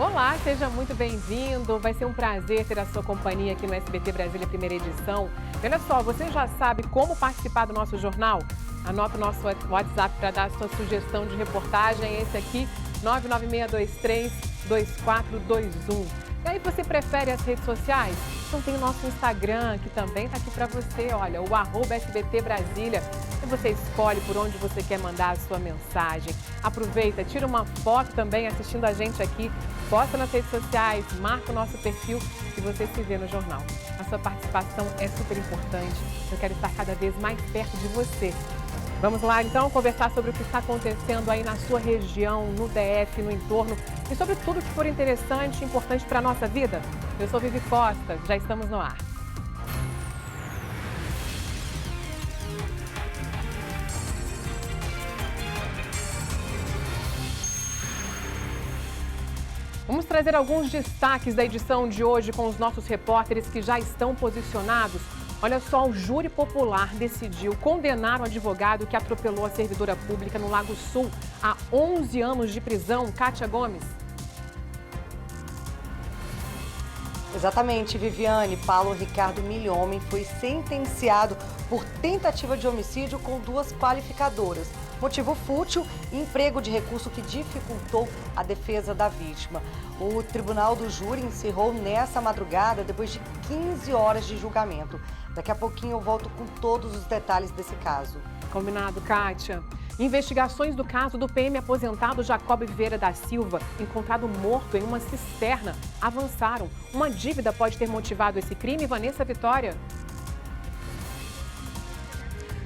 Olá, seja muito bem-vindo. Vai ser um prazer ter a sua companhia aqui no SBT Brasília, primeira edição. Olha só, você já sabe como participar do nosso jornal? Anota o nosso WhatsApp para dar a sua sugestão de reportagem. Esse aqui, 996232421. E aí, você prefere as redes sociais? Então tem o nosso Instagram, que também está aqui para você, olha, o @SBT Brasília. E você escolhe por onde você quer mandar a sua mensagem. Aproveita, tira uma foto também assistindo a gente aqui, posta nas redes sociais, marca o nosso perfil e você se vê no jornal. A sua participação é super importante. Eu quero estar cada vez mais perto de você. Vamos lá, então, conversar sobre o que está acontecendo aí na sua região, no DF, no entorno e sobre tudo que for interessante e importante para a nossa vida. Eu sou Vivi Costa, já estamos no ar. Vamos trazer alguns destaques da edição de hoje com os nossos repórteres que já estão posicionados. Olha só, o júri popular decidiu condenar o advogado que atropelou a servidora pública no Lago Sul a 11 anos de prisão. Kátia Gomes. Exatamente, Viviane. Paulo Ricardo Milhomem foi sentenciado por tentativa de homicídio com 2 qualificadoras. Motivo fútil e emprego de recurso que dificultou a defesa da vítima. O tribunal do júri encerrou nessa madrugada depois de 15 horas de julgamento. Daqui a pouquinho eu volto com todos os detalhes desse caso. Combinado, Kátia. Investigações do caso do PM aposentado Jacob Vieira da Silva, encontrado morto em uma cisterna, avançaram. Uma dívida pode ter motivado esse crime, Vanessa Vitória?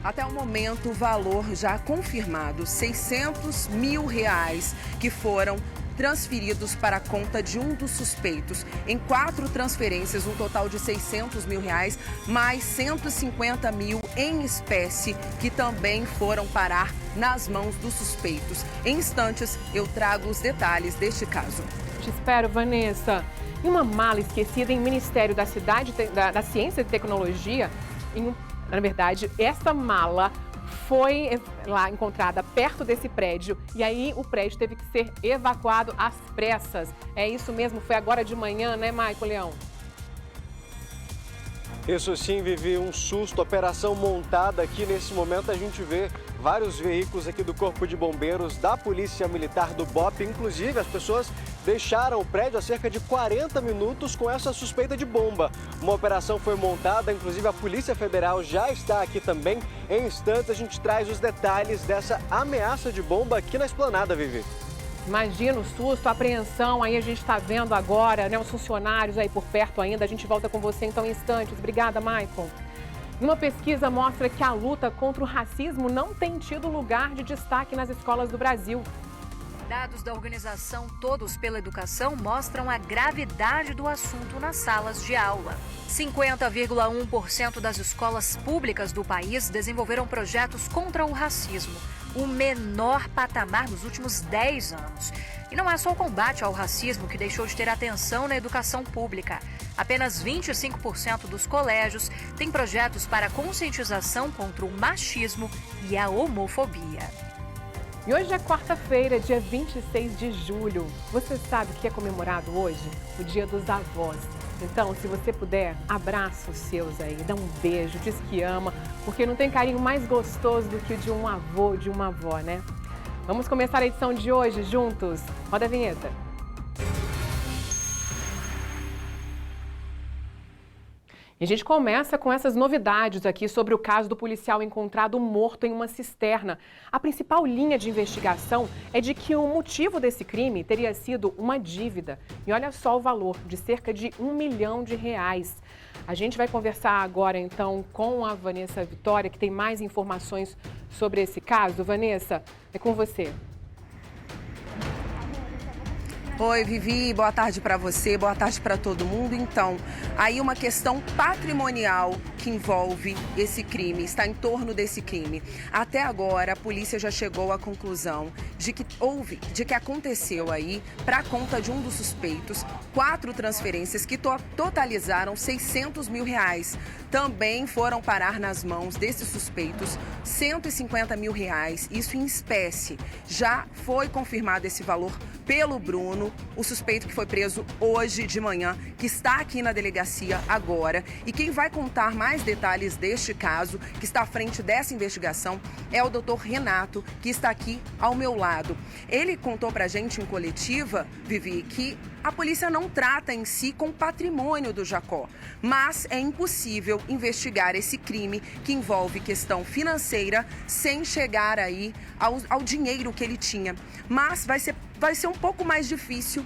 Até o momento, o valor já confirmado, R$600 mil, que foram transferidos para a conta de um dos suspeitos. Em 4 transferências, um total de R$600 mil, mais 150 mil em espécie, que também foram parar nas mãos dos suspeitos. Em instantes, eu trago os detalhes deste caso. Te espero, Vanessa. Em uma mala esquecida em Ministério da Ciência e Tecnologia, na verdade, essa mala foi lá encontrada perto desse prédio e aí o prédio teve que ser evacuado às pressas. É isso mesmo, foi agora de manhã, né, Maicon Leão? Isso sim, Vivi, um susto, operação montada aqui. Nesse momento a gente vê vários veículos aqui do Corpo de Bombeiros, da Polícia Militar, do BOP. Inclusive, as pessoas deixaram o prédio há cerca de 40 minutos com essa suspeita de bomba. Uma operação foi montada, inclusive a Polícia Federal já está aqui também. Em instantes a gente traz os detalhes dessa ameaça de bomba aqui na esplanada, Vivi. Imagina o susto, a apreensão, aí a gente está vendo agora, né, os funcionários aí por perto ainda. A gente volta com você então em instantes. Obrigada, Maicon. Uma pesquisa mostra que a luta contra o racismo não tem tido lugar de destaque nas escolas do Brasil. Dados da organização Todos pela Educação mostram a gravidade do assunto nas salas de aula. 50,1% das escolas públicas do país desenvolveram projetos contra o racismo, o menor patamar nos últimos 10 anos. E não é só o combate ao racismo que deixou de ter atenção na educação pública. Apenas 25% dos colégios têm projetos para conscientização contra o machismo e a homofobia. E hoje é quarta-feira, dia 26 de julho. Você sabe o que é comemorado hoje? O Dia dos Avós. Então, se você puder, abraça os seus aí, dá um beijo, diz que ama, porque não tem carinho mais gostoso do que o de um avô, de uma avó, né? Vamos começar a edição de hoje juntos. Roda a vinheta. E a gente começa com essas novidades aqui sobre o caso do policial encontrado morto em uma cisterna. A principal linha de investigação é de que o motivo desse crime teria sido uma dívida. E olha só o valor, de cerca de R$1 milhão. A gente vai conversar agora então com a Vanessa Vitória, que tem mais informações sobre esse caso. Vanessa, é com você. Oi, Vivi, boa tarde para você, boa tarde para todo mundo. Então, aí uma questão patrimonial que envolve esse crime, está em torno desse crime. Até agora, a polícia já chegou à conclusão de que aconteceu aí, para a conta de um dos suspeitos, 4 transferências que totalizaram R$600 mil. Também foram parar nas mãos desses suspeitos R$150 mil, isso em espécie. Já foi confirmado esse valor pelo Bruno, o suspeito que foi preso hoje de manhã, que está aqui na delegacia agora. E quem vai contar mais detalhes deste caso, que está à frente dessa investigação, é o doutor Renato, que está aqui ao meu lado. Ele contou pra gente em coletiva, Vivi, que a polícia não trata em si com o patrimônio do Jacó, mas é impossível investigar esse crime que envolve questão financeira sem chegar aí ao dinheiro que ele tinha. Mas vai ser um pouco mais difícil,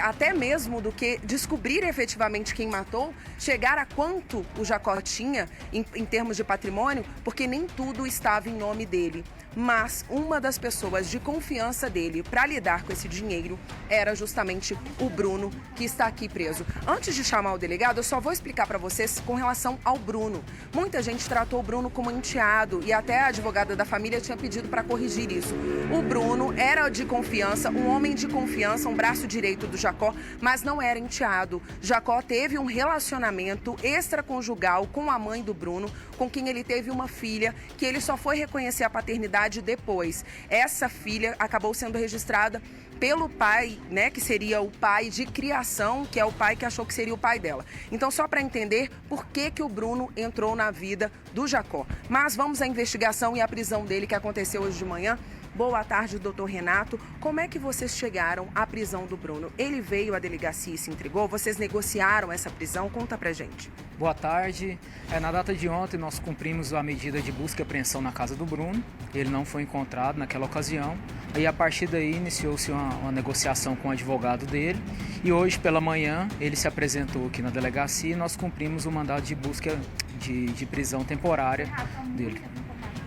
até mesmo do que descobrir efetivamente quem matou, chegar a quanto o Jacó tinha em termos de patrimônio, porque nem tudo estava em nome dele. Mas uma das pessoas de confiança dele para lidar com esse dinheiro era justamente o Bruno, que está aqui preso. Antes de chamar o delegado, eu só vou explicar para vocês com relação ao Bruno. Muita gente tratou o Bruno como enteado e até a advogada da família tinha pedido para corrigir isso. O Bruno era de confiança, um homem de confiança, um braço direito do Jacó, mas não era enteado. Jacó teve um relacionamento extraconjugal com a mãe do Bruno, com quem ele teve uma filha, que ele só foi reconhecer a paternidade depois. Essa filha acabou sendo registrada pelo pai, né, que seria o pai de criação, que é o pai que achou que seria o pai dela. Então, só para entender por que o Bruno entrou na vida do Jacó. Mas vamos à investigação e à prisão dele, que aconteceu hoje de manhã. Boa tarde, doutor Renato. Como é que vocês chegaram à prisão do Bruno? Ele veio à delegacia e se entregou? Vocês negociaram essa prisão? Conta pra gente. Boa tarde. Na data de ontem, nós cumprimos a medida de busca e apreensão na casa do Bruno. Ele não foi encontrado naquela ocasião. E a partir daí, iniciou-se uma negociação com o advogado dele. E hoje, pela manhã, ele se apresentou aqui na delegacia e nós cumprimos o mandado de busca de prisão temporária dele.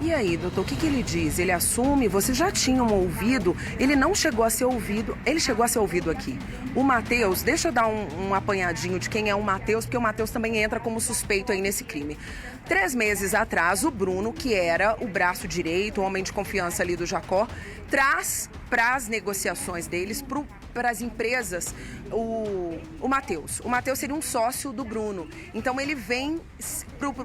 E aí, doutor, o que ele diz? Ele assume? Vocês já tinham ouvido? Ele não chegou a ser ouvido, ele chegou a ser ouvido aqui. O Matheus, deixa eu dar um apanhadinho de quem é o Matheus, porque o Matheus também entra como suspeito aí nesse crime. 3 meses atrás, o Bruno, que era o braço direito, o homem de confiança ali do Jacó, traz para as negociações deles, para as empresas, o Matheus. O Matheus seria um sócio do Bruno. Então ele vem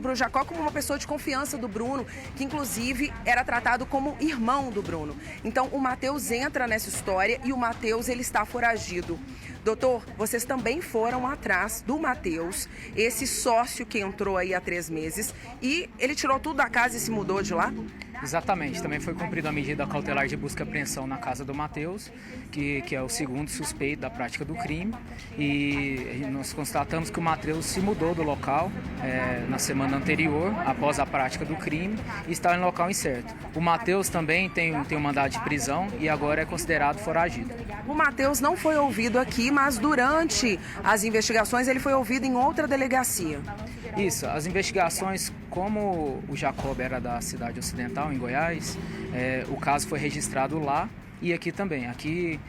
pro Jacó como uma pessoa de confiança do Bruno, que inclusive era tratado como irmão do Bruno. Então o Matheus entra nessa história e o Matheus, ele está foragido. Doutor, vocês também foram atrás do Matheus, esse sócio que entrou aí há 3 meses, e ele tirou tudo da casa e se mudou de lá? Exatamente, também foi cumprida a medida cautelar de busca e apreensão na casa do Matheus, que é o segundo suspeito da prática do crime, e nós constatamos que o Matheus se mudou do local na semana anterior, após a prática do crime, e está em local incerto. O Matheus também tem um mandado de prisão e agora é considerado foragido. O Matheus não foi ouvido aqui, mas durante as investigações ele foi ouvido em outra delegacia. Isso, as investigações, como o Jacob era da cidade ocidental, em Goiás, o caso foi registrado lá e aqui também. Aqui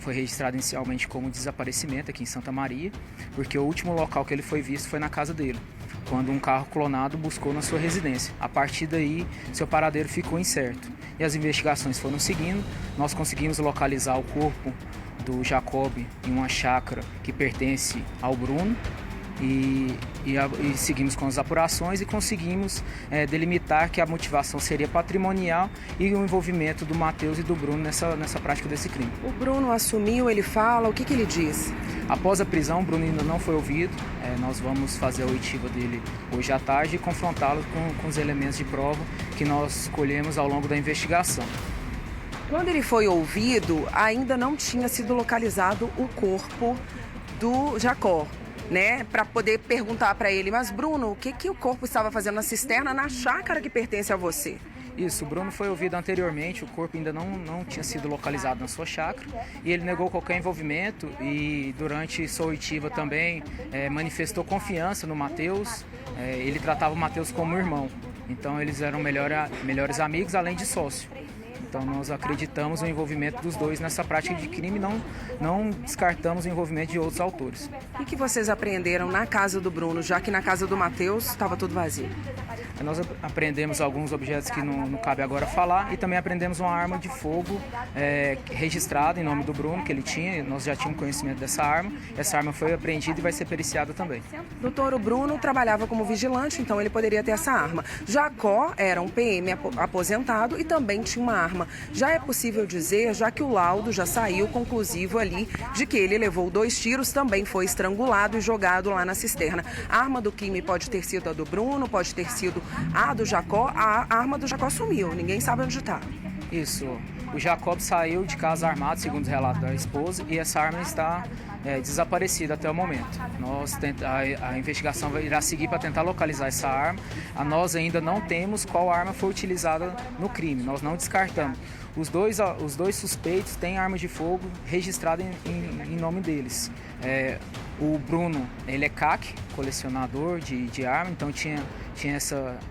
foi registrado inicialmente como desaparecimento, aqui em Santa Maria, porque o último local que ele foi visto foi na casa dele, quando um carro clonado buscou na sua residência. A partir daí, seu paradeiro ficou incerto. E as investigações foram seguindo, nós conseguimos localizar o corpo do Jacob em uma chácara que pertence ao Bruno, e seguimos com as apurações e conseguimos delimitar que a motivação seria patrimonial e o envolvimento do Matheus e do Bruno nessa prática desse crime. O Bruno assumiu, ele fala, o que ele diz? Após a prisão, o Bruno ainda não foi ouvido. Nós vamos fazer a oitiva dele hoje à tarde e confrontá-lo com os elementos de prova que nós colhemos ao longo da investigação. Quando ele foi ouvido, ainda não tinha sido localizado o corpo do Jacó, né? Para poder perguntar para ele, mas Bruno, o que o corpo estava fazendo na cisterna, na chácara que pertence a você? Isso, o Bruno foi ouvido anteriormente, o corpo ainda não tinha sido localizado na sua chácara e ele negou qualquer envolvimento e durante sua oitiva também manifestou confiança no Matheus, ele tratava o Matheus como irmão, então eles eram melhores amigos além de sócio. Então nós acreditamos no envolvimento dos dois nessa prática de crime, não descartamos o envolvimento de outros autores. E que vocês apreenderam na casa do Bruno, já que na casa do Matheus estava tudo vazio? Nós apreendemos alguns objetos que não cabe agora falar e também apreendemos uma arma de fogo registrada em nome do Bruno, que ele tinha, nós já tínhamos conhecimento dessa arma. Essa arma foi apreendida e vai ser periciada também. Doutor, o Bruno trabalhava como vigilante, então ele poderia ter essa arma. Jacó era um PM aposentado e também tinha uma arma. Já é possível dizer, já que o laudo já saiu conclusivo ali, de que ele levou 2 tiros, também foi estrangulado e jogado lá na cisterna. A arma do crime pode ter sido a do Bruno, pode ter sido a do Jacó. A arma do Jacó sumiu, ninguém sabe onde está. Isso. O Jacob saiu de casa armado, segundo o relato da esposa, e essa arma está desaparecida até o momento. A investigação irá seguir para tentar localizar essa arma. Nós ainda não temos qual arma foi utilizada no crime, nós não descartamos. Os dois suspeitos têm arma de fogo registrada em nome deles. O Bruno, ele é CAC, colecionador de arma, então tinha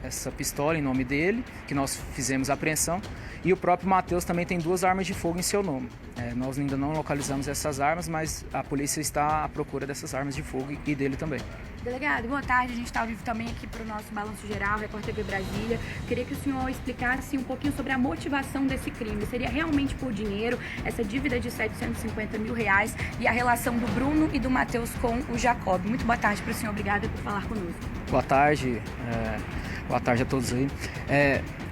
essa pistola em nome dele, que nós fizemos a apreensão. E o próprio Matheus também tem 2 armas de fogo em seu nome. Nós ainda não localizamos essas armas, mas a polícia está à procura dessas armas de fogo e dele também. Delegado, boa tarde. A gente está ao vivo também aqui para o nosso Balanço Geral, Record TV Brasília. Queria que o senhor explicasse um pouquinho sobre a motivação desse crime. Seria realmente por dinheiro, essa dívida de R$750 mil e a relação do Bruno e do Matheus com o Jacob? Muito boa tarde para o senhor. Obrigada por falar conosco. Boa tarde. Boa tarde a todos aí.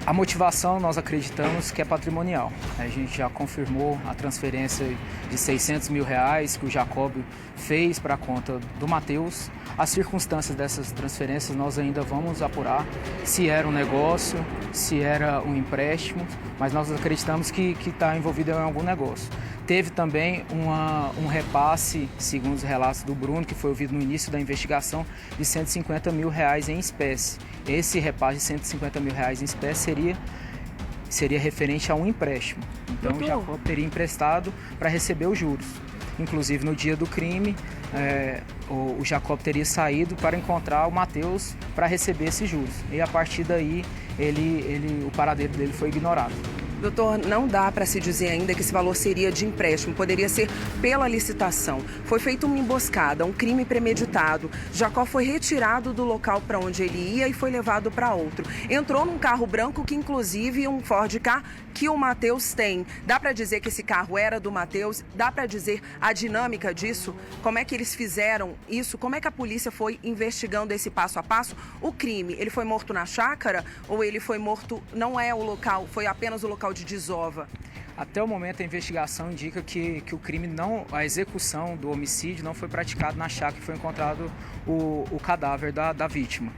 A motivação nós acreditamos que é patrimonial. A gente já confirmou a transferência de R$600 mil que o Jacob fez para a conta do Matheus. As circunstâncias dessas transferências nós ainda vamos apurar, se era um negócio, se era um empréstimo, mas nós acreditamos que está envolvido em algum negócio. Teve também um repasse, segundo os relatos do Bruno, que foi ouvido no início da investigação, de R$150 mil em espécie. Esse repasse de R$150 mil em espécie seria referente a um empréstimo. Então o Jacob teria emprestado para receber os juros. Inclusive no dia do crime, o Jacob teria saído para encontrar o Matheus para receber esses juros. E a partir daí o paradeiro dele foi ignorado. Doutor, não dá para se dizer ainda que esse valor seria de empréstimo, poderia ser pela licitação. Foi feita uma emboscada, um crime premeditado. Jacó foi retirado do local para onde ele ia e foi levado para outro. Entrou num carro branco que, inclusive, um Ford Ka que o Matheus tem. Dá para dizer que esse carro era do Matheus? Dá para dizer a dinâmica disso? Como é que eles fizeram isso? Como é que a polícia foi investigando esse passo a passo? O crime, ele foi morto na chácara ou ele foi morto, não é o local, foi apenas o local de desova? Até o momento a investigação indica que o crime a execução do homicídio não foi praticado na chácara que foi encontrado o cadáver da vítima.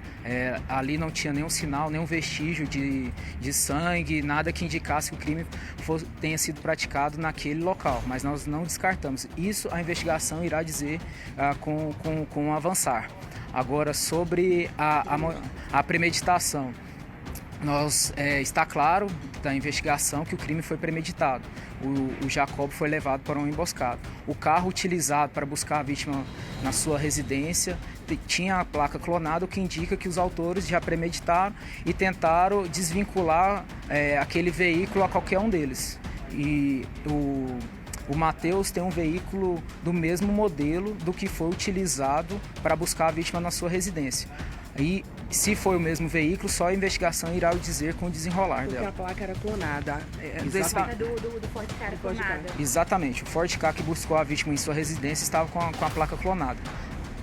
Ali não tinha nenhum sinal, nenhum vestígio de sangue, nada que indicasse que o crime tenha sido praticado naquele local, mas nós não descartamos. Isso a investigação irá dizer com o avançar. Agora, sobre a premeditação. Está claro da investigação que o crime foi premeditado. O Jacob foi levado para uma emboscada. O carro utilizado para buscar a vítima na sua residência tinha a placa clonada, o que indica que os autores já premeditaram e tentaram desvincular aquele veículo a qualquer um deles. E o Matheus tem um veículo do mesmo modelo do que foi utilizado para buscar a vítima na sua residência. E se foi o mesmo veículo, só a investigação irá dizer com o desenrolar dela. Porque a placa era clonada. Do Ford Ka era clonada. Exatamente. O Ford Ka que buscou a vítima em sua residência estava com a placa clonada.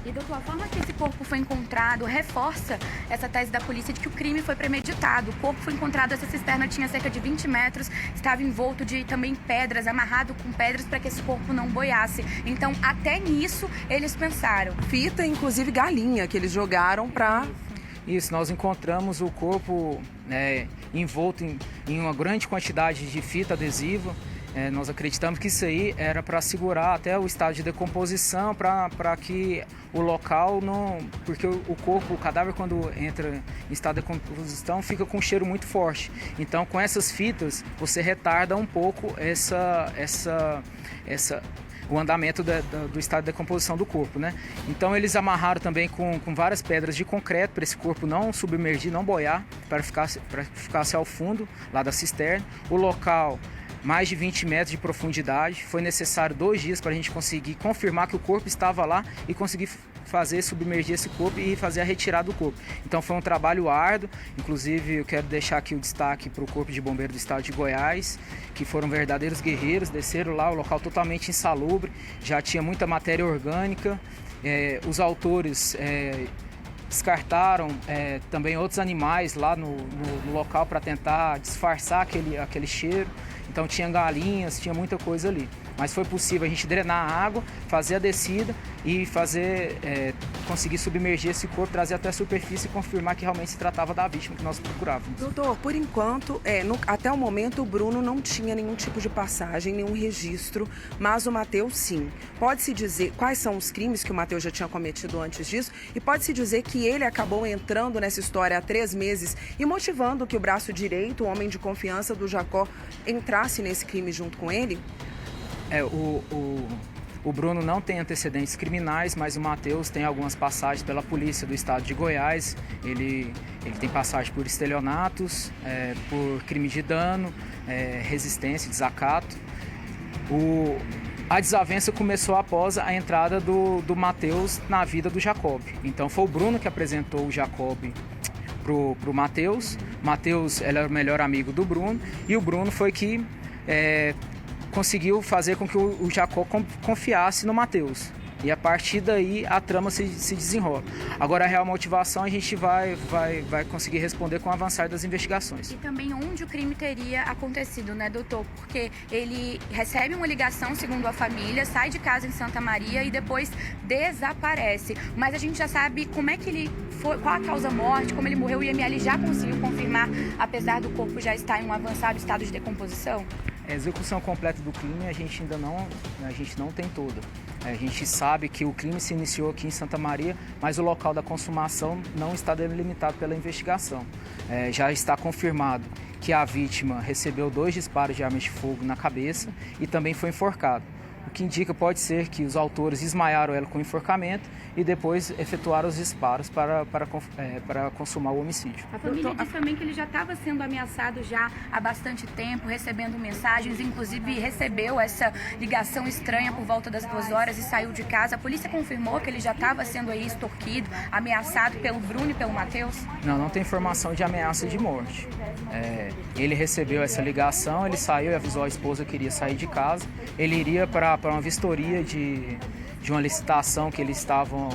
E, doutor, a forma que esse corpo foi encontrado reforça essa tese da polícia de que o crime foi premeditado. O corpo foi encontrado, essa cisterna tinha cerca de 20 metros, estava envolto de também pedras, amarrado com pedras para que esse corpo não boiasse. Então, até nisso, eles pensaram. Fita, inclusive galinha, que eles jogaram para... Isso, nós encontramos o corpo envolto em uma grande quantidade de fita adesiva. Nós acreditamos que isso aí era para segurar até o estado de decomposição, para que o local não... Porque o corpo, o cadáver, quando entra em estado de decomposição, fica com um cheiro muito forte. Então, com essas fitas, você retarda um pouco o andamento do estado de decomposição do corpo, né? Então eles amarraram também com várias pedras de concreto para esse corpo não submergir, não boiar, para ficar ao fundo lá da cisterna. O local, mais de 20 metros de profundidade, foi necessário 2 dias para a gente conseguir confirmar que o corpo estava lá e conseguir fazer submergir esse corpo e fazer a retirada do corpo. Então foi um trabalho árduo, inclusive eu quero deixar aqui o destaque para o Corpo de Bombeiros do Estado de Goiás, que foram verdadeiros guerreiros, desceram lá, o local totalmente insalubre, já tinha muita matéria orgânica, os autores descartaram também outros animais lá no local para tentar disfarçar aquele cheiro. Então tinha galinhas, tinha muita coisa ali. Mas foi possível a gente drenar a água, fazer a descida e conseguir submergir esse corpo, trazer até a superfície e confirmar que realmente se tratava da vítima que nós procurávamos. Doutor, por enquanto, até o momento o Bruno não tinha nenhum tipo de passagem, nenhum registro, mas o Matheus sim. Pode-se dizer quais são os crimes que o Matheus já tinha cometido antes disso e pode-se dizer que ele acabou entrando nessa história há 3 meses e motivando que o braço direito, o homem de confiança do Jacó, entrasse nesse crime junto com ele? O Bruno não tem antecedentes criminais, mas o Matheus tem algumas passagens pela polícia do estado de Goiás. Ele tem passagem por estelionatos, por crime de dano, resistência, desacato. A desavença começou após a entrada do Matheus na vida do Jacob. Então foi o Bruno que apresentou o Jacob pro Matheus. Matheus era o melhor amigo do Bruno e o Bruno foi que conseguiu fazer com que o Jacó confiasse no Matheus. E a partir daí a trama se desenrola. Agora a real motivação a gente vai conseguir responder com o avançar das investigações. E também onde o crime teria acontecido, né, doutor? Porque ele recebe uma ligação, segundo a família, sai de casa em Santa Maria e depois desaparece. Mas a gente já sabe como é que ele foi, qual a causa morte, como ele morreu. O IML já conseguiu confirmar, apesar do corpo já estar em um avançado estado de decomposição? A execução completa do crime a gente não tem toda. A gente sabe que o crime se iniciou aqui em Santa Maria, mas o local da consumação não está delimitado pela investigação. Já está confirmado que a vítima recebeu 2 disparos de arma de fogo na cabeça e também foi enforcado. O que indica pode ser que os autores desmaiaram ela com enforcamento e depois efetuaram os disparos para consumar o homicídio. A família diz também que ele já estava sendo ameaçado já há bastante tempo, recebendo mensagens, inclusive recebeu essa ligação estranha por volta das 2 horas e saiu de casa. A polícia confirmou que ele já estava sendo aí extorquido, ameaçado pelo Bruno e pelo Matheus? Não tem informação de ameaça de morte. Ele recebeu essa ligação, ele saiu e avisou a esposa que iria sair de casa. Ele iria para uma vistoria de uma licitação que eles estavam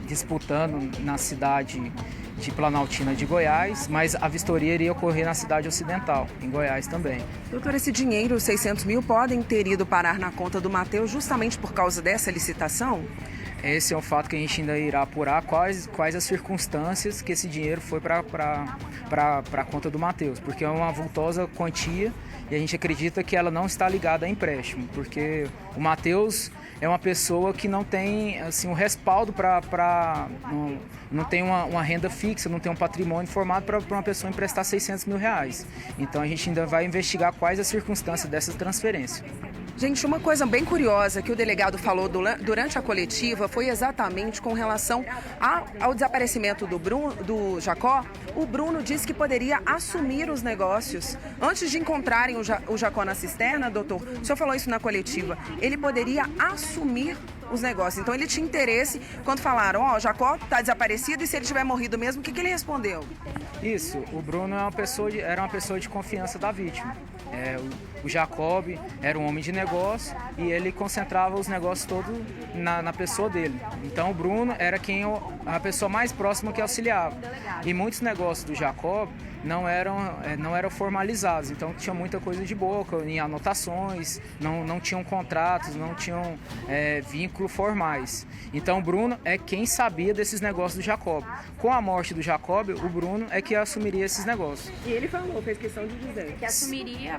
disputando na cidade de Planaltina de Goiás, mas a vistoria iria ocorrer na cidade ocidental, em Goiás também. Doutor, esse dinheiro, 600 mil, podem ter ido parar na conta do Matheus justamente por causa dessa licitação? Esse é um fato que a gente ainda irá apurar, quais as circunstâncias que esse dinheiro foi para a conta do Matheus, porque é uma vultosa quantia e a gente acredita que ela não está ligada a empréstimo, porque o Matheus é uma pessoa que não tem assim, um respaldo não tem uma renda fixa, não tem um patrimônio formado para uma pessoa emprestar 600 mil reais. Então a gente ainda vai investigar quais as circunstâncias dessa transferência. Gente, uma coisa bem curiosa que o delegado falou durante a coletiva foi exatamente com relação ao desaparecimento do Jacó. O Bruno disse que poderia assumir os negócios. Antes de encontrarem o Jacó na cisterna, doutor, o senhor falou isso na coletiva, ele poderia assumir os negócios. Então ele tinha interesse quando falaram, o Jacó está desaparecido e se ele tiver morrido mesmo, o que ele respondeu? Isso, o Bruno era uma pessoa de confiança da vítima. O Jacob era um homem de negócio e ele concentrava os negócios todos na pessoa dele. Então o Bruno era a pessoa mais próxima que auxiliava. E muitos negócios do Jacob não eram formalizados, então tinha muita coisa de boca, em anotações, não tinham contratos, não tinham vínculos formais. Então o Bruno é quem sabia desses negócios do Jacob. Com a morte do Jacob, o Bruno é que assumiria esses negócios. E ele falou, fez questão de dizer. Que assumiria,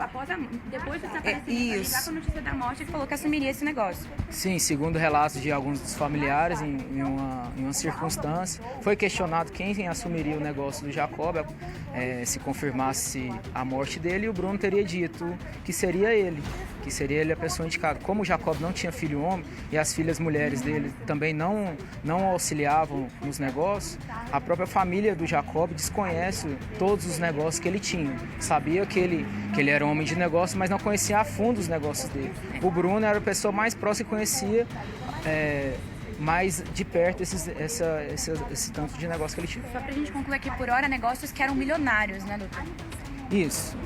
depois do desaparecimento, já com a notícia da morte, ele falou que assumiria esse negócio. Sim, segundo relatos de alguns dos familiares, em uma circunstância, foi questionado quem assumiria o negócio do Jacob, se confirmasse a morte dele, e o Bruno teria dito que seria ele a pessoa indicada. Como o Jacob não tinha filho homem e as filhas mulheres dele também não auxiliavam nos negócios, a própria família do Jacob desconhece todos os negócios que ele tinha. Sabia que ele era um homem de negócio, mas não conhecia a fundo os negócios dele. O Bruno era a pessoa mais próxima que conhecia mais de perto esse tanto de negócio que ele tinha. Só pra gente concluir aqui por hora, negócios que eram milionários, né, doutor? Isso,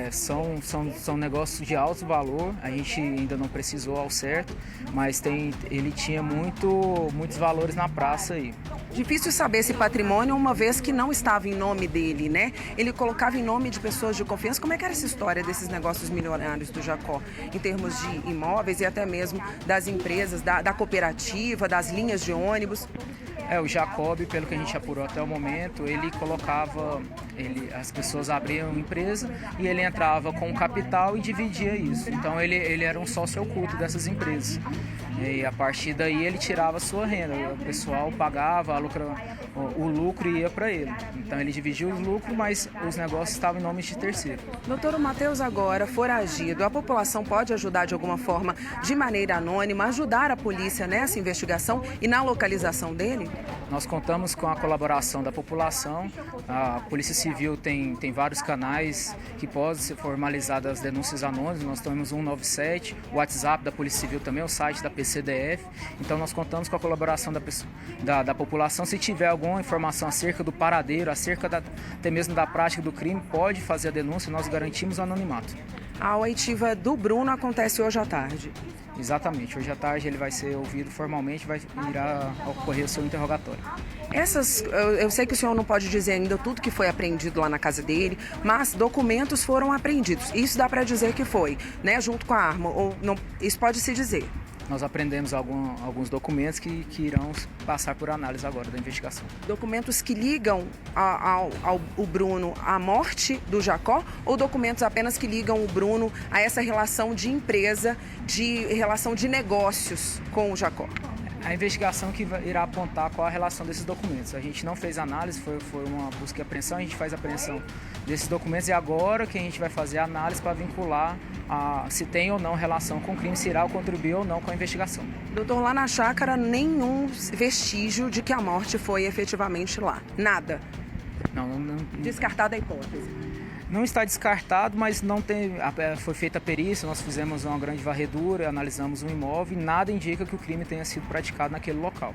são negócios de alto valor, a gente ainda não precisou ao certo, mas ele tinha muitos valores na praça aí. Difícil saber esse patrimônio, uma vez que não estava em nome dele, né? Ele colocava em nome de pessoas de confiança. Como é que era essa história desses negócios milionários do Jacó, em termos de imóveis e até mesmo das empresas, da cooperativa, das linhas de ônibus? O Jacob, pelo que a gente apurou até o momento, ele colocava, as pessoas abriam empresa e ele entrava com o capital e dividia isso. Então ele era um sócio oculto dessas empresas. E a partir daí ele tirava a sua renda, o pessoal pagava, o lucro ia para ele. Então ele dividia o lucro, mas os negócios estavam em nome de terceiro. Doutor, o Matheus agora foragido, a população pode ajudar de alguma forma, de maneira anônima, ajudar a polícia nessa investigação e na localização dele? Nós contamos com a colaboração da população. A Polícia Civil tem vários canais que podem ser formalizadas as denúncias anônimas. Nós temos 197, o WhatsApp da Polícia Civil também, o site da PCDF. Então nós contamos com a colaboração da população. Se tiver alguma informação acerca do paradeiro, até mesmo da prática do crime, pode fazer a denúncia, nós garantimos o anonimato. A oitiva do Bruno acontece hoje à tarde. Exatamente, hoje à tarde ele vai ser ouvido formalmente, irá ocorrer o seu interrogatório. Eu sei que o senhor não pode dizer ainda tudo que foi apreendido lá na casa dele, mas documentos foram apreendidos. Isso dá para dizer que foi, né, junto com a arma, ou não, isso pode se dizer. Nós apreendemos alguns documentos que irão passar por análise agora da investigação. Documentos que ligam o Bruno à morte do Jacó ou documentos apenas que ligam o Bruno a essa relação de empresa, relação de negócios com o Jacó? A investigação que irá apontar qual a relação desses documentos. A gente não fez análise, foi uma busca e apreensão, a gente faz a apreensão desses documentos e agora que a gente vai fazer a análise para vincular se tem ou não relação com o crime, se irá contribuir ou não com a investigação. Doutor, lá na chácara, nenhum vestígio de que a morte foi efetivamente lá. Nada. Não. Descartada a hipótese. Não está descartado, mas não tem. Foi feita a perícia, nós fizemos uma grande varredura, analisamos o imóvel e nada indica que o crime tenha sido praticado naquele local.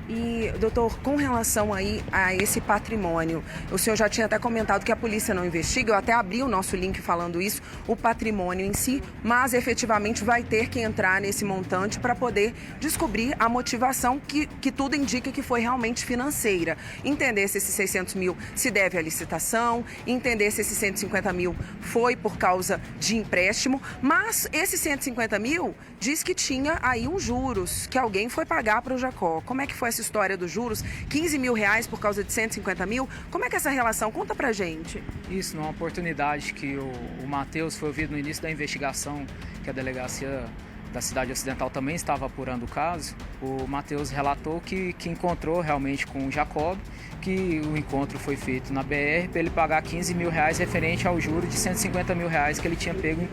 E, doutor, com relação aí a esse patrimônio, o senhor já tinha até comentado que a polícia não investiga, eu até abri o nosso link falando isso, o patrimônio em si, mas efetivamente vai ter que entrar nesse montante para poder descobrir a motivação que tudo indica que foi realmente financeira. Entender se esses 600 mil se deve à licitação, entender se esses 150 mil foi por causa de empréstimo, mas esses 150 mil diz que tinha aí uns juros que alguém foi pagar para o Jacó. Como é que foi essa história dos juros? 15 mil reais por causa de 150 mil? Como é que é essa relação? Conta pra gente. Isso, numa oportunidade que o Matheus foi ouvido no início da investigação, que a delegacia da cidade ocidental também estava apurando o caso, o Matheus relatou que encontrou realmente com o Jacob, que o encontro foi feito na BR para ele pagar 15 mil reais referente ao juro de 150 mil reais que ele tinha pego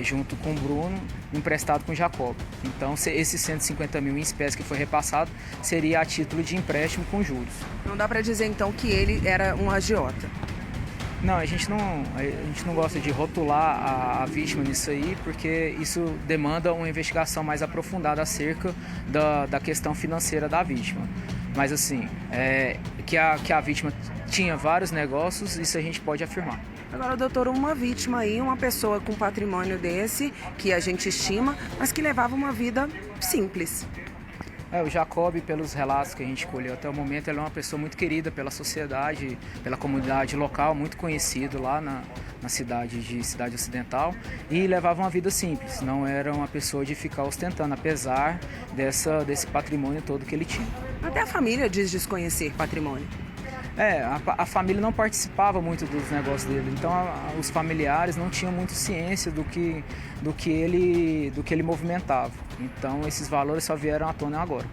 junto com o Bruno, emprestado com o Jacob. Então, esses 150 mil em espécie que foi repassado seria a título de empréstimo com juros. Não dá para dizer, então, que ele era um agiota? Não, a gente não gosta de rotular a vítima nisso aí, porque isso demanda uma investigação mais aprofundada acerca da questão financeira da vítima. Mas, assim, que a vítima tinha vários negócios, isso a gente pode afirmar. Agora, doutor, uma vítima aí, uma pessoa com patrimônio desse, que a gente estima, mas que levava uma vida simples. O Jacob, pelos relatos que a gente colheu até o momento, ele é uma pessoa muito querida pela sociedade, pela comunidade local, muito conhecido lá na cidade ocidental, e levava uma vida simples, não era uma pessoa de ficar ostentando, apesar desse patrimônio todo que ele tinha. Até a família diz desconhecer patrimônio. A família não participava muito dos negócios dele, então os familiares não tinham muito ciência do que ele movimentava. Então esses valores só vieram à tona agora.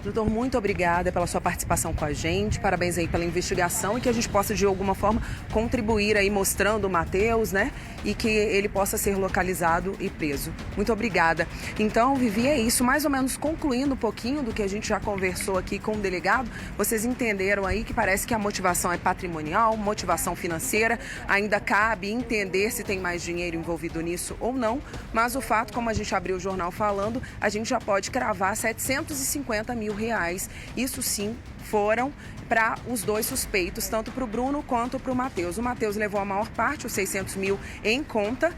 Doutor, muito obrigada pela sua participação com a gente, parabéns aí pela investigação e que a gente possa de alguma forma contribuir aí mostrando o Matheus, né? e que ele possa ser localizado e preso. Muito obrigada. Então, Vivi, é isso. Mais ou menos concluindo um pouquinho do que a gente já conversou aqui com o delegado, vocês entenderam aí que parece que a motivação é patrimonial, motivação financeira, ainda cabe entender se tem mais dinheiro envolvido nisso ou não, mas o fato, como a gente abriu o jornal falando, a gente já pode cravar R$750 mil. Isso sim foram para os dois suspeitos, tanto para o Bruno quanto para o Matheus. O Matheus levou a maior parte, os 600 mil, em conta.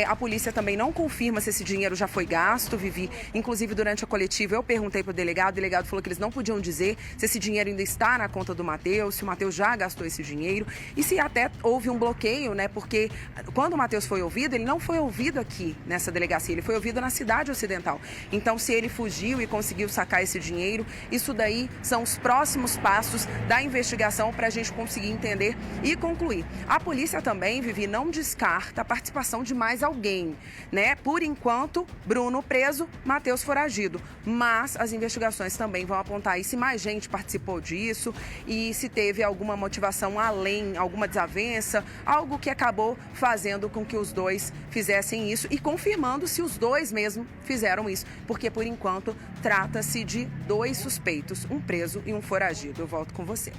A polícia também não confirma se esse dinheiro já foi gasto, Vivi. Inclusive, durante a coletiva, eu perguntei para o delegado falou que eles não podiam dizer se esse dinheiro ainda está na conta do Matheus, se o Matheus já gastou esse dinheiro e se até houve um bloqueio, né? Porque quando o Matheus foi ouvido, ele não foi ouvido aqui nessa delegacia, ele foi ouvido na cidade ocidental. Então, se ele fugiu e conseguiu sacar esse dinheiro, isso daí são os próximos passos da investigação para a gente conseguir entender e concluir. A polícia também, Vivi, não descarta a participação de mais alguém, né? Por enquanto, Bruno preso, Matheus foragido. Mas as investigações também vão apontar aí se mais gente participou disso e se teve alguma motivação além, alguma desavença, algo que acabou fazendo com que os dois fizessem isso e confirmando se os dois mesmo fizeram isso. Porque, por enquanto, trata-se de dois suspeitos, um preso e um foragido. Eu volto com você.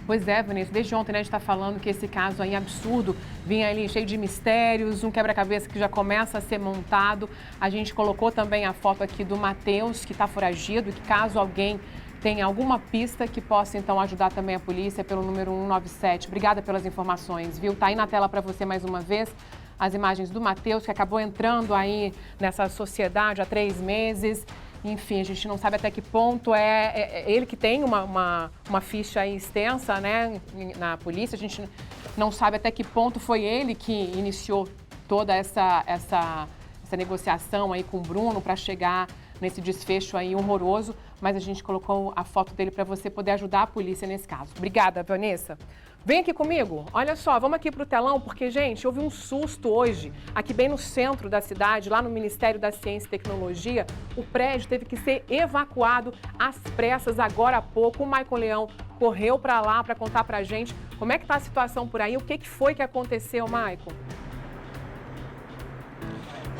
Pois é, Vanessa, desde ontem, né, a gente está falando que esse caso aí absurdo, vinha ali cheio de mistérios, um quebra-cabeça que já começa a ser montado. A gente colocou também a foto aqui do Matheus, que está foragido, e que caso alguém tenha alguma pista que possa, então, ajudar também a polícia pelo número 197. Obrigada pelas informações, viu? Tá aí na tela para você mais uma vez as imagens do Matheus, que acabou entrando aí nessa sociedade há 3 meses. Enfim, a gente não sabe até que ponto é ele que tem uma ficha aí extensa, né, na polícia. A gente não sabe até que ponto foi ele que iniciou toda essa negociação aí com o Bruno para chegar nesse desfecho aí horroroso. Mas a gente colocou a foto dele para você poder ajudar a polícia nesse caso. Obrigada, Vanessa. Vem aqui comigo. Olha só, vamos aqui para o telão, porque, gente, houve um susto hoje, aqui bem no centro da cidade, lá no Ministério da Ciência e Tecnologia. O prédio teve que ser evacuado às pressas agora há pouco. O Maicon Leão correu para lá para contar para a gente como é que está a situação por aí, o que foi que aconteceu, Maicon?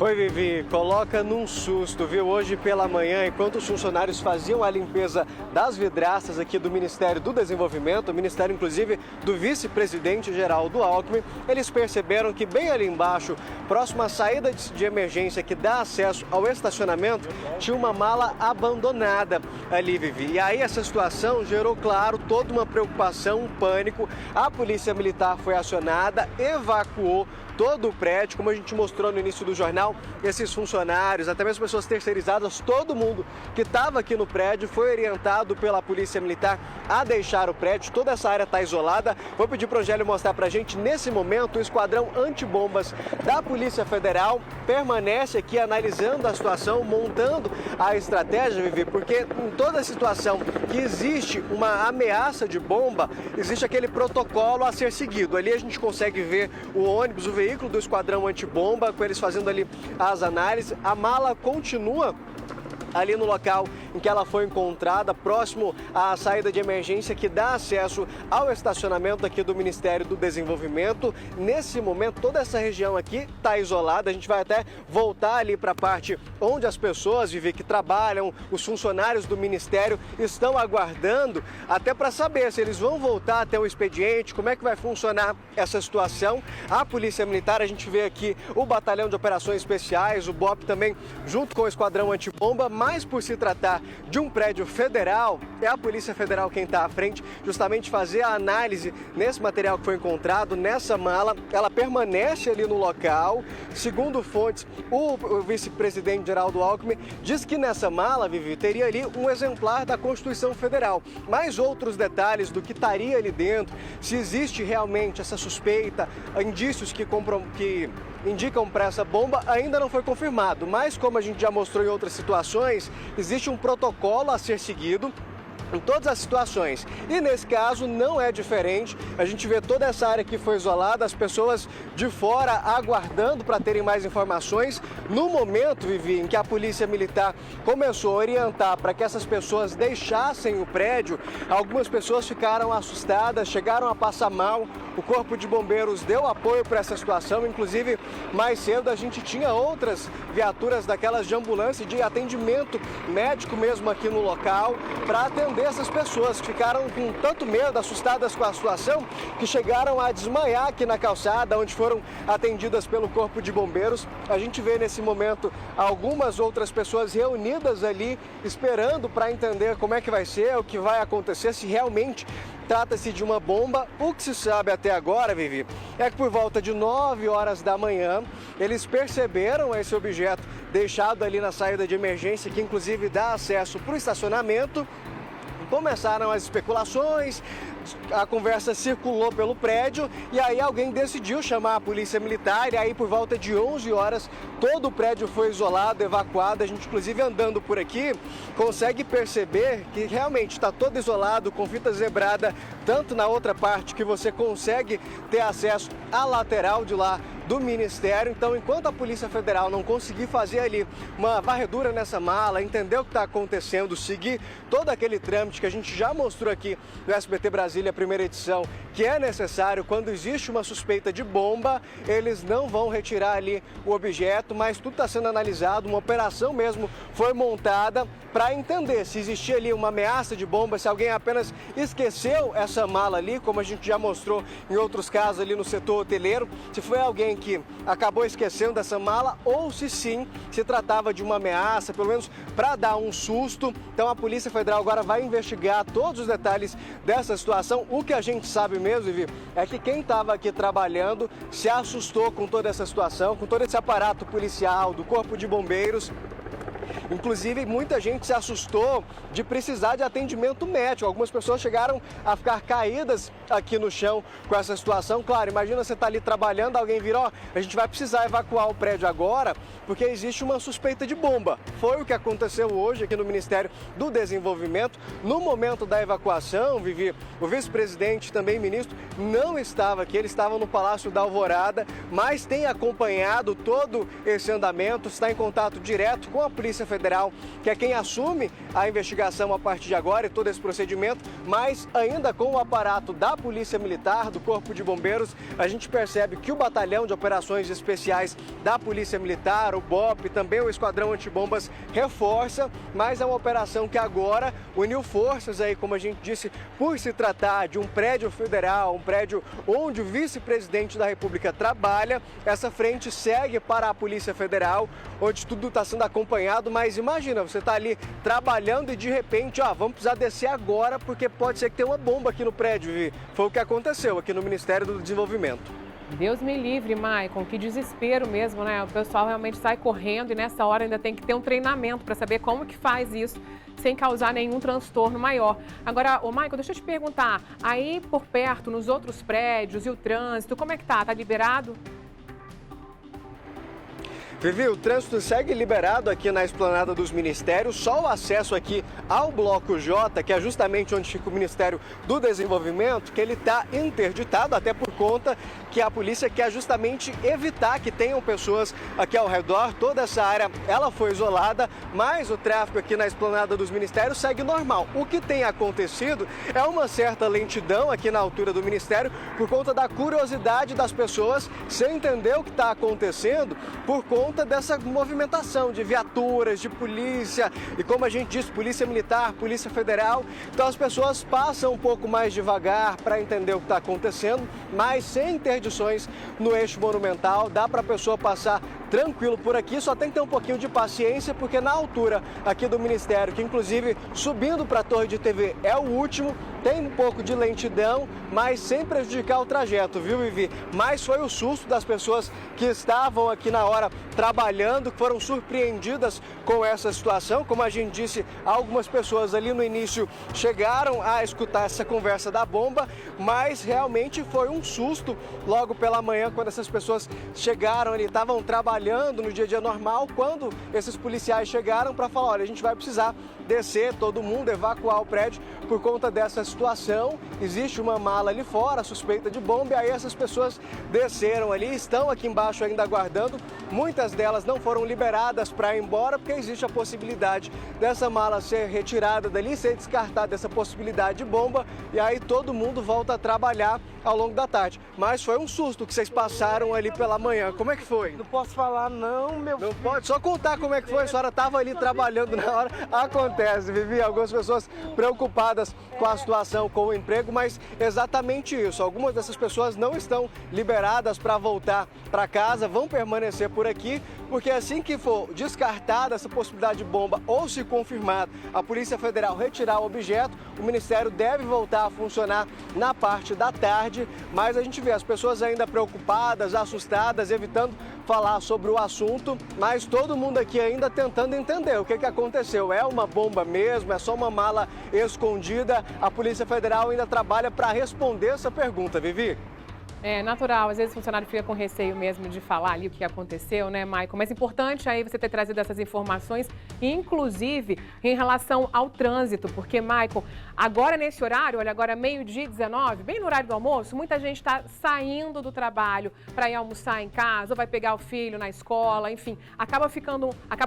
Oi, Vivi, coloca num susto, viu? Hoje pela manhã, enquanto os funcionários faziam a limpeza das vidraças aqui do Ministério do Desenvolvimento, o Ministério, inclusive, do vice-presidente Geraldo Alckmin, eles perceberam que bem ali embaixo, próximo à saída de emergência que dá acesso ao estacionamento, tinha uma mala abandonada ali, Vivi. E aí essa situação gerou, claro, toda uma preocupação, um pânico. A Polícia Militar foi acionada, evacuou todo o prédio, como a gente mostrou no início do jornal, esses funcionários, até mesmo pessoas terceirizadas, todo mundo que estava aqui no prédio foi orientado pela Polícia Militar a deixar o prédio. Toda essa área está isolada. Vou pedir para o Rogério mostrar para a gente, nesse momento, o esquadrão antibombas da Polícia Federal permanece aqui analisando a situação, montando a estratégia, Vivi, porque em toda situação que existe uma ameaça de bomba, existe aquele protocolo a ser seguido. Ali a gente consegue ver o ônibus, o veículo do esquadrão antibomba, com eles fazendo ali as análises. A mala continua ali no local em que ela foi encontrada, próximo à saída de emergência que dá acesso ao estacionamento aqui do Ministério do Desenvolvimento. Nesse momento, toda essa região aqui está isolada. A gente vai até voltar ali para a parte onde as pessoas, Vivi, que trabalham, os funcionários do Ministério, estão aguardando até para saber se eles vão voltar até o expediente, como é que vai funcionar essa situação. A Polícia Militar, a gente vê aqui o Batalhão de Operações Especiais, o BOP também, junto com o Esquadrão Antibomba, mas por se tratar de um prédio federal, é a Polícia Federal quem está à frente, justamente fazer a análise nesse material que foi encontrado, nessa mala. Ela permanece ali no local. Segundo fontes, o vice-presidente Geraldo Alckmin diz que nessa mala, Vivi, teria ali um exemplar da Constituição Federal. Mais outros detalhes do que estaria ali dentro, se existe realmente essa suspeita, indícios que indicam para essa bomba, ainda não foi confirmado. Mas, como a gente já mostrou em outras situações, existe um protocolo a ser seguido em todas as situações. E nesse caso não é diferente. A gente vê toda essa área que foi isolada, as pessoas de fora aguardando para terem mais informações. No momento, Vivi, em que a Polícia Militar começou a orientar para que essas pessoas deixassem o prédio, algumas pessoas ficaram assustadas, chegaram a passar mal. o Corpo de Bombeiros deu apoio para essa situação. Inclusive, mais cedo a gente tinha outras viaturas daquelas de ambulância, de atendimento médico mesmo aqui no local, para atender essas pessoas que ficaram com tanto medo, assustadas com a situação, que chegaram a desmaiar aqui na calçada, onde foram atendidas pelo Corpo de Bombeiros. A gente vê nesse momento algumas outras pessoas reunidas ali, esperando para entender como é que vai ser, o que vai acontecer, se realmente trata-se de uma bomba. O que se sabe até agora, Vivi, é que por volta de 9 horas da manhã, eles perceberam esse objeto deixado ali na saída de emergência, que inclusive dá acesso para o estacionamento. Começaram as especulações, a conversa circulou pelo prédio e aí alguém decidiu chamar a polícia militar, e aí por volta de 11 horas todo o prédio foi isolado, evacuado. A gente inclusive andando por aqui consegue perceber que realmente está todo isolado, com fita zebrada, tanto na outra parte que você consegue ter acesso à lateral de lá do Ministério. Então, enquanto a Polícia Federal não conseguir fazer ali uma varredura nessa mala, entender o que está acontecendo, seguir todo aquele trâmite que a gente já mostrou aqui no SBT Brasília, primeira edição, que é necessário quando existe uma suspeita de bomba, eles não vão retirar ali o objeto, mas tudo está sendo analisado, uma operação mesmo foi montada para entender se existia ali uma ameaça de bomba, se alguém apenas esqueceu essa mala ali, como a gente já mostrou em outros casos ali no setor hoteleiro, se foi alguém que acabou esquecendo dessa mala ou se sim se tratava de uma ameaça, pelo menos para dar um susto. Então a Polícia Federal agora vai investigar todos os detalhes dessa situação. O que a gente sabe mesmo, Vivi, é que quem estava aqui trabalhando se assustou com toda essa situação, com todo esse aparato policial, do Corpo de Bombeiros. Inclusive, muita gente se assustou de precisar de atendimento médico. Algumas pessoas chegaram a ficar caídas aqui no chão com essa situação. Claro, imagina você estar ali trabalhando, alguém vira, ó, a gente vai precisar evacuar o prédio agora porque existe uma suspeita de bomba. Foi o que aconteceu hoje aqui no Ministério do Desenvolvimento. No momento da evacuação, Vivi, o vice-presidente, também ministro, não estava aqui, ele estava no Palácio da Alvorada, mas tem acompanhado todo esse andamento, está em contato direto com a Polícia Federal, que é quem assume a investigação a partir de agora e todo esse procedimento, mas ainda com o aparato da Polícia Militar, do Corpo de Bombeiros. A gente percebe que o Batalhão de Operações Especiais da Polícia Militar, o BOP, também o Esquadrão Antibombas reforça, mas é uma operação que agora uniu forças aí, como a gente disse, por se tratar de um prédio federal, um prédio onde o vice-presidente da República trabalha. Essa frente segue para a Polícia Federal, onde tudo está sendo acompanhado. Mas imagina, você está ali trabalhando e de repente, ó, vamos precisar descer agora porque pode ser que tenha uma bomba aqui no prédio, Vivi. Foi o que aconteceu aqui no Ministério do Desenvolvimento. Deus me livre, Maicon, que desespero mesmo, né? O pessoal realmente sai correndo e nessa hora ainda tem que ter um treinamento para saber como que faz isso sem causar nenhum transtorno maior. Agora, ô Maicon, deixa eu te perguntar, aí por perto, nos outros prédios e o trânsito, como é que tá? Tá liberado? Vivi, o trânsito segue liberado aqui na esplanada dos ministérios, só o acesso aqui ao Bloco J, que é justamente onde fica o Ministério do Desenvolvimento, que ele está interditado, até por conta que a polícia quer justamente evitar que tenham pessoas aqui ao redor. Toda essa área, ela foi isolada, mas o tráfego aqui na esplanada dos ministérios segue normal. O que tem acontecido é uma certa lentidão aqui na altura do Ministério, por conta da curiosidade das pessoas, sem entender o que está acontecendo, por conta dessa movimentação de viaturas, de polícia e, como a gente disse, Polícia Militar, Polícia Federal. Então as pessoas passam um pouco mais devagar para entender o que está acontecendo, mas sem interdições no eixo monumental, dá para a pessoa passar tranquilo por aqui. Só tem que ter um pouquinho de paciência, porque na altura aqui do Ministério, que inclusive subindo para a Torre de TV é o último, tem um pouco de lentidão, mas sem prejudicar o trajeto, viu, Vivi? Mas foi o susto das pessoas que estavam aqui na hora trabalhando, que foram surpreendidas com essa situação. Como a gente disse, algumas pessoas ali no início chegaram a escutar essa conversa da bomba, mas realmente foi um susto logo pela manhã, quando essas pessoas chegaram ali, estavam trabalhando trabalhando no dia a dia normal, quando esses policiais chegaram para falar, olha, a gente vai precisar descer todo mundo, evacuar o prédio por conta dessa situação. Existe uma mala ali fora, suspeita de bomba, e aí essas pessoas desceram ali, estão aqui embaixo ainda aguardando. Muitas delas não foram liberadas para ir embora, porque existe a possibilidade dessa mala ser retirada dali, ser descartada dessa possibilidade de bomba, e aí todo mundo volta a trabalhar ao longo da tarde. Mas foi um susto que vocês passaram ali pela manhã. Como é que foi? Não posso falar não, meu filho. Não pode? Só contar como é que foi. A senhora estava ali trabalhando na hora. Acontece, Vivi. Algumas pessoas preocupadas com a situação, com o emprego, mas exatamente isso. Algumas dessas pessoas não estão liberadas para voltar para casa, vão permanecer por aqui, porque assim que for descartada essa possibilidade de bomba ou se confirmar a Polícia Federal retirar o objeto, o Ministério deve voltar a funcionar na parte da tarde, mas a gente vê as pessoas ainda preocupadas, assustadas, evitando falar sobre o assunto, mas todo mundo aqui ainda tentando entender o que aconteceu. É uma bomba mesmo? É só uma mala escondida? A Polícia Federal ainda trabalha para responder essa pergunta, Vivi. É natural, às vezes o funcionário fica com receio mesmo de falar ali o que aconteceu, né, Maicon? Mas é importante aí você ter trazido essas informações, inclusive em relação ao trânsito, porque, Maicon, agora nesse horário, olha, agora meio-dia 19, bem no horário do almoço, muita gente está saindo do trabalho para ir almoçar em casa, ou vai pegar o filho na escola, enfim, acaba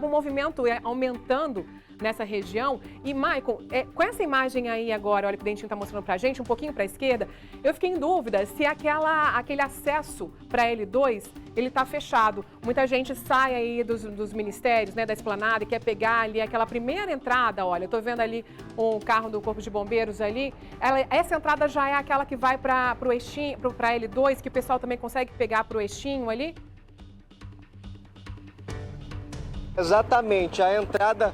o movimento aumentando nessa região. E, Maicon, com essa imagem aí agora, olha que o Dentinho está mostrando pra gente, um pouquinho para a esquerda, eu fiquei em dúvida se aquele acesso para L2, ele está fechado. Muita gente sai aí dos ministérios, né, da esplanada, e quer pegar ali aquela primeira entrada, olha, eu tô vendo ali um carro do Corpo de Bombeiros ali, essa entrada já é aquela que vai para o eixinho, para L2, que o pessoal também consegue pegar para o eixinho ali? Exatamente, a entrada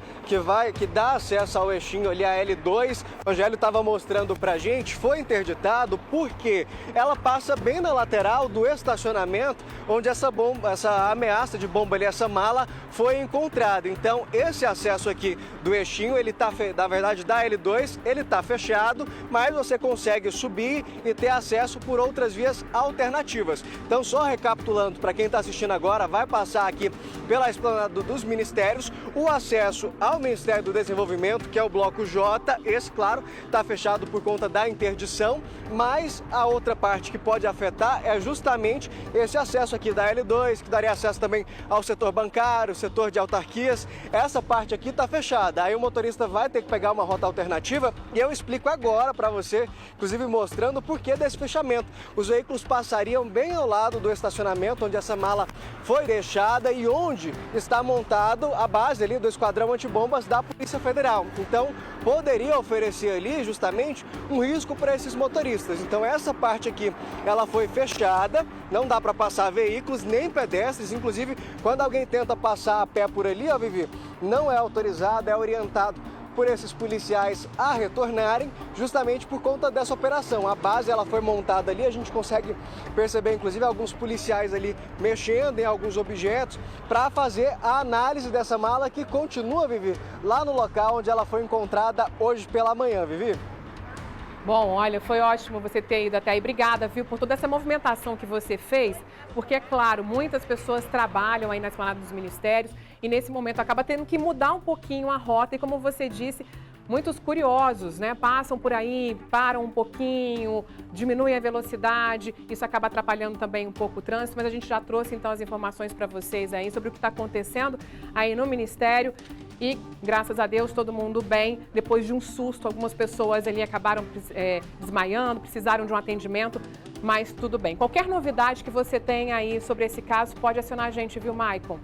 que dá acesso ao eixinho ali, a L2, o Angélio estava mostrando pra gente, foi interditado porque ela passa bem na lateral do estacionamento onde essa ameaça de bomba ali, essa mala foi encontrada. Então, esse acesso aqui do eixinho, ele tá, na verdade, da L2, ele tá fechado, mas você consegue subir e ter acesso por outras vias alternativas. Então, só recapitulando, para quem está assistindo agora, vai passar aqui pela esplanada dos ministérios, o acesso ao Ministério do Desenvolvimento, que é o bloco J, esse, claro, está fechado por conta da interdição, mas a outra parte que pode afetar é justamente esse acesso aqui da L2, que daria acesso também ao setor bancário, setor de autarquias. Essa parte aqui está fechada, aí o motorista vai ter que pegar uma rota alternativa e eu explico agora para você, inclusive mostrando o porquê desse fechamento. Os veículos passariam bem ao lado do estacionamento onde essa mala foi deixada e onde está montado a base ali do esquadrão antibombas da Polícia Federal. Então, poderia oferecer ali justamente um risco para esses motoristas. Então, essa parte aqui, ela foi fechada, não dá para passar veículos nem pedestres. Inclusive, quando alguém tenta passar a pé por ali, ó, Vivi, não é autorizado, é orientado por esses policiais a retornarem, justamente por conta dessa operação. A base, ela foi montada ali, a gente consegue perceber, inclusive, alguns policiais ali mexendo em alguns objetos para fazer a análise dessa mala que continua, Vivi, lá no local onde ela foi encontrada hoje pela manhã, Vivi. Bom, olha, foi ótimo você ter ido até aí. Obrigada, viu, por toda essa movimentação que você fez, porque, é claro, muitas pessoas trabalham aí na esplanada dos ministérios e, nesse momento, acaba tendo que mudar um pouquinho a rota e, como você disse, muitos curiosos, né, passam por aí, param um pouquinho, diminuem a velocidade, isso acaba atrapalhando também um pouco o trânsito, mas a gente já trouxe, então, as informações para vocês aí sobre o que está acontecendo aí no Ministério. E, graças a Deus, todo mundo bem. Depois de um susto, algumas pessoas ali acabaram desmaiando, precisaram de um atendimento, mas tudo bem. Qualquer novidade que você tenha aí sobre esse caso, pode acionar a gente, viu, Maicon?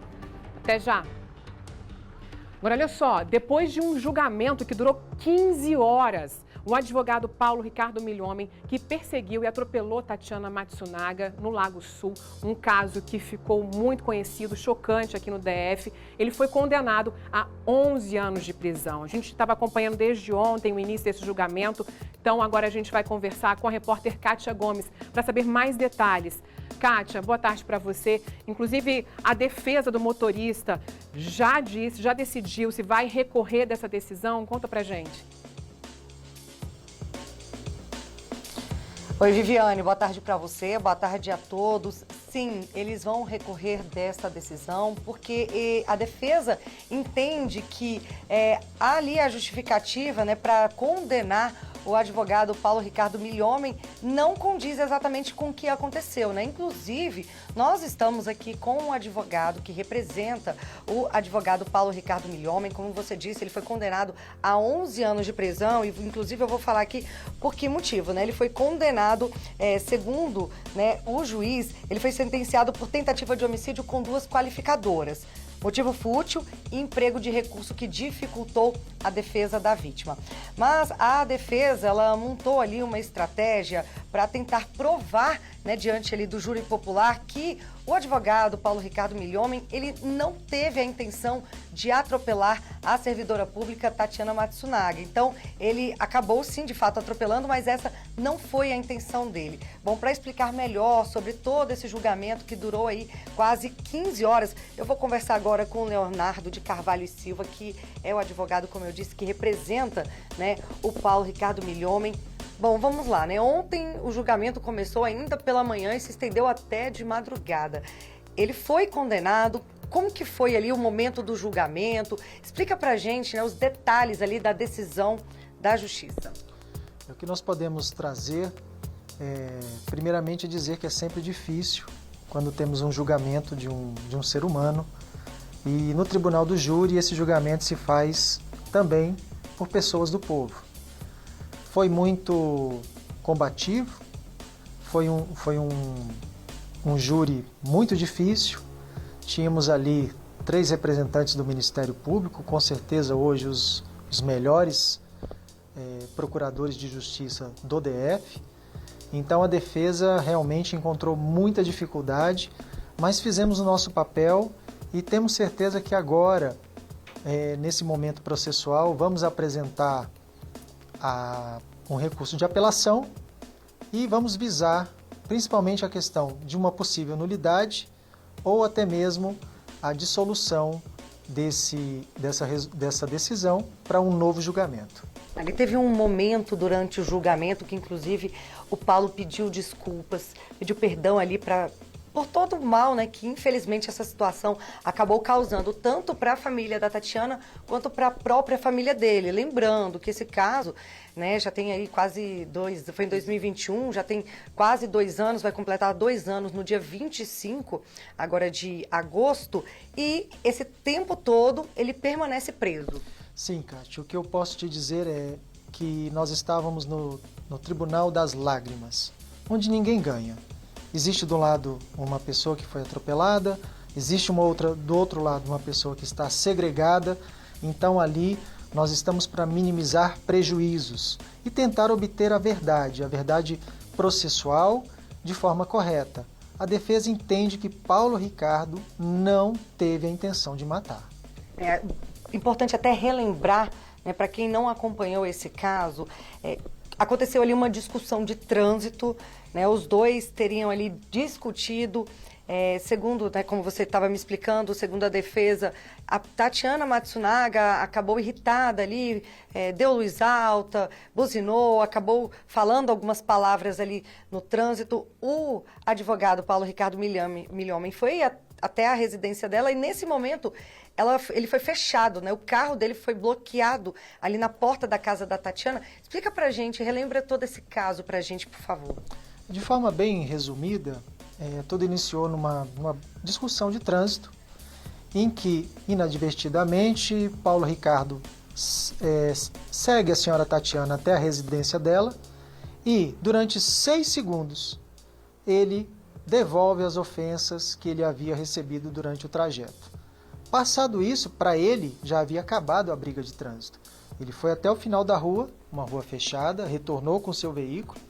Até já. Agora, olha só, depois de um julgamento que durou 15 horas, o advogado Paulo Ricardo Milhomem, que perseguiu e atropelou Tatiana Matsunaga no Lago Sul, um caso que ficou muito conhecido, chocante aqui no DF, ele foi condenado a 11 anos de prisão. A gente estava acompanhando desde ontem o início desse julgamento, então agora a gente vai conversar com a repórter Kátia Gomes para saber mais detalhes. Kátia, boa tarde para você. Inclusive, a defesa do motorista já decidiu se vai recorrer dessa decisão. Conta pra gente. Oi, Viviane, boa tarde para você, boa tarde a todos. Sim, eles vão recorrer dessa decisão porque a defesa entende que há ali a justificativa, né, para condenar o advogado Paulo Ricardo Milhomem não condiz exatamente com o que aconteceu, né? Inclusive, nós estamos aqui com um advogado que representa o advogado Paulo Ricardo Milhomem. Como você disse, ele foi condenado a 11 anos de prisão e, inclusive, eu vou falar aqui por que motivo, né? Ele foi condenado, segundo, né, o juiz, ele foi sentenciado por tentativa de homicídio com 2 qualificadoras. Motivo fútil e emprego de recurso que dificultou a defesa da vítima. Mas a defesa, ela montou ali uma estratégia para tentar provar, né, diante ali do júri popular, que o advogado Paulo Ricardo Milhomem, ele não teve a intenção de atropelar a servidora pública Tatiana Matsunaga. Então, ele acabou sim, de fato, atropelando, mas essa não foi a intenção dele. Bom, para explicar melhor sobre todo esse julgamento que durou aí quase 15 horas, eu vou conversar agora com o Leonardo de Carvalho e Silva, que é o advogado, como eu disse, que representa, né, o Paulo Ricardo Milhomem. Bom, vamos lá, né? Ontem o julgamento começou ainda pela manhã e se estendeu até de madrugada. Ele foi condenado. Como que foi ali o momento do julgamento? Explica pra gente, né, os detalhes ali da decisão da Justiça. O que nós podemos trazer, primeiramente, dizer que é sempre difícil quando temos um julgamento de um ser humano. E no tribunal do júri, esse julgamento se faz também por pessoas do povo. Foi muito combativo, foi um júri muito difícil. Tínhamos ali 3 representantes do Ministério Público, com certeza hoje os melhores procuradores de justiça do DF. Então a defesa realmente encontrou muita dificuldade, mas fizemos o nosso papel e temos certeza que agora, nesse momento processual, vamos apresentar um recurso de apelação e vamos visar principalmente a questão de uma possível nulidade ou até mesmo a dissolução dessa decisão para um novo julgamento. Ali teve um momento durante o julgamento que, inclusive, o Paulo pediu desculpas, pediu perdão ali por todo o mal, né, que infelizmente essa situação acabou causando tanto para a família da Tatiana quanto para a própria família dele. Lembrando que esse caso, né, já tem aí foi em 2021, já tem quase 2 anos, vai completar 2 anos no dia 25, agora de agosto, e esse tempo todo ele permanece preso. Sim, Cátia, o que eu posso te dizer é que nós estávamos no Tribunal das Lágrimas, onde ninguém ganha. Existe do lado uma pessoa que foi atropelada, existe do outro lado uma pessoa que está segregada, então ali nós estamos para minimizar prejuízos e tentar obter a verdade processual de forma correta. A defesa entende que Paulo Ricardo não teve a intenção de matar. É importante até relembrar, né, para quem não acompanhou esse caso, aconteceu ali uma discussão de trânsito, né, os dois teriam ali discutido, segundo, né, como você estava me explicando, segundo a defesa, a Tatiana Matsunaga acabou irritada ali, deu luz alta, buzinou, acabou falando algumas palavras ali no trânsito. O advogado Paulo Ricardo Milhomem foi até a residência dela e nesse momento ele foi fechado, né? O carro dele foi bloqueado ali na porta da casa da Tatiana. Explica pra gente, relembra todo esse caso pra gente, por favor. De forma bem resumida, tudo iniciou numa discussão de trânsito em que, inadvertidamente, Paulo Ricardo segue a senhora Tatiana até a residência dela e, durante 6 segundos, ele devolve as ofensas que ele havia recebido durante o trajeto. Passado isso, para ele, já havia acabado a briga de trânsito. Ele foi até o final da rua, uma rua fechada, retornou com seu veículo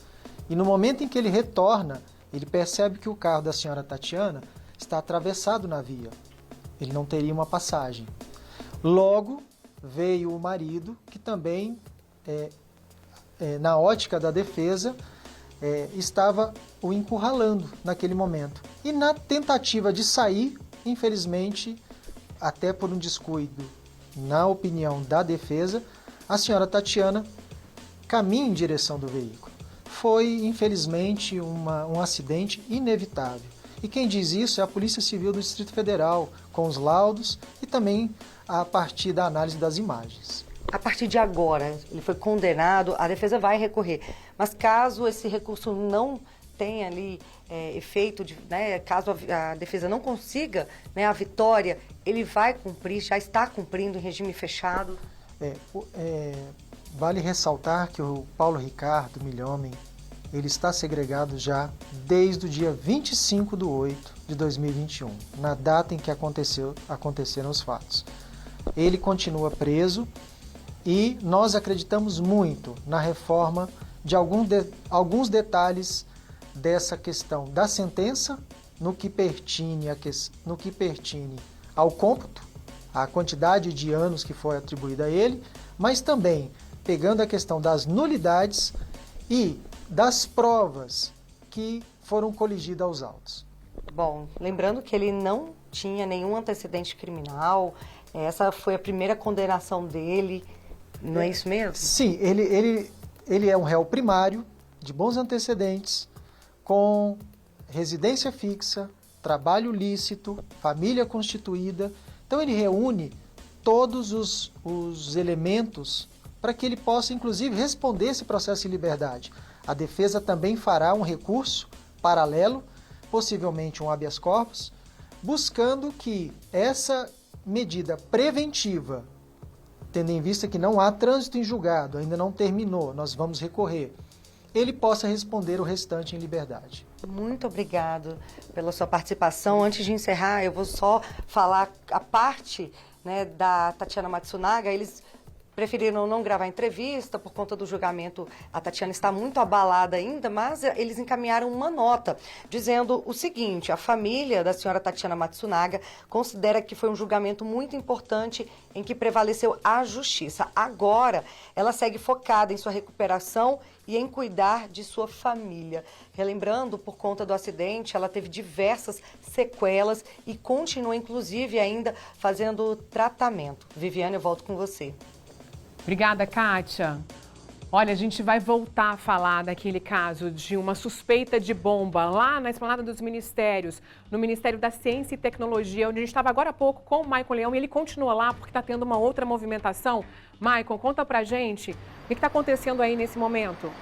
e no momento em que ele retorna, ele percebe que o carro da senhora Tatiana está atravessado na via. Ele não teria uma passagem. Logo, veio o marido, que também, na ótica da defesa, estava o encurralando naquele momento. E na tentativa de sair, infelizmente, até por um descuido, na opinião da defesa, a senhora Tatiana caminha em direção do veículo. Foi, infelizmente, um acidente inevitável. E quem diz isso é a Polícia Civil do Distrito Federal, com os laudos e também a partir da análise das imagens. A partir de agora, ele foi condenado, a defesa vai recorrer. Mas caso esse recurso não tenha ali efeito, caso a defesa não consiga a vitória, ele vai cumprir, já está cumprindo em regime fechado? Vale ressaltar que o Paulo Ricardo Milhomem, ele está segregado já desde o dia 25/8/2021, na data em que aconteceram os fatos. Ele continua preso e nós acreditamos muito na reforma de alguns detalhes dessa questão da sentença no que pertine ao cômputo, a quantidade de anos que foi atribuída a ele, mas também pegando a questão das nulidades e das provas que foram coligidas aos autos. Bom, lembrando que ele não tinha nenhum antecedente criminal, essa foi a primeira condenação dele, não é isso mesmo? Sim, ele é um réu primário, de bons antecedentes, com residência fixa, trabalho lícito, família constituída. Então ele reúne todos os elementos para que ele possa, inclusive, responder esse processo em liberdade. A defesa também fará um recurso paralelo, possivelmente um habeas corpus, buscando que essa medida preventiva, tendo em vista que não há trânsito em julgado, ainda não terminou, nós vamos recorrer, ele possa responder o restante em liberdade. Muito obrigado pela sua participação. Antes de encerrar, eu vou só falar a parte da Tatiana Matsunaga. Eles preferiram não gravar entrevista por conta do julgamento. A Tatiana está muito abalada ainda, mas eles encaminharam uma nota dizendo o seguinte: a família da senhora Tatiana Matsunaga considera que foi um julgamento muito importante em que prevaleceu a justiça. Agora, ela segue focada em sua recuperação e em cuidar de sua família. Relembrando, por conta do acidente, ela teve diversas sequelas e continua, inclusive, ainda fazendo tratamento. Viviane, eu volto com você. Obrigada, Kátia. Olha, a gente vai voltar a falar daquele caso de uma suspeita de bomba lá na Esplanada dos Ministérios, no Ministério da Ciência e Tecnologia, onde a gente estava agora há pouco com o Maicon Leão, e ele continua lá porque está tendo uma outra movimentação. Maicon, conta pra gente o que está acontecendo aí nesse momento.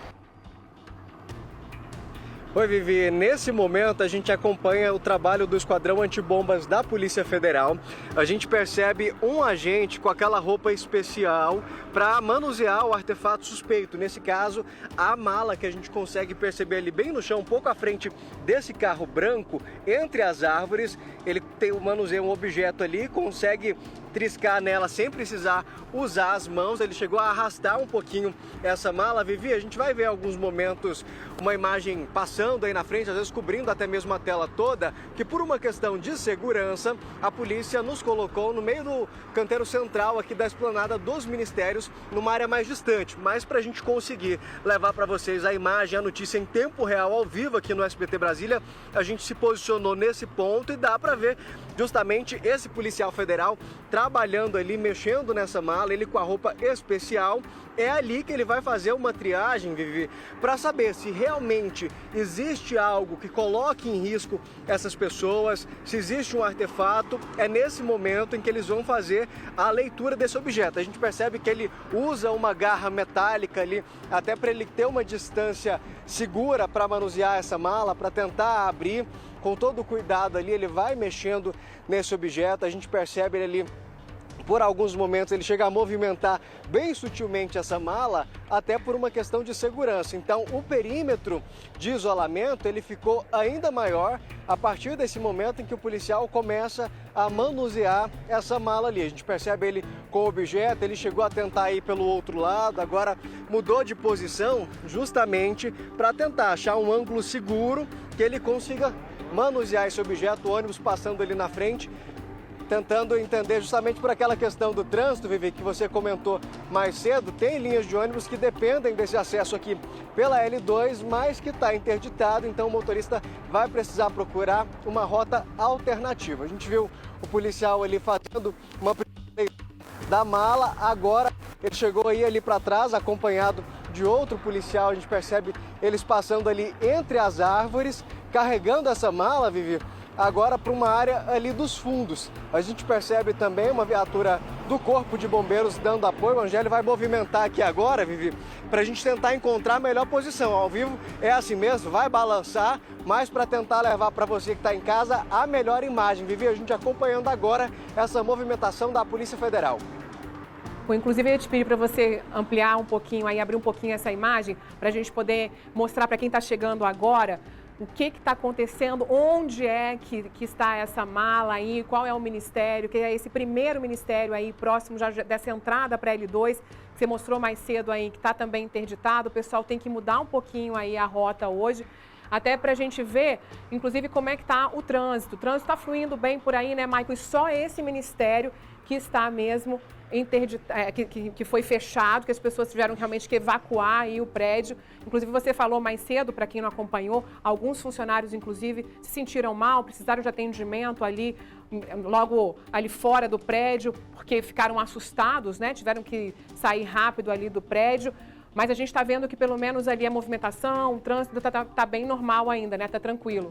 Oi, Vivi. Nesse momento, a gente acompanha o trabalho do Esquadrão Antibombas da Polícia Federal. A gente percebe um agente com aquela roupa especial para manusear o artefato suspeito. Nesse caso, a mala que a gente consegue perceber ali bem no chão, um pouco à frente desse carro branco, entre as árvores. Ele manuseia um objeto ali, consegue triscar nela sem precisar usar as mãos. Ele chegou a arrastar um pouquinho essa mala. Vivi, a gente vai ver alguns momentos uma imagem passando aí na frente, às vezes cobrindo até mesmo a tela toda, que por uma questão de segurança, a polícia nos colocou no meio do canteiro central aqui da Esplanada dos Ministérios, numa área mais distante. Mas para a gente conseguir levar para vocês a imagem, a notícia em tempo real, ao vivo aqui no SBT Brasília, a gente se posicionou nesse ponto e dá para ver justamente esse policial federal trabalhando ali, mexendo nessa mala, ele com a roupa especial. É ali que ele vai fazer uma triagem, Vivi, para saber se realmente existe algo que coloque em risco essas pessoas, se existe um artefato. É nesse momento em que eles vão fazer a leitura desse objeto. A gente percebe que ele usa uma garra metálica ali, até para ele ter uma distância segura para manusear essa mala, para tentar abrir. Com todo o cuidado ali, ele vai mexendo nesse objeto. A gente percebe ele ali, por alguns momentos, ele chega a movimentar bem sutilmente essa mala, até por uma questão de segurança. Então, o perímetro de isolamento, ele ficou ainda maior a partir desse momento em que o policial começa a manusear essa mala ali. A gente percebe ele com o objeto, ele chegou a tentar ir pelo outro lado, agora mudou de posição justamente para tentar achar um ângulo seguro que ele consiga manusear esse objeto. O ônibus passando ali na frente, tentando entender justamente por aquela questão do trânsito, Vivi, que você comentou mais cedo. Tem linhas de ônibus que dependem desse acesso aqui pela L2, mas que está interditado, então o motorista vai precisar procurar uma rota alternativa. A gente viu o policial ali fazendo uma da mala, agora ele chegou aí ali para trás, acompanhado de outro policial. A gente percebe eles passando ali entre as árvores carregando essa mala, Vivi, agora para uma área ali dos fundos. A gente percebe também uma viatura do Corpo de Bombeiros dando apoio. O Angélio vai movimentar aqui agora, Vivi, para a gente tentar encontrar a melhor posição. Ao vivo é assim mesmo, vai balançar, mas para tentar levar para você que está em casa a melhor imagem. Vivi, a gente acompanhando agora essa movimentação da Polícia Federal. Inclusive, eu ia te pedir para você ampliar um pouquinho, aí, abrir um pouquinho essa imagem, para a gente poder mostrar para quem está chegando agora o que está acontecendo, onde é que está essa mala aí, qual é o ministério, que é esse primeiro ministério aí próximo já dessa entrada para L2, que você mostrou mais cedo aí, que está também interditado. O pessoal tem que mudar um pouquinho aí a rota hoje, até para a gente ver, inclusive, como é que está o trânsito. O trânsito está fluindo bem por aí, né, Maicon? E só esse ministério que está mesmo que foi fechado, que as pessoas tiveram realmente que evacuar aí o prédio. Inclusive, você falou mais cedo, para quem não acompanhou, alguns funcionários, inclusive, se sentiram mal, precisaram de atendimento ali, logo ali fora do prédio, porque ficaram assustados, né? Tiveram que sair rápido ali do prédio. Mas a gente está vendo que pelo menos ali a movimentação, o trânsito está bem normal ainda, né? Está tranquilo.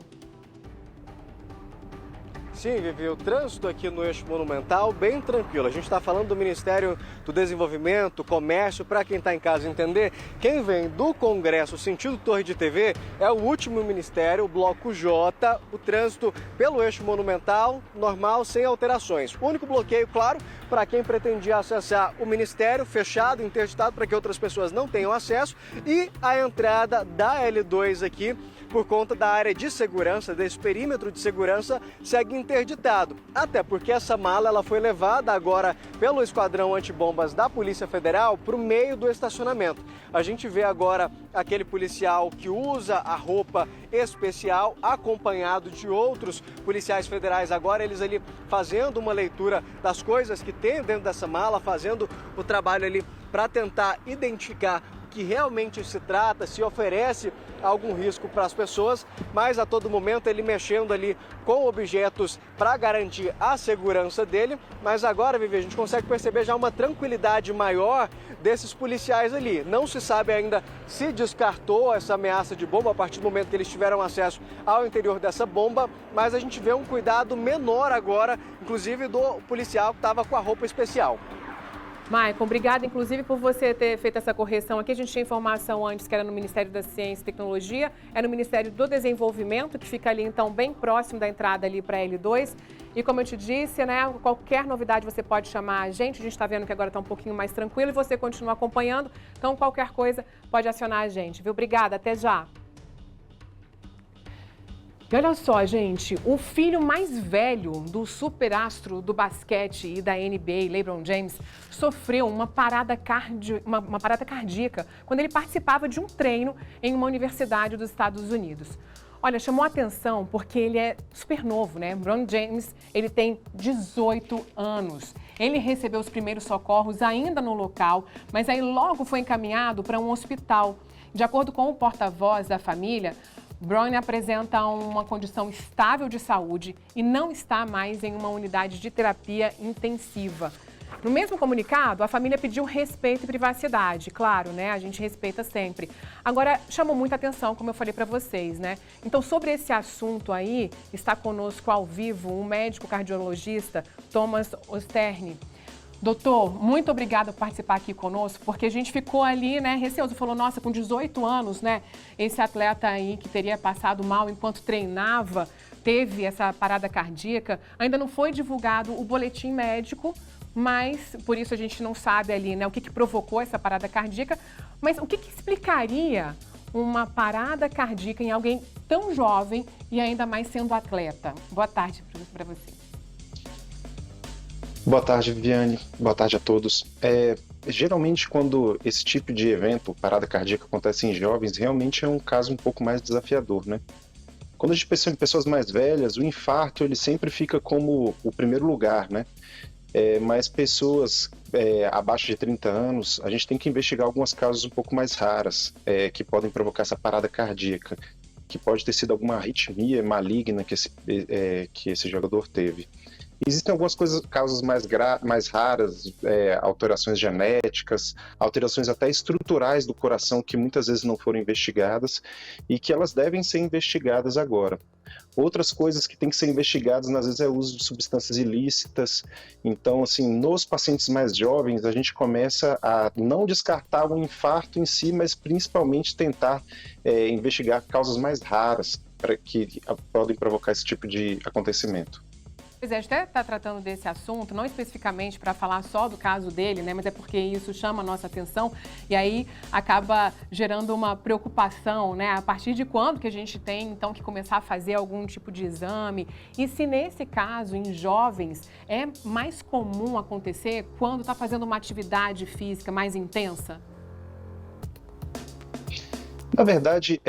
Sim, Vivi, o trânsito aqui no Eixo Monumental bem tranquilo. A gente está falando do Ministério do Desenvolvimento, Comércio, para quem está em casa entender. Quem vem do Congresso sentido Torre de TV é o último ministério, o Bloco J. O trânsito pelo Eixo Monumental, normal, sem alterações. O único bloqueio, claro, para quem pretendia acessar o Ministério, fechado, interditado, para que outras pessoas não tenham acesso. E a entrada da L2 aqui, por conta da área de segurança, desse perímetro de segurança, segue interditado. Até porque essa mala ela foi levada agora pelo esquadrão antibombas da Polícia Federal para o meio do estacionamento. A gente vê agora aquele policial que usa a roupa especial, acompanhado de outros policiais federais. Agora eles ali fazendo uma leitura das coisas que tem dentro dessa mala, fazendo o trabalho ali para tentar identificar que realmente se trata, se oferece algum risco para as pessoas, mas a todo momento ele mexendo ali com objetos para garantir a segurança dele. Mas agora, Vivi, a gente consegue perceber já uma tranquilidade maior desses policiais ali. Não se sabe ainda se descartou essa ameaça de bomba a partir do momento que eles tiveram acesso ao interior dessa bomba, mas a gente vê um cuidado menor agora, inclusive do policial que estava com a roupa especial. Maicon, obrigada, inclusive, por você ter feito essa correção aqui. A gente tinha informação antes que era no Ministério da Ciência e Tecnologia, é no Ministério do Desenvolvimento, que fica ali, então, bem próximo da entrada ali para L2. E como eu te disse, né, qualquer novidade você pode chamar a gente está vendo que agora está um pouquinho mais tranquilo e você continua acompanhando. Então, qualquer coisa pode acionar a gente, viu? Obrigada, até já. E olha só, gente, o filho mais velho do superastro do basquete e da NBA, LeBron James, sofreu uma parada cardíaca quando ele participava de um treino em uma universidade dos Estados Unidos. Olha, chamou a atenção porque ele é super novo, né? LeBron James, ele tem 18 anos. Ele recebeu os primeiros socorros ainda no local, mas aí logo foi encaminhado para um hospital. De acordo com o porta-voz da família, Brown apresenta uma condição estável de saúde e não está mais em uma unidade de terapia intensiva. No mesmo comunicado, a família pediu respeito e privacidade. Claro, né? A gente respeita sempre. Agora, chamou muita atenção, como eu falei para vocês, né? Então, sobre esse assunto aí, está conosco ao vivo o médico cardiologista Thomas Osterni. Doutor, muito obrigada por participar aqui conosco, porque a gente ficou ali, né, receoso. Falou, nossa, com 18 anos, né, esse atleta aí que teria passado mal enquanto treinava, teve essa parada cardíaca. Ainda não foi divulgado o boletim médico, mas por isso a gente não sabe ali, né, o que provocou essa parada cardíaca. Mas o que explicaria uma parada cardíaca em alguém tão jovem e ainda mais sendo atleta? Boa tarde para você. Boa tarde, Viviane. Boa tarde a todos. Geralmente, quando esse tipo de evento, parada cardíaca, acontece em jovens, realmente é um caso um pouco mais desafiador, né? Quando a gente pensa em pessoas mais velhas, o infarto ele sempre fica como o primeiro lugar, né? Mas pessoas abaixo de 30 anos, a gente tem que investigar algumas causas um pouco mais raras que podem provocar essa parada cardíaca, que pode ter sido alguma arritmia maligna que esse jogador teve. Existem algumas causas mais raras, alterações genéticas, alterações até estruturais do coração que muitas vezes não foram investigadas e que elas devem ser investigadas agora. Outras coisas que têm que ser investigadas, às vezes, é o uso de substâncias ilícitas. Então, assim, nos pacientes mais jovens, a gente começa a não descartar o infarto em si, mas principalmente tentar investigar causas mais raras que podem provocar esse tipo de acontecimento. Pois é, a gente até está tratando desse assunto, não especificamente para falar só do caso dele, né? Mas é porque isso chama a nossa atenção e aí acaba gerando uma preocupação, né? A partir de quando que a gente tem, então, que começar a fazer algum tipo de exame? E se nesse caso, em jovens, é mais comum acontecer quando está fazendo uma atividade física mais intensa? Na verdade,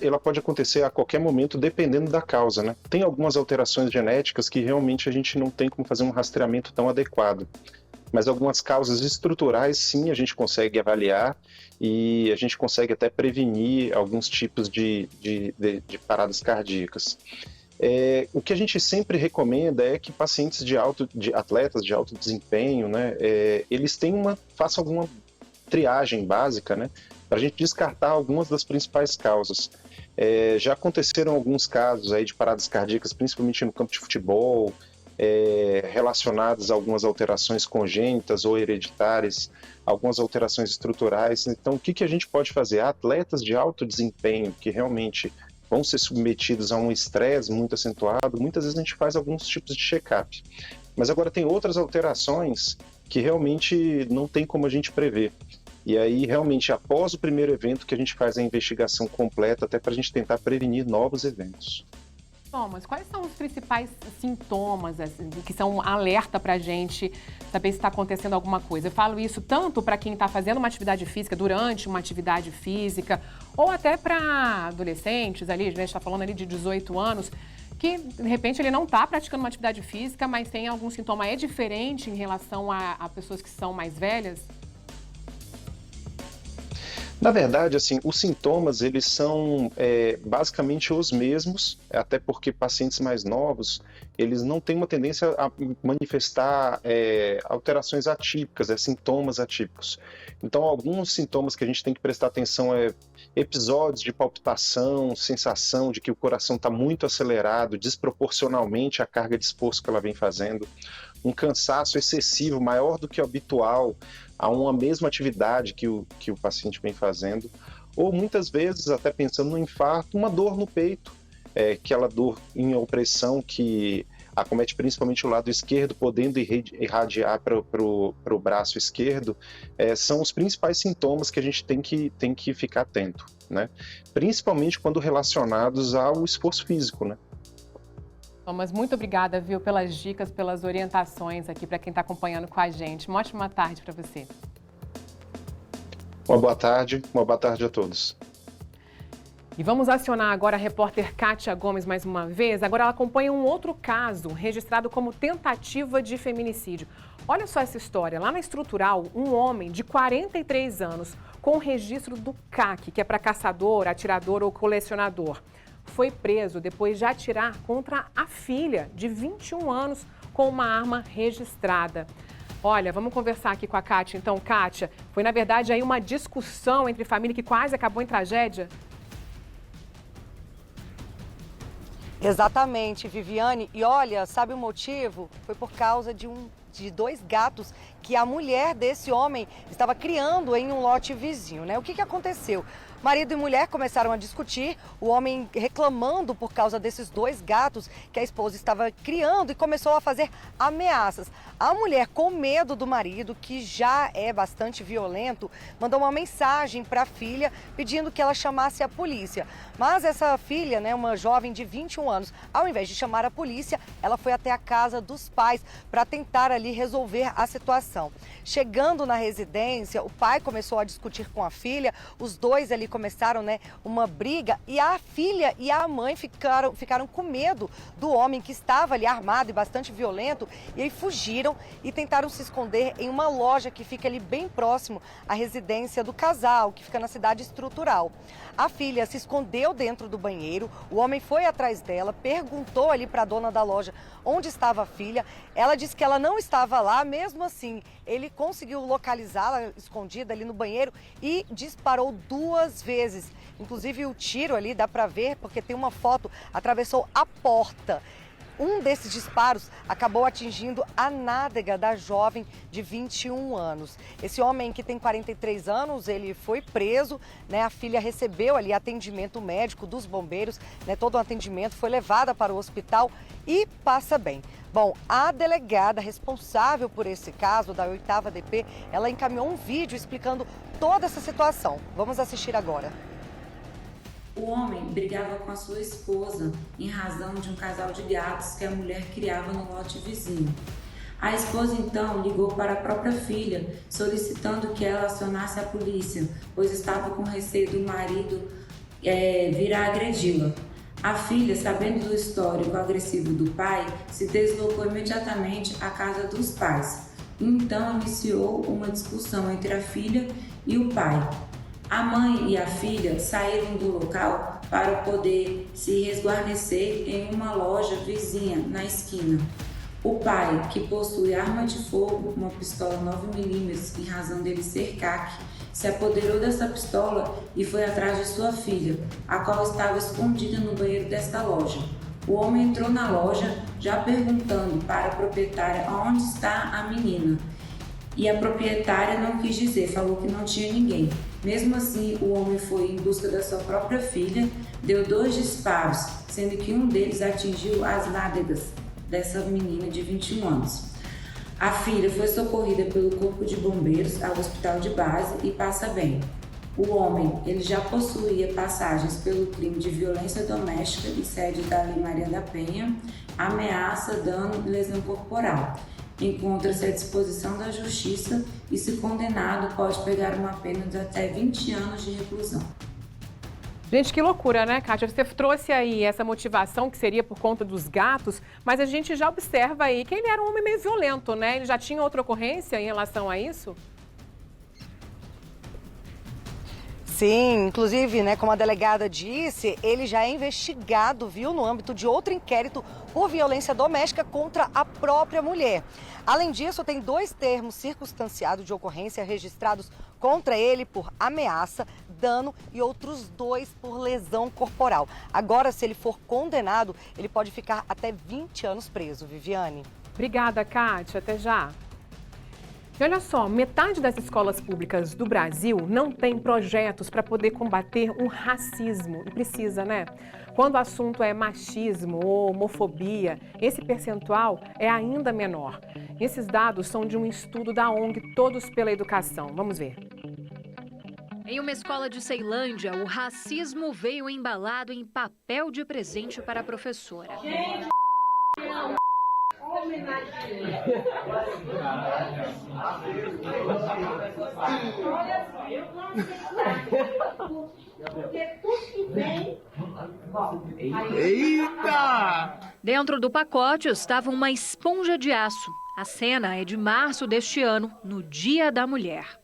ela pode acontecer a qualquer momento, dependendo da causa, né? Tem algumas alterações genéticas que realmente a gente não tem como fazer um rastreamento tão adequado. Mas algumas causas estruturais, sim, a gente consegue avaliar e a gente consegue até prevenir alguns tipos de paradas cardíacas. O que a gente sempre recomenda é que pacientes de atletas de alto desempenho, né, eles façam alguma triagem básica, né, para a gente descartar algumas das principais causas. Já aconteceram alguns casos aí de paradas cardíacas, principalmente no campo de futebol, relacionadas a algumas alterações congênitas ou hereditárias, algumas alterações estruturais. Então, o que a gente pode fazer? Atletas de alto desempenho, que realmente vão ser submetidos a um estresse muito acentuado, muitas vezes a gente faz alguns tipos de check-up. Mas agora tem outras alterações que realmente não tem como a gente prever. E aí, realmente, após o primeiro evento, que a gente faz a investigação completa, até para a gente tentar prevenir novos eventos. Thomas, quais são os principais sintomas assim, que são alerta para a gente saber se está acontecendo alguma coisa? Eu falo isso tanto para quem está fazendo uma atividade física, durante uma atividade física, ou até para adolescentes ali, a gente está falando ali de 18 anos, que de repente ele não está praticando uma atividade física, mas tem algum sintoma. É diferente em relação a pessoas que são mais velhas? Na verdade, assim, os sintomas, eles são basicamente os mesmos, até porque pacientes mais novos, eles não têm uma tendência a manifestar alterações atípicas, sintomas atípicos. Então, alguns sintomas que a gente tem que prestar atenção episódios de palpitação, sensação de que o coração está muito acelerado, desproporcionalmente à carga de esforço que ela vem fazendo, um cansaço excessivo, maior do que o habitual, a uma mesma atividade que o paciente vem fazendo, ou muitas vezes, até pensando no infarto, uma dor no peito, aquela dor em opressão que acomete principalmente o lado esquerdo, podendo irradiar para o braço esquerdo, são os principais sintomas que a gente tem que ficar atento, né? Principalmente quando relacionados ao esforço físico, né? Thomas, muito obrigada, viu, pelas dicas, pelas orientações aqui para quem está acompanhando com a gente. Uma ótima tarde para você. Uma boa tarde a todos. E vamos acionar agora a repórter Kátia Gomes mais uma vez. Agora ela acompanha um outro caso registrado como tentativa de feminicídio. Olha só essa história. Lá na Estrutural, um homem de 43 anos com registro do CAC, que é para caçador, atirador ou colecionador, foi preso depois de atirar contra a filha de 21 anos com uma arma registrada. Olha, vamos conversar aqui com a Kátia. Então, Kátia, foi na verdade aí uma discussão entre família que quase acabou em tragédia? Exatamente, Viviane. E olha, sabe o motivo? Foi por causa de dois gatos que a mulher desse homem estava criando em um lote vizinho, né? O que aconteceu? Marido e mulher começaram a discutir, o homem reclamando por causa desses dois gatos que a esposa estava criando e começou a fazer ameaças. A mulher, com medo do marido, que já é bastante violento, mandou uma mensagem para a filha pedindo que ela chamasse a polícia. Mas essa filha, né, uma jovem de 21 anos, ao invés de chamar a polícia, ela foi até a casa dos pais para tentar ali ali resolver a situação. Chegando na residência, o pai começou a discutir com a filha, os dois ali começaram, né, uma briga, e a filha e a mãe ficaram com medo do homem que estava ali armado e bastante violento, e aí fugiram e tentaram se esconder em uma loja que fica ali bem próximo à residência do casal, que fica na cidade estrutural. A filha se escondeu dentro do banheiro, o homem foi atrás dela, perguntou ali para a dona da loja onde estava a filha. Ela disse que ela não estava lá, mesmo assim, ele conseguiu localizá-la escondida ali no banheiro e disparou 2 vezes. Inclusive o tiro ali, dá para ver, porque tem uma foto, atravessou a porta. Um desses disparos acabou atingindo a nádega da jovem de 21 anos. Esse homem, que tem 43 anos, ele foi preso, né? A filha recebeu ali atendimento médico dos bombeiros, né? Todo o atendimento, foi levada para o hospital e passa bem. Bom, a delegada responsável por esse caso, da 8ª DP, ela encaminhou um vídeo explicando toda essa situação. Vamos assistir agora. O homem brigava com a sua esposa em razão de um casal de gatos que a mulher criava no lote vizinho. A esposa então ligou para a própria filha, solicitando que ela acionasse a polícia, pois estava com receio do marido vir a agredi-la. A filha, sabendo do histórico agressivo do pai, se deslocou imediatamente à casa dos pais. Então iniciou uma discussão entre a filha e o pai. A mãe e a filha saíram do local para poder se resguardecer em uma loja vizinha na esquina. O pai, que possui arma de fogo, uma pistola 9mm, em razão dele ser CAC, se apoderou dessa pistola e foi atrás de sua filha, a qual estava escondida no banheiro desta loja. O homem entrou na loja já perguntando para a proprietária onde está a menina. E a proprietária não quis dizer, falou que não tinha ninguém. Mesmo assim, o homem foi em busca da sua própria filha, deu 2 disparos, sendo que um deles atingiu as nádegas dessa menina de 21 anos. A filha foi socorrida pelo Corpo de Bombeiros ao hospital de base e passa bem. O homem, ele já possuía passagens pelo crime de violência doméstica e sede da Lei Maria da Penha, ameaça, dano e lesão corporal. Encontra-se à disposição da Justiça e, se condenado, pode pegar uma pena de até 20 anos de reclusão. Gente, que loucura, né, Kátia? Você trouxe aí essa motivação que seria por conta dos gatos, mas a gente já observa aí que ele era um homem meio violento, né? Ele já tinha outra ocorrência em relação a isso? Sim, inclusive, né, como a delegada disse, ele já é investigado, viu, no âmbito de outro inquérito por violência doméstica contra a própria mulher. Além disso, tem 2 termos circunstanciados de ocorrência registrados contra ele por ameaça, dano e outros 2 por lesão corporal. Agora, se ele for condenado, ele pode ficar até 20 anos preso, Viviane. Obrigada, Kátia. Até já. E olha só, metade das escolas públicas do Brasil não tem projetos para poder combater o racismo. E precisa, né? Quando o assunto é machismo ou homofobia, esse percentual é ainda menor. E esses dados são de um estudo da ONG Todos pela Educação. Vamos ver. Em uma escola de Ceilândia, o racismo veio embalado em papel de presente para a professora. Eita! Dentro do pacote estava uma esponja de aço. A cena é de março deste ano, no Dia da Mulher.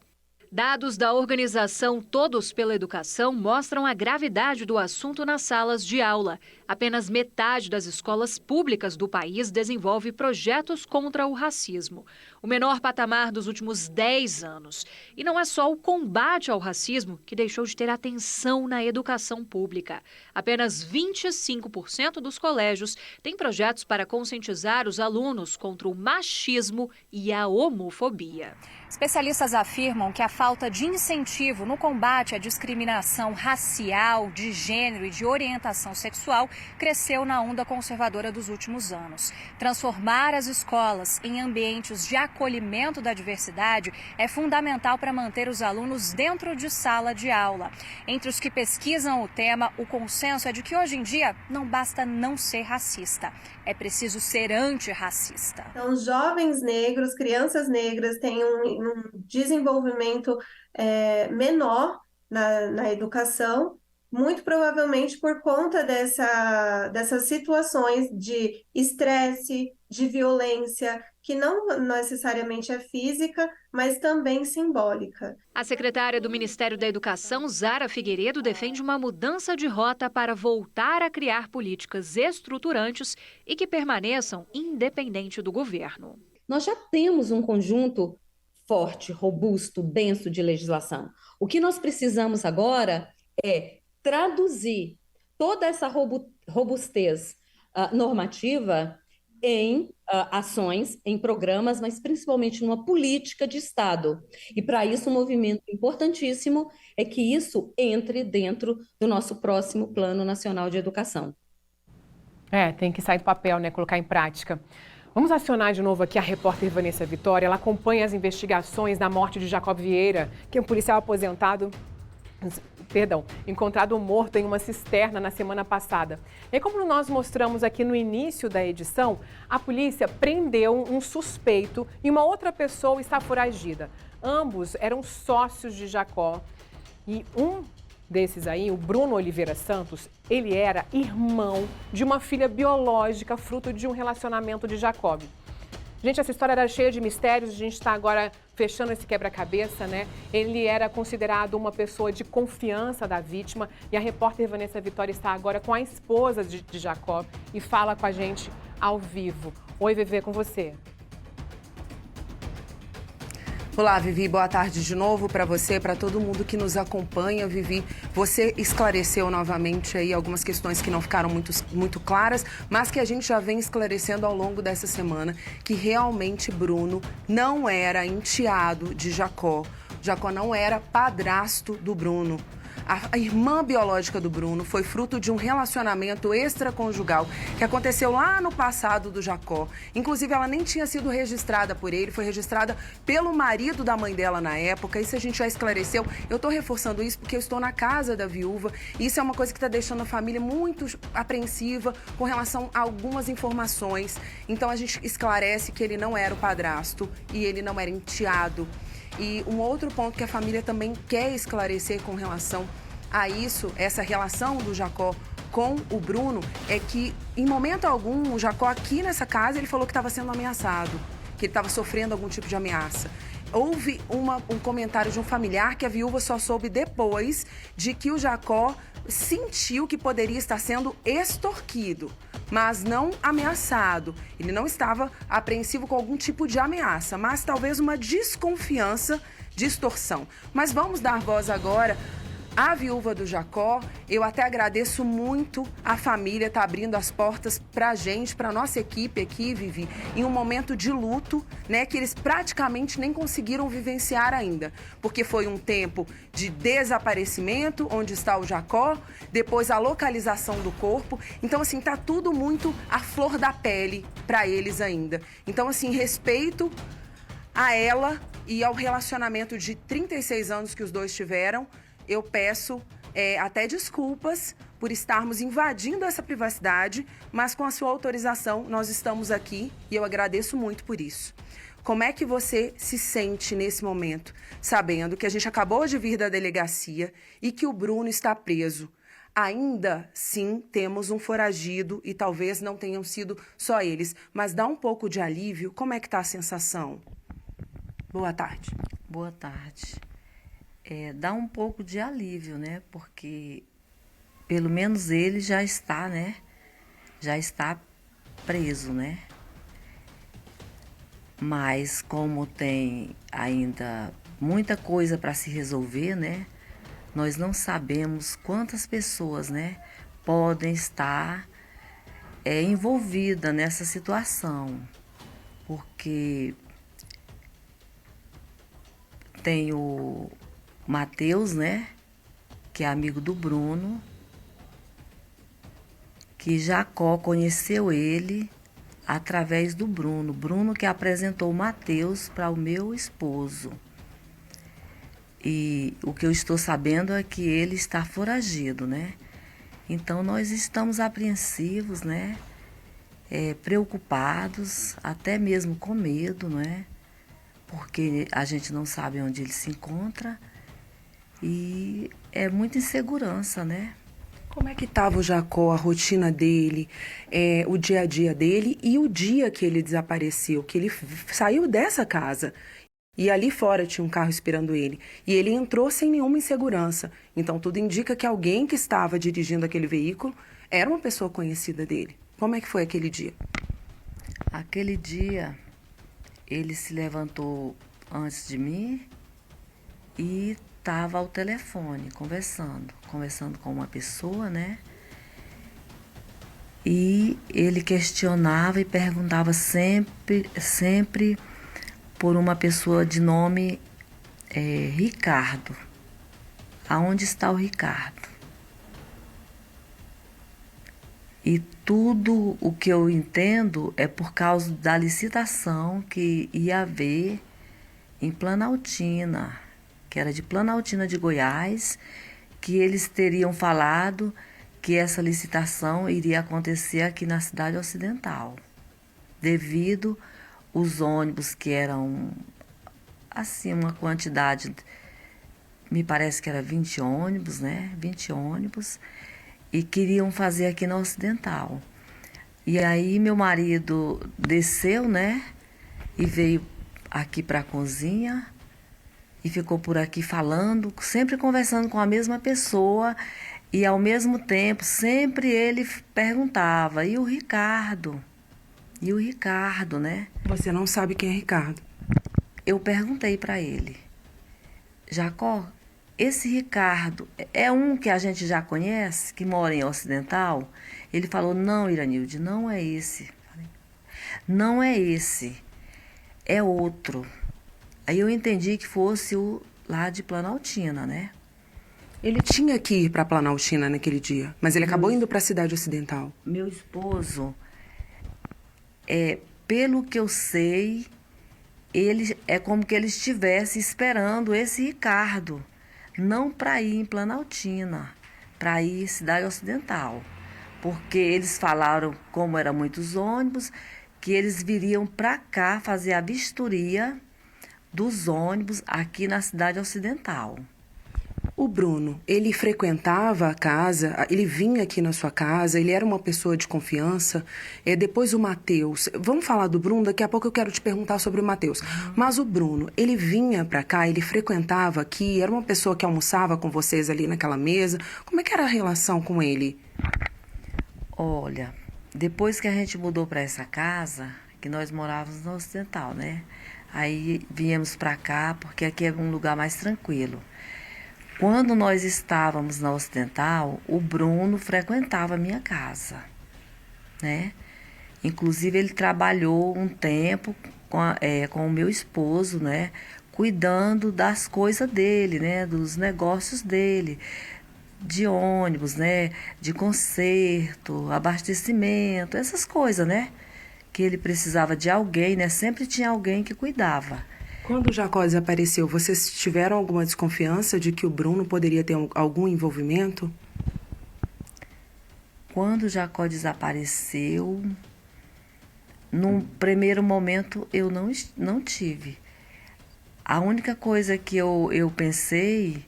Dados da organização Todos pela Educação mostram a gravidade do assunto nas salas de aula. Apenas metade das escolas públicas do país desenvolve projetos contra o racismo, o menor patamar dos últimos 10 anos. E não é só o combate ao racismo que deixou de ter atenção na educação pública. Apenas 25% dos colégios têm projetos para conscientizar os alunos contra o machismo e a homofobia. Especialistas afirmam que a falta de incentivo no combate à discriminação racial, de gênero e de orientação sexual cresceu na onda conservadora dos últimos anos. Transformar as escolas em ambientes de acolhimento da diversidade é fundamental para manter os alunos dentro de sala de aula. Entre os que pesquisam o tema, o consenso é de que hoje em dia não basta não ser racista, é preciso ser antirracista. Então, jovens negros, crianças negras têm um desenvolvimento menor na educação, muito provavelmente por conta dessas situações de estresse, de violência, que não necessariamente é física, mas também simbólica. A secretária do Ministério da Educação, Zara Figueiredo, defende uma mudança de rota para voltar a criar políticas estruturantes e que permaneçam independente do governo. Nós já temos um conjunto forte, robusto, denso de legislação. O que nós precisamos agora é traduzir toda essa robustez normativa em ações, em programas, mas principalmente numa política de Estado. E para isso, um movimento importantíssimo é que isso entre dentro do nosso próximo Plano Nacional de Educação. Tem que sair do papel, né? Colocar em prática. Vamos acionar de novo aqui a repórter Vanessa Vitória. Ela acompanha as investigações da morte de Jacob Vieira, que é um policial aposentado, encontrado morto em uma cisterna na semana passada. E como nós mostramos aqui no início da edição, a polícia prendeu um suspeito e uma outra pessoa está foragida. Ambos eram sócios de Jacó e um desses aí, o Bruno Oliveira Santos, ele era irmão de uma filha biológica, fruto de um relacionamento de Jacob. Gente, essa história era cheia de mistérios, a gente está agora fechando esse quebra-cabeça, né? Ele era considerado uma pessoa de confiança da vítima e a repórter Vanessa Vitória está agora com a esposa de Jacob e fala com a gente ao vivo. Oi, Vivi, com você. Olá, Vivi, boa tarde de novo para você, para todo mundo que nos acompanha. Vivi, você esclareceu novamente aí algumas questões que não ficaram muito claras, mas que a gente já vem esclarecendo ao longo dessa semana, que realmente Bruno não era enteado de Jacó. Jacó não era padrasto do Bruno. A irmã biológica do Bruno foi fruto de um relacionamento extraconjugal que aconteceu lá no passado do Jacó. Inclusive, ela nem tinha sido registrada por ele, foi registrada pelo marido da mãe dela na época. Isso a gente já esclareceu. Eu estou reforçando isso porque eu estou na casa da viúva. E isso é uma coisa que está deixando a família muito apreensiva com relação a algumas informações. Então, a gente esclarece que ele não era o padrasto e ele não era enteado. E um outro ponto que a família também quer esclarecer com relação a isso, essa relação do Jacó com o Bruno, é que em momento algum o Jacó aqui nessa casa ele falou que estava sendo ameaçado, que ele estava sofrendo algum tipo de ameaça. Houve um comentário de um familiar que a viúva só soube depois de que o Jacó sentiu que poderia estar sendo extorquido, mas não ameaçado. Ele não estava apreensivo com algum tipo de ameaça, mas talvez uma desconfiança de extorsão. Mas vamos dar voz agora à viúva do Jacó. Eu até agradeço muito a família estar abrindo as portas pra gente, pra nossa equipe aqui, Vivi, em um momento de luto, né, que eles praticamente nem conseguiram vivenciar ainda, porque foi um tempo de desaparecimento, onde está o Jacó, depois a localização do corpo. Então, assim, tá tudo muito à flor da pele pra eles ainda. Então, assim, respeito a ela e ao relacionamento de 36 anos que os dois tiveram. Eu peço até desculpas por estarmos invadindo essa privacidade, mas com a sua autorização nós estamos aqui e eu agradeço muito por isso. Como é que você se sente nesse momento, sabendo que a gente acabou de vir da delegacia e que o Bruno está preso? Ainda sim temos um foragido e talvez não tenham sido só eles, mas dá um pouco de alívio. Como é que está a sensação? Boa tarde. Boa tarde. Dá um pouco de alívio, né? Porque pelo menos ele já está, né? Já está preso, né? Mas como tem ainda muita coisa para se resolver, né? Nós não sabemos quantas pessoas, né, podem estar envolvidas nessa situação, porque tem o Matheus, né? Que é amigo do Bruno. Que Jacó conheceu ele através do Bruno. Bruno que apresentou o Matheus para o meu esposo. E o que eu estou sabendo é que ele está foragido, né? Então nós estamos apreensivos, né? Preocupados, até mesmo com medo, né? Porque a gente não sabe onde ele se encontra e é muita insegurança, né? Como é que estava o Jacó, a rotina dele, o dia a dia dele e o dia que ele desapareceu, que ele saiu dessa casa e ali fora tinha um carro esperando ele e ele entrou sem nenhuma insegurança. Então tudo indica que alguém que estava dirigindo aquele veículo era uma pessoa conhecida dele. Como é que foi aquele dia? Aquele dia ele se levantou antes de mim e estava ao telefone, conversando com uma pessoa, né? E ele questionava e perguntava sempre por uma pessoa de nome Ricardo. Aonde está o Ricardo? E tudo o que eu entendo é por causa da licitação que ia haver em Planaltina, que era de Planaltina de Goiás, que eles teriam falado que essa licitação iria acontecer aqui na cidade ocidental, devido os ônibus que eram, assim, uma quantidade, me parece que era 20 ônibus, né? 20 ônibus, e queriam fazer aqui na Ocidental. E aí meu marido desceu, né? E veio aqui para a cozinha e ficou por aqui falando, sempre conversando com a mesma pessoa e ao mesmo tempo sempre ele perguntava, e o Ricardo? E o Ricardo, né? Você não sabe quem é Ricardo? Eu perguntei para ele, Jacó, esse Ricardo é um que a gente já conhece, que mora em Ocidental? Ele falou, não, Iranilde, não é esse. Não é esse, é outro. Aí eu entendi que fosse o lá de Planaltina, né? Ele tinha que ir para Planaltina naquele dia, mas ele acabou indo para a cidade ocidental. Meu esposo, pelo que eu sei, ele é como que ele estivesse esperando esse Ricardo, não para ir em Planaltina, para ir em cidade ocidental, porque eles falaram, como eram muitos ônibus, que eles viriam para cá fazer a vistoria dos ônibus aqui na cidade ocidental. O Bruno, ele frequentava a casa, ele vinha aqui na sua casa, ele era uma pessoa de confiança. Depois o Matheus, vamos falar do Bruno, daqui a pouco eu quero te perguntar sobre o Matheus. Mas o Bruno, ele vinha pra cá, ele frequentava aqui, era uma pessoa que almoçava com vocês ali naquela mesa. Como é que era a relação com ele? Olha, depois que a gente mudou para essa casa, que nós morávamos no Ocidental, né? Aí viemos pra cá, porque aqui é um lugar mais tranquilo. Quando nós estávamos na Ocidental, o Bruno frequentava a minha casa, né? Inclusive, ele trabalhou um tempo com o meu esposo, né? Cuidando das coisas dele, né? Dos negócios dele, de ônibus, né? De conserto, abastecimento, essas coisas, né? Que ele precisava de alguém, né? Sempre tinha alguém que cuidava. Quando o Jacó desapareceu, vocês tiveram alguma desconfiança de que o Bruno poderia ter algum envolvimento? Quando o Jacó desapareceu, num primeiro momento eu não tive. A única coisa que eu pensei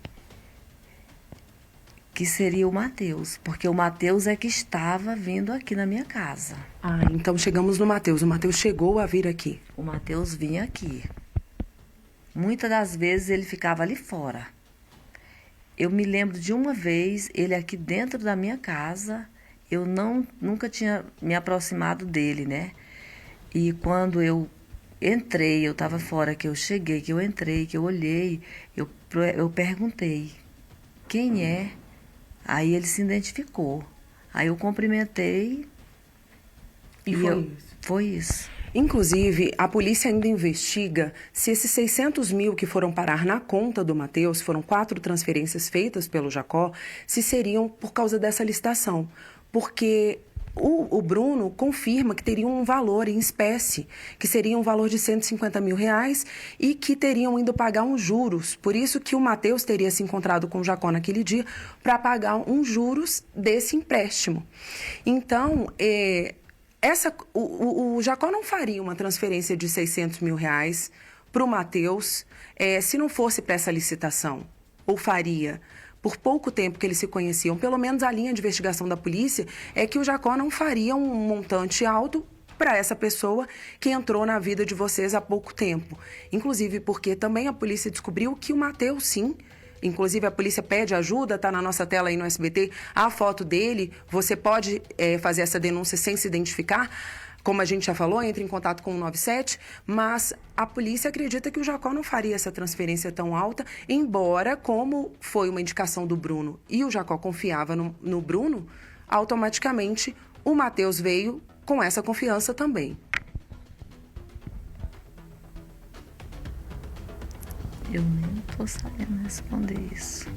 que seria o Matheus, porque o Matheus é que estava vindo aqui na minha casa. Ah, então chegamos no Matheus. O Matheus chegou a vir aqui. O Matheus vinha aqui. Muitas das vezes ele ficava ali fora. Eu me lembro de uma vez, ele aqui dentro da minha casa, eu nunca tinha me aproximado dele, né? E quando eu entrei, eu estava fora, que eu cheguei, que eu entrei, que eu olhei, eu perguntei, quem é? Aí ele se identificou. Aí eu cumprimentei. E foi isso? Foi isso. Inclusive, a polícia ainda investiga se esses 600 mil que foram parar na conta do Matheus, foram 4 transferências feitas pelo Jacó, se seriam por causa dessa licitação. Porque o Bruno confirma que teriam um valor em espécie, que seria um valor de R$150 mil e que teriam ido pagar uns juros. Por isso que o Matheus teria se encontrado com o Jacó naquele dia para pagar uns juros desse empréstimo. Então, o Jacó não faria uma transferência de R$600 mil para o Matheus se não fosse para essa licitação. Ou faria? Por pouco tempo que eles se conheciam, pelo menos a linha de investigação da polícia é que o Jacó não faria um montante alto para essa pessoa que entrou na vida de vocês há pouco tempo. Inclusive porque também a polícia descobriu que o Matheus, sim, inclusive a polícia pede ajuda, está na nossa tela aí no SBT, a foto dele, você pode fazer essa denúncia sem se identificar. Como a gente já falou, entre em contato com o 97, mas a polícia acredita que o Jacó não faria essa transferência tão alta, embora, como foi uma indicação do Bruno e o Jacó confiava no Bruno, automaticamente o Matheus veio com essa confiança também. Eu nem estou sabendo responder isso.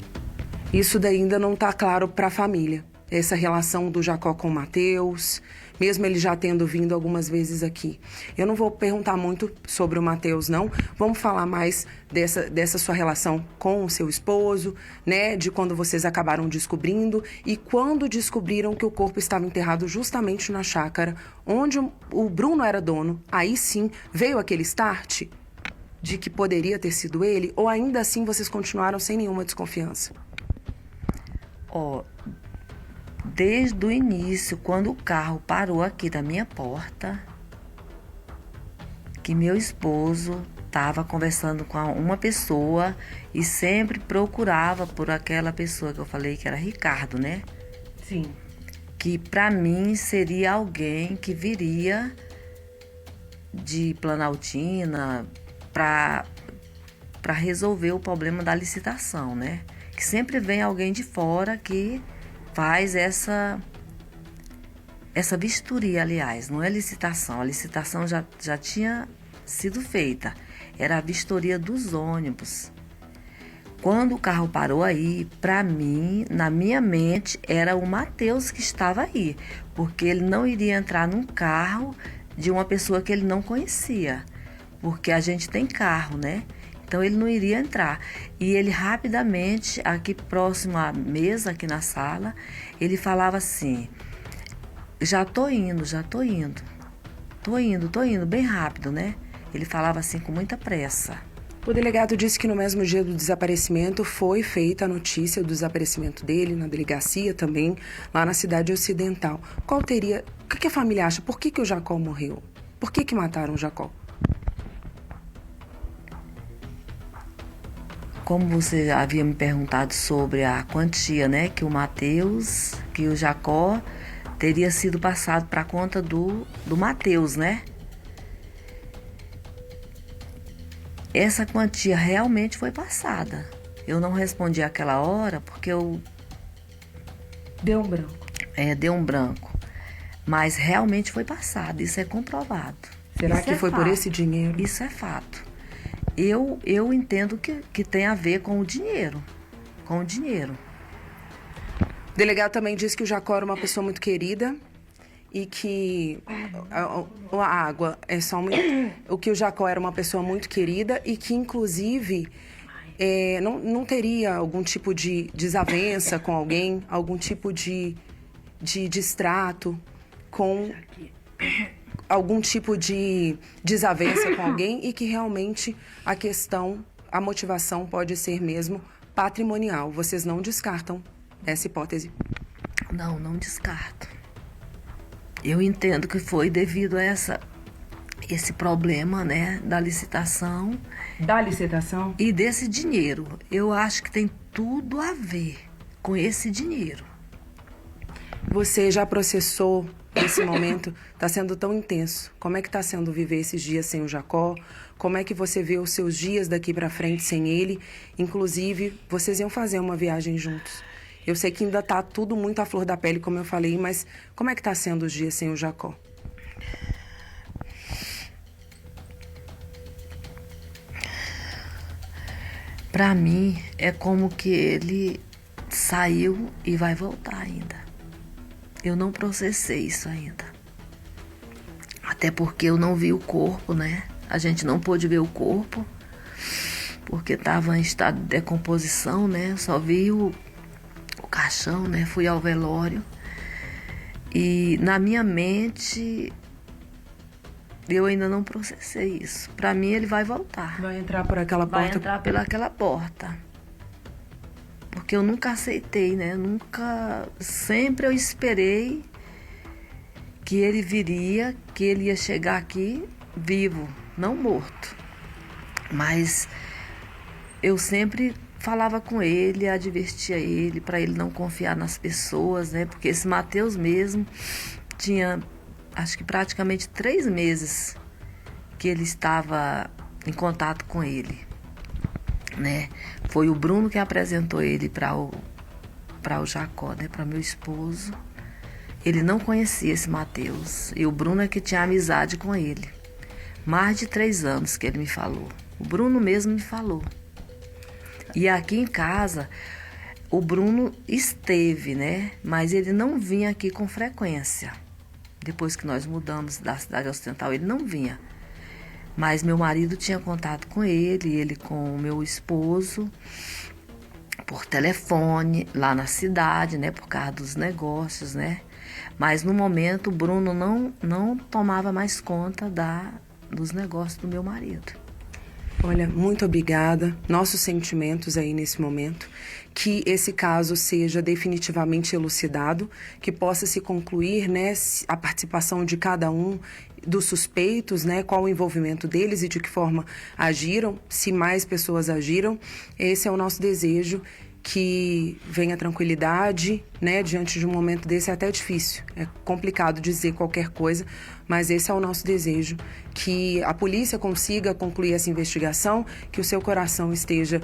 Isso daí ainda não está claro para a família. Essa relação do Jacó com o Matheus, mesmo ele já tendo vindo algumas vezes aqui. Eu não vou perguntar muito sobre o Matheus, não. Vamos falar mais dessa sua relação com o seu esposo, né? De quando vocês acabaram descobrindo e quando descobriram que o corpo estava enterrado justamente na chácara onde o Bruno era dono. Aí sim veio aquele start de que poderia ter sido ele, ou ainda assim vocês continuaram sem nenhuma desconfiança? Desde o início, quando o carro parou aqui da minha porta, que meu esposo estava conversando com uma pessoa e sempre procurava por aquela pessoa que eu falei que era Ricardo, né? Sim. Que para mim seria alguém que viria de Planaltina para resolver o problema da licitação, né? Que sempre vem alguém de fora que faz essa vistoria, aliás, não é licitação. A licitação já tinha sido feita. Era a vistoria dos ônibus. Quando o carro parou aí, para mim, na minha mente, era o Matheus que estava aí. Porque ele não iria entrar num carro de uma pessoa que ele não conhecia. Porque a gente tem carro, né? Então ele não iria entrar. E ele rapidamente, aqui próximo à mesa, aqui na sala, ele falava assim: já tô indo, bem rápido, né? Ele falava assim com muita pressa. O delegado disse que no mesmo dia do desaparecimento foi feita a notícia do desaparecimento dele na delegacia também, lá na cidade ocidental. O que a família acha? Por que o Jacó morreu? Por que mataram o Jacó? Como você havia me perguntado sobre a quantia, né, que o Jacó teria sido passado para a conta do Matheus, né? Essa quantia realmente foi passada. Eu não respondi àquela hora porque Deu um branco. Deu um branco. Mas realmente foi passado, isso é comprovado. Será que foi por esse dinheiro? Isso é fato. Eu entendo que tem a ver com o dinheiro. Com o dinheiro. O delegado também disse que o Jacó era uma pessoa muito querida e que a água é só um minuto. O que o Jacó era uma pessoa muito querida e que, inclusive, não teria algum tipo de desavença com alguém, algum tipo de distrato com algum tipo de desavença com alguém e que realmente a motivação pode ser mesmo patrimonial. Vocês não descartam essa hipótese? Não descarto. Eu entendo que foi devido a esse problema, né, da licitação. Da licitação? E desse dinheiro. Eu acho que tem tudo a ver com esse dinheiro. Você já processou esse momento? Está sendo tão intenso. Como é que está sendo viver esses dias sem o Jacó? Como é que você vê os seus dias daqui para frente sem ele? Inclusive, vocês iam fazer uma viagem juntos. Eu sei que ainda está tudo muito à flor da pele, como eu falei, mas como é que está sendo os dias sem o Jacó? Para mim, é como que ele saiu e vai voltar ainda. Eu não processei isso ainda. Até porque eu não vi o corpo, né? A gente não pôde ver o corpo, porque estava em estado de decomposição, né? Eu só vi o caixão, né? Fui ao velório. E na minha mente, eu ainda não processei isso. Para mim, ele vai voltar. Vai entrar por aquela porta? Vai entrar pelaquela porta. Porque eu nunca aceitei, né? Sempre eu esperei que ele viria, que ele ia chegar aqui vivo, não morto. Mas eu sempre falava com ele, advertia ele, para ele não confiar nas pessoas, né? Porque esse Matheus mesmo tinha, acho que praticamente 3 meses que ele estava em contato com ele, né? Foi o Bruno que apresentou ele para o Jacó, né? Para meu esposo. Ele não conhecia esse Matheus. E o Bruno é que tinha amizade com ele. Mais de 3 anos que ele me falou. O Bruno mesmo me falou. E aqui em casa, o Bruno esteve, né? Mas ele não vinha aqui com frequência. Depois que nós mudamos da cidade ocidental, ele não vinha. Mas meu marido tinha contato com ele com o meu esposo, por telefone, lá na cidade, né? Por causa dos negócios, né? Mas no momento o Bruno não tomava mais conta dos negócios do meu marido. Olha, muito obrigada. Nossos sentimentos aí nesse momento. Que esse caso seja definitivamente elucidado, que possa se concluir, né, a participação de cada um dos suspeitos, né, qual o envolvimento deles e de que forma agiram, se mais pessoas agiram. Esse é o nosso desejo, que venha tranquilidade, né, diante de um momento desse. É até difícil, é complicado dizer qualquer coisa, mas esse é o nosso desejo, que a polícia consiga concluir essa investigação, que o seu coração esteja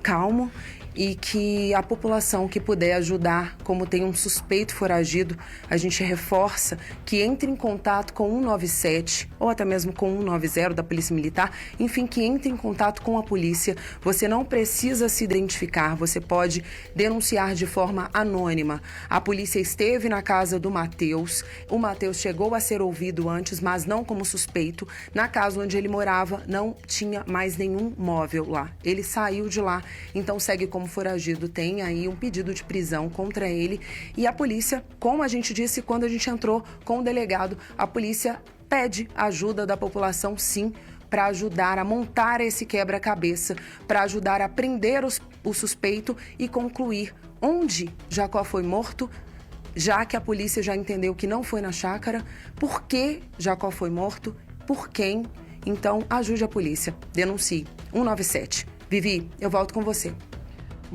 calmo e que a população que puder ajudar, como tem um suspeito foragido, a gente reforça que entre em contato com 197 ou até mesmo com 190 da Polícia Militar, enfim, que entre em contato com a polícia. Você não precisa se identificar, você pode denunciar de forma anônima. A polícia esteve na casa do Matheus, o Matheus chegou a ser ouvido antes, mas não como suspeito. Na casa onde ele morava, não tinha mais nenhum móvel lá. Ele saiu de lá, então segue como foragido. Tem aí um pedido de prisão contra ele. E a polícia, como a gente disse quando a gente entrou com o delegado, a polícia pede ajuda da população, sim, para ajudar a montar esse quebra-cabeça, para ajudar a prender o suspeito e concluir onde Jacó foi morto, já que a polícia já entendeu que não foi na chácara, por que Jacó foi morto, por quem. Então, ajude a polícia, denuncie. 197. Vivi, eu volto com você.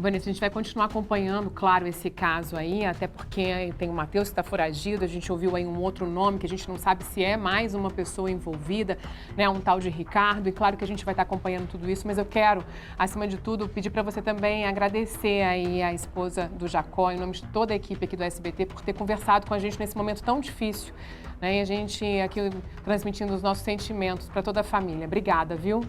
Vanessa, a gente vai continuar acompanhando, claro, esse caso aí, até porque tem o Matheus que está foragido, a gente ouviu aí um outro nome que a gente não sabe se é mais uma pessoa envolvida, né, um tal de Ricardo, e claro que a gente vai estar acompanhando tudo isso, mas eu quero, acima de tudo, pedir para você também agradecer aí a esposa do Jacó, em nome de toda a equipe aqui do SBT, por ter conversado com a gente nesse momento tão difícil, né, e a gente aqui transmitindo os nossos sentimentos para toda a família. Obrigada, viu?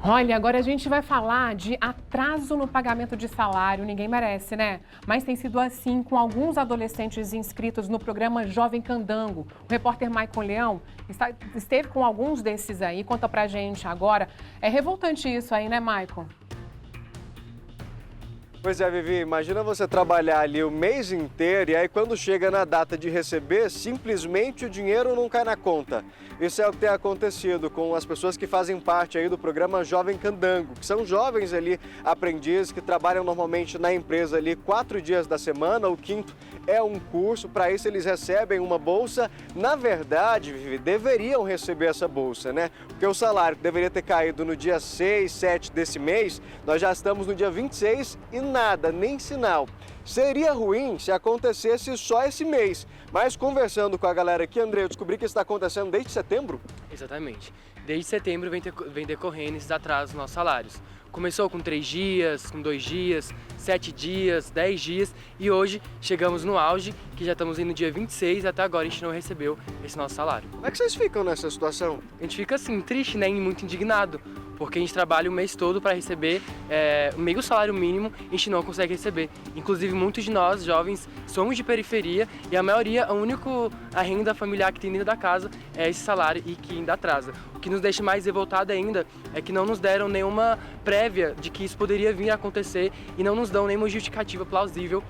Olha, agora a gente vai falar de atraso no pagamento de salário. Ninguém merece, né? Mas tem sido assim com alguns adolescentes inscritos no programa Jovem Candango. O repórter Maicon Leão esteve com alguns desses aí. Conta pra gente agora. É revoltante isso aí, né, Maicon? Pois é, Vivi, imagina você trabalhar ali o mês inteiro e aí quando chega na data de receber, simplesmente o dinheiro não cai na conta. Isso é o que tem acontecido com as pessoas que fazem parte aí do programa Jovem Candango, que são jovens ali, aprendizes, que trabalham normalmente na empresa ali 4 dias da semana, o quinto é um curso, para isso eles recebem uma bolsa. Na verdade, Vivi, deveriam receber essa bolsa, né? Porque o salário que deveria ter caído no dia 6, 7 desse mês, nós já estamos no dia 26 e nada, nem sinal. Seria ruim se acontecesse só esse mês, mas conversando com a galera aqui, André, eu descobri que isso está acontecendo desde setembro? Exatamente. Desde setembro vem decorrendo esses atrasos nos nossos salários. Começou com 3 dias, com 2 dias, 7 dias, 10 dias e hoje chegamos no auge, que já estamos indo no dia 26 e até agora a gente não recebeu esse nosso salário. Como é que vocês ficam nessa situação? A gente fica assim, triste, né, e muito indignado, porque a gente trabalha o mês todo para receber meio salário mínimo e a gente não consegue receber. Inclusive, muitos de nós, jovens, somos de periferia e a maioria, a renda familiar que tem dentro da casa é esse salário e que ainda atrasa. O que nos deixa mais revoltado ainda é que não nos deram nenhuma prévia de que isso poderia vir a acontecer e não nos dão nenhuma justificativa plausível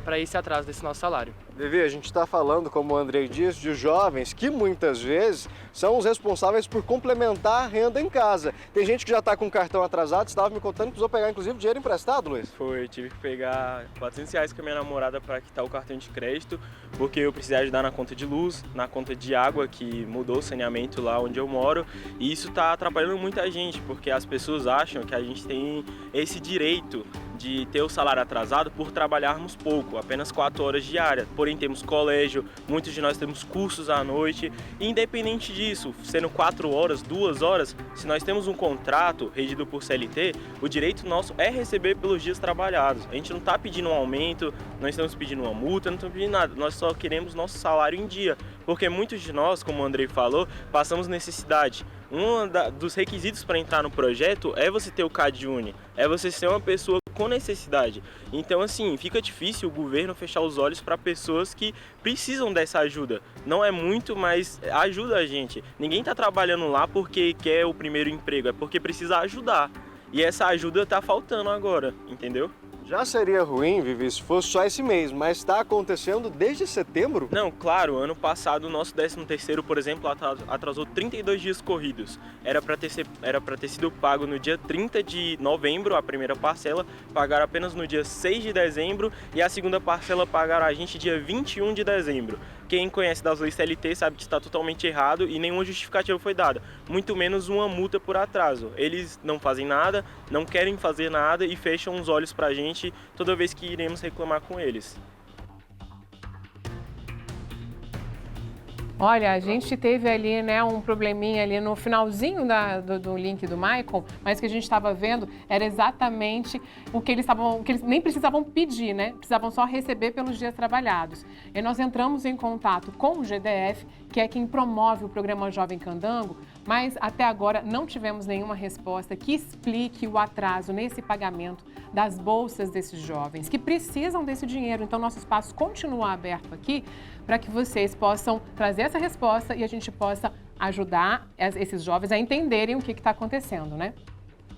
para esse atraso desse nosso salário. Vivi, a gente está falando, como o Andrei disse, de jovens que muitas vezes são os responsáveis por complementar a renda em casa. Tem gente que já está com o cartão atrasado, você estava me contando que precisou pegar inclusive dinheiro emprestado, Luiz? Foi, tive que pegar R$400 com a minha namorada para quitar o cartão de crédito, porque eu precisei ajudar na conta de luz, na conta de água, que mudou o saneamento lá onde eu moro, e isso está atrapalhando muita gente, porque as pessoas acham que a gente tem esse direito de ter o salário atrasado por trabalharmos pouco, apenas 4 horas diárias. Porém, temos colégio, muitos de nós temos cursos à noite. E independente disso, sendo 4 horas, 2 horas, se nós temos um contrato regido por CLT, o direito nosso é receber pelos dias trabalhados. A gente não está pedindo um aumento, não estamos pedindo uma multa, não estamos pedindo nada. Nós só queremos nosso salário em dia, porque muitos de nós, como o Andrei falou, passamos necessidade. Dos requisitos para entrar no projeto é você ter o CadÚni, é você ser uma pessoa com necessidade. Então, assim, fica difícil o governo fechar os olhos para pessoas que precisam dessa ajuda. Não é muito, mas ajuda a gente. Ninguém está trabalhando lá porque quer o primeiro emprego, é porque precisa ajudar. E essa ajuda está faltando agora, entendeu? Já seria ruim, Vivi, se fosse só esse mês, mas está acontecendo desde setembro? Não, claro, ano passado o nosso 13º, por exemplo, atrasou 32 dias corridos. Era para ter sido pago no dia 30 de novembro, a primeira parcela, pagaram apenas no dia 6 de dezembro e a segunda parcela pagaram a gente dia 21 de dezembro. Quem conhece das leis CLT sabe que está totalmente errado e nenhuma justificativa foi dada, muito menos uma multa por atraso. Eles não fazem nada, não querem fazer nada e fecham os olhos para a gente toda vez que iremos reclamar com eles. Olha, a gente teve ali, né, um probleminha ali no finalzinho do link do Maicon, mas o que a gente estava vendo era exatamente o que eles nem precisavam pedir, né? Precisavam só receber pelos dias trabalhados. E nós entramos em contato com o GDF, que é quem promove o programa Jovem Candango, mas até agora não tivemos nenhuma resposta que explique o atraso nesse pagamento das bolsas desses jovens, que precisam desse dinheiro. Então, nosso espaço continua aberto aqui para que vocês possam trazer essa resposta e a gente possa ajudar esses jovens a entenderem o que está acontecendo, né?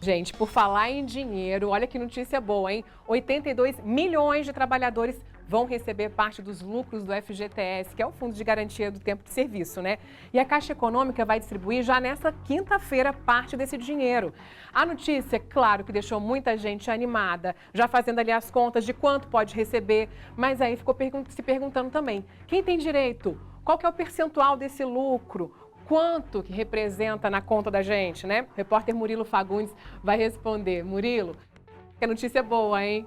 Gente, por falar em dinheiro, olha que notícia boa, hein? 82 milhões de trabalhadores vão receber parte dos lucros do FGTS, que é o Fundo de Garantia do Tempo de Serviço, né? E a Caixa Econômica vai distribuir já nessa quinta-feira parte desse dinheiro. A notícia, claro, que deixou muita gente animada, já fazendo ali as contas de quanto pode receber, mas aí ficou se perguntando também, quem tem direito? Qual que é o percentual desse lucro? Quanto que representa na conta da gente, né? O repórter Murilo Fagundes vai responder. Murilo, que notícia boa, hein?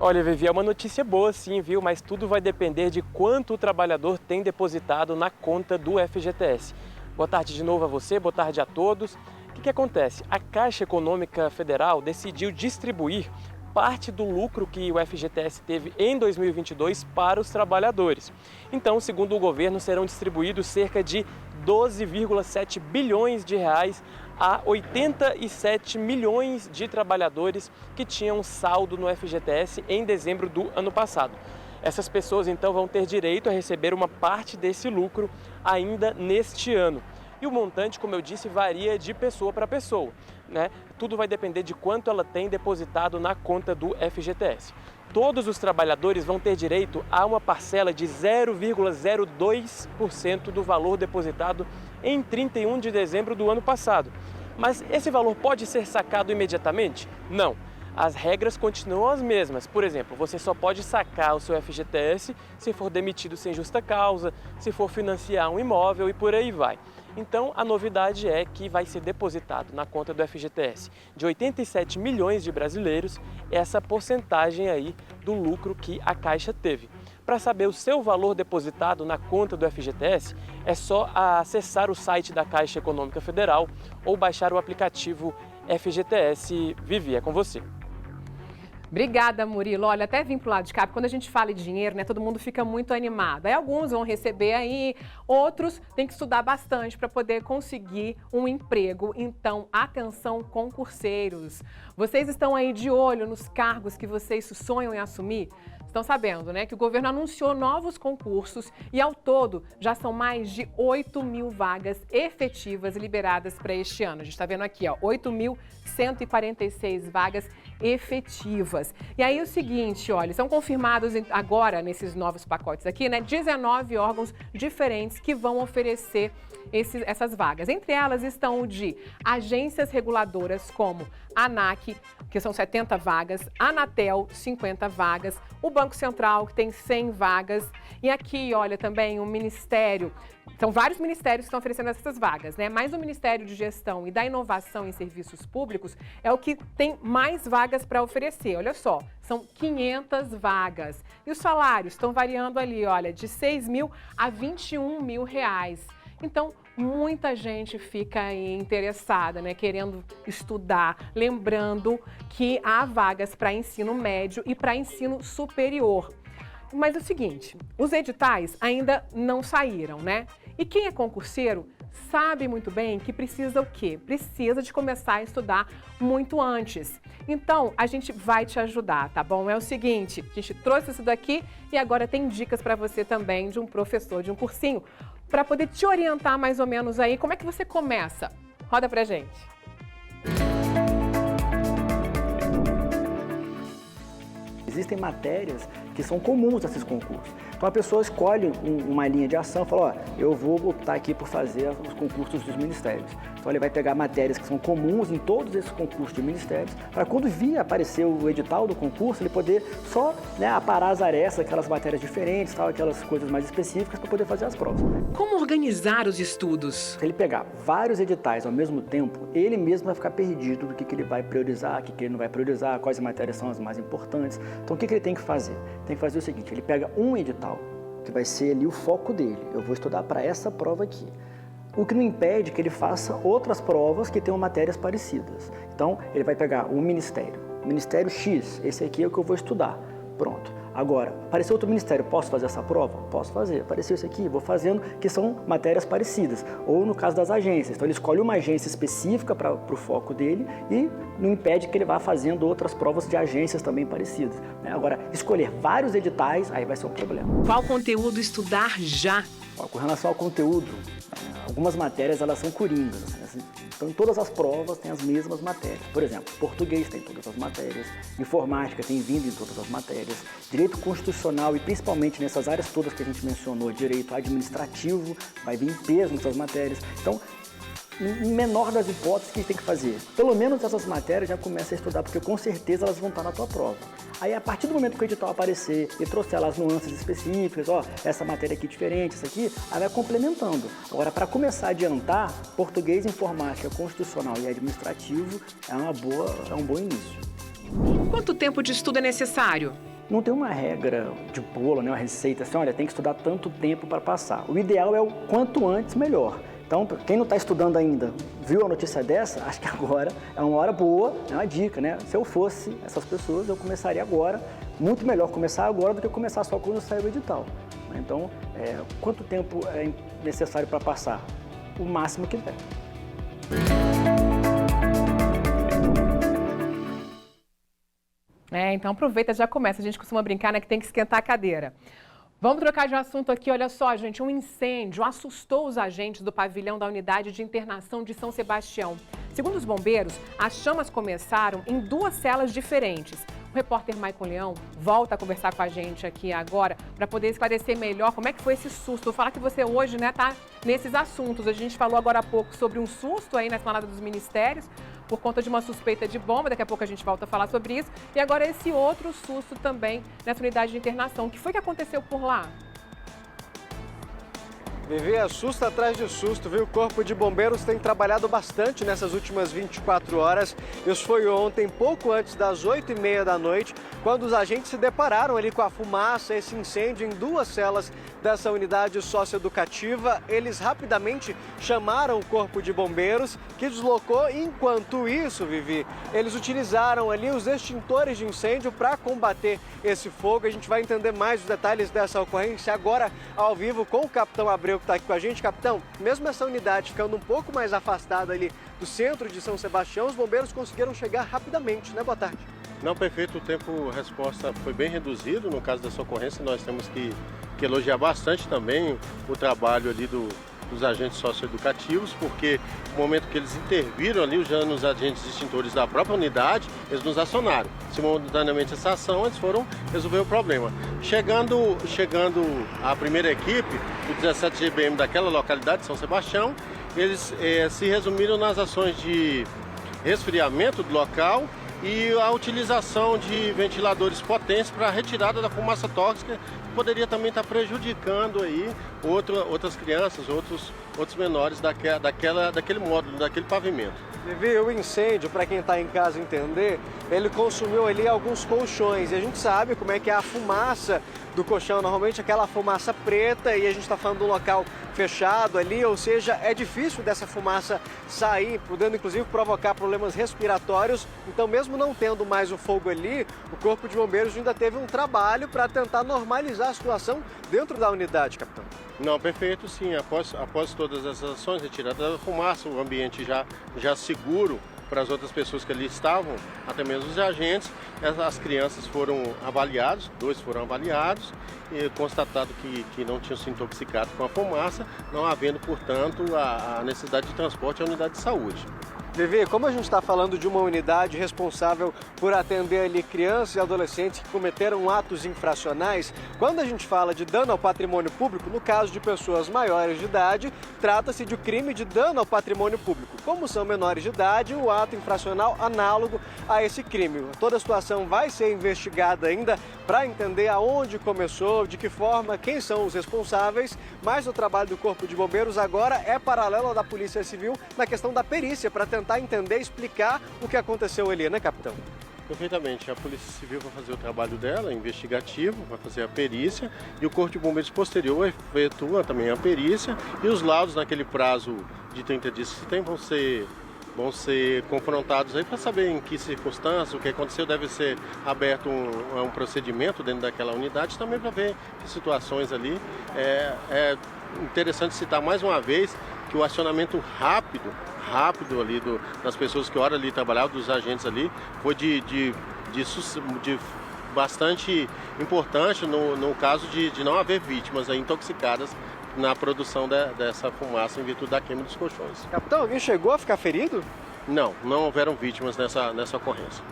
Olha, Vivi, é uma notícia boa sim, viu? Mas tudo vai depender de quanto o trabalhador tem depositado na conta do FGTS. Boa tarde de novo a você, boa tarde a todos. O que acontece? A Caixa Econômica Federal decidiu distribuir parte do lucro que o FGTS teve em 2022 para os trabalhadores. Então, segundo o governo, serão distribuídos cerca de 12,7 bilhões de reais a 87 milhões de trabalhadores que tinham saldo no FGTS em dezembro do ano passado. Essas pessoas, então, vão ter direito a receber uma parte desse lucro ainda neste ano. E o montante, como eu disse, varia de pessoa para pessoa, né? Tudo vai depender de quanto ela tem depositado na conta do FGTS. Todos os trabalhadores vão ter direito a uma parcela de 0,02% do valor depositado em 31 de dezembro do ano passado. Mas esse valor pode ser sacado imediatamente? Não. As regras continuam as mesmas. Por exemplo, você só pode sacar o seu FGTS se for demitido sem justa causa, se for financiar um imóvel e por aí vai. Então, a novidade é que vai ser depositado na conta do FGTS de 87 milhões de brasileiros essa porcentagem aí do lucro que a Caixa teve. Para saber o seu valor depositado na conta do FGTS, é só acessar o site da Caixa Econômica Federal ou baixar o aplicativo FGTS Vivi. É com você. Obrigada, Murilo. Olha, até vim pro lado de cá, porque quando a gente fala em dinheiro, né, todo mundo fica muito animado. Aí alguns vão receber aí, outros têm que estudar bastante para poder conseguir um emprego. Então, atenção, concurseiros. Vocês estão aí de olho nos cargos que vocês sonham em assumir? Estão sabendo, né, que o governo anunciou novos concursos e, ao todo, já são mais de 8.000 vagas efetivas liberadas para este ano. A gente está vendo aqui, ó, 8.146 vagas efetivas. E aí o seguinte, olha, são confirmados agora, nesses novos pacotes aqui, né, 19 órgãos diferentes que vão oferecer essas vagas. Entre elas estão o de agências reguladoras como a ANAC, que são 70 vagas, a Anatel, 50 vagas, o Banco Central, que tem 100 vagas, e aqui, olha, também o Ministério, são vários ministérios que estão oferecendo essas vagas, né? Mas o Ministério de Gestão e da Inovação em Serviços Públicos é o que tem mais vagas para oferecer. Olha só, são 500 vagas. E os salários estão variando ali, olha, de 6 mil a 21 mil reais. Então, muita gente fica aí interessada, né, querendo estudar. Lembrando que há vagas para ensino médio e para ensino superior. Mas é o seguinte, os editais ainda não saíram, né? E quem é concurseiro sabe muito bem que precisa o quê? Precisa de começar a estudar muito antes. Então, a gente vai te ajudar, tá bom? É o seguinte, a gente trouxe isso daqui e agora tem dicas para você também de um professor, de um cursinho, para poder te orientar mais ou menos aí. Como é que você começa? Roda pra gente. Existem matérias que são comuns a esses concursos. Então a pessoa escolhe uma linha de ação e fala, ó, eu vou optar aqui por fazer os concursos dos ministérios. Então ele vai pegar matérias que são comuns em todos esses concursos de ministérios, para quando vir aparecer o edital do concurso, ele poder só, né, aparar as arestas, aquelas matérias diferentes, tal, aquelas coisas mais específicas para poder fazer as provas. Como organizar os estudos? Se ele pegar vários editais ao mesmo tempo, ele mesmo vai ficar perdido do que ele vai priorizar, o que ele não vai priorizar, quais matérias são as mais importantes. Então o que ele tem que fazer? Tem que fazer o seguinte, ele pega um edital, que vai ser ali o foco dele. Eu vou estudar para essa prova aqui. O que não impede que ele faça outras provas que tenham matérias parecidas. Então, ele vai pegar um ministério. Ministério X, esse aqui é o que eu vou estudar. Pronto. Agora, apareceu outro ministério, posso fazer essa prova? Posso fazer. Apareceu esse aqui, vou fazendo, que são matérias parecidas. Ou no caso das agências. Então, ele escolhe uma agência específica para o foco dele e não impede que ele vá fazendo outras provas de agências também parecidas. Né? Agora, escolher vários editais, aí vai ser um problema. Qual conteúdo estudar já? Com relação ao conteúdo, algumas matérias elas são coringas. Então, em todas as provas tem as mesmas matérias. Por exemplo, português tem todas as matérias, informática tem vindo em todas as matérias, direito constitucional e principalmente nessas áreas todas que a gente mencionou, direito administrativo, vai vir em peso nessas matérias. Então, em menor das hipóteses, o que tem que fazer? Pelo menos essas matérias já começa a estudar, porque com certeza elas vão estar na tua prova. Aí, a partir do momento que o edital aparecer e trouxer lá as nuances específicas, ó, essa matéria aqui diferente, isso aqui, aí vai complementando. Agora, para começar a adiantar, português, informática, constitucional e administrativo é um bom início. Quanto tempo de estudo é necessário? Não tem uma regra de bolo, né, uma receita assim, olha, tem que estudar tanto tempo para passar. O ideal é o quanto antes, melhor. Então, quem não está estudando ainda, viu a notícia dessa, acho que agora é uma hora boa, é uma dica, né? Se eu fosse essas pessoas, eu começaria agora. Muito melhor começar agora do que começar só quando sair o edital. Então, quanto tempo é necessário para passar? O máximo que der. Então aproveita, já começa. A gente costuma brincar, né, que tem que esquentar a cadeira. Vamos trocar de assunto aqui. Olha só, gente, um incêndio assustou os agentes do pavilhão da Unidade de Internação de São Sebastião. Segundo os bombeiros, as chamas começaram em 2 celas diferentes. O repórter Maicon Leão volta a conversar com a gente aqui agora para poder esclarecer melhor como é que foi esse susto. Vou falar que você hoje, né, tá nesses assuntos. A gente falou agora há pouco sobre um susto aí na esplanada dos ministérios por conta de uma suspeita de bomba. Daqui a pouco a gente volta a falar sobre isso. E agora esse outro susto também nessa unidade de internação. O que foi que aconteceu por lá? Vivi, é susto atrás de susto, viu? O Corpo de Bombeiros tem trabalhado bastante nessas últimas 24 horas. Isso foi ontem, pouco antes das 8h30 da noite, quando os agentes se depararam ali com a fumaça, esse incêndio em 2 celas dessa unidade socioeducativa. Eles rapidamente chamaram o Corpo de Bombeiros, que deslocou. Enquanto isso, Vivi, eles utilizaram ali os extintores de incêndio para combater esse fogo. A gente vai entender mais os detalhes dessa ocorrência agora ao vivo com o Capitão Abreu, que está aqui com a gente. Capitão, mesmo essa unidade ficando um pouco mais afastada ali do centro de São Sebastião, os bombeiros conseguiram chegar rapidamente, né? Boa tarde. Não, perfeito. O tempo-resposta foi bem reduzido. No caso dessa ocorrência, nós temos que elogiar bastante também o trabalho ali dos agentes socioeducativos, porque no momento que eles interviram ali, os agentes extintores da própria unidade, eles nos acionaram. Simultaneamente essa ação, eles foram resolver o problema. Chegando a primeira equipe, do 17 GBM daquela localidade, São Sebastião, eles se resumiram nas ações de resfriamento do local e a utilização de ventiladores potentes para a retirada da fumaça tóxica, que poderia também estar prejudicando aí outras crianças, outros menores daquele módulo, daquele pavimento. Vivi, o incêndio, para quem está em casa entender, ele consumiu ali alguns colchões e a gente sabe como é que é a fumaça do colchão, normalmente aquela fumaça preta, e a gente está falando de um local fechado ali, ou seja, é difícil dessa fumaça sair, podendo inclusive provocar problemas respiratórios. Então, mesmo não tendo mais o fogo ali, o Corpo de Bombeiros ainda teve um trabalho para tentar normalizar a situação dentro da unidade, capitão. Não, perfeito, sim. Após todas essas ações, retirada da fumaça, o ambiente já seguro para as outras pessoas que ali estavam, até mesmo os agentes. As crianças foram avaliadas, 2 foram avaliados, e constatado que não tinham se intoxicado com a fumaça, não havendo, portanto, a necessidade de transporte à unidade de saúde. Vivi, como a gente está falando de uma unidade responsável por atender ali crianças e adolescentes que cometeram atos infracionais, quando a gente fala de dano ao patrimônio público, no caso de pessoas maiores de idade, trata-se de crime de dano ao patrimônio público. Como são menores de idade, o ato infracional análogo a esse crime. Toda a situação vai ser investigada ainda para entender aonde começou, de que forma, quem são os responsáveis, mas o trabalho do Corpo de Bombeiros agora é paralelo ao da Polícia Civil na questão da perícia, para tentar entender e explicar o que aconteceu ali, né, capitão? Perfeitamente. A Polícia Civil vai fazer o trabalho dela, investigativo, vai fazer a perícia, e o Corpo de Bombeiros posterior efetua também a perícia, e os laudos naquele prazo de 30 dias que se tem vão ser confrontados aí para saber em que circunstâncias, o que aconteceu. Deve ser aberto um procedimento dentro daquela unidade também para ver que situações ali. É interessante citar mais uma vez que o acionamento rápido ali das pessoas que hora ali trabalhavam, dos agentes ali, foi de bastante importante no caso de não haver vítimas aí intoxicadas na produção dessa fumaça em virtude da queima dos colchões. Capitão, alguém chegou a ficar ferido? Não houveram vítimas nessa ocorrência.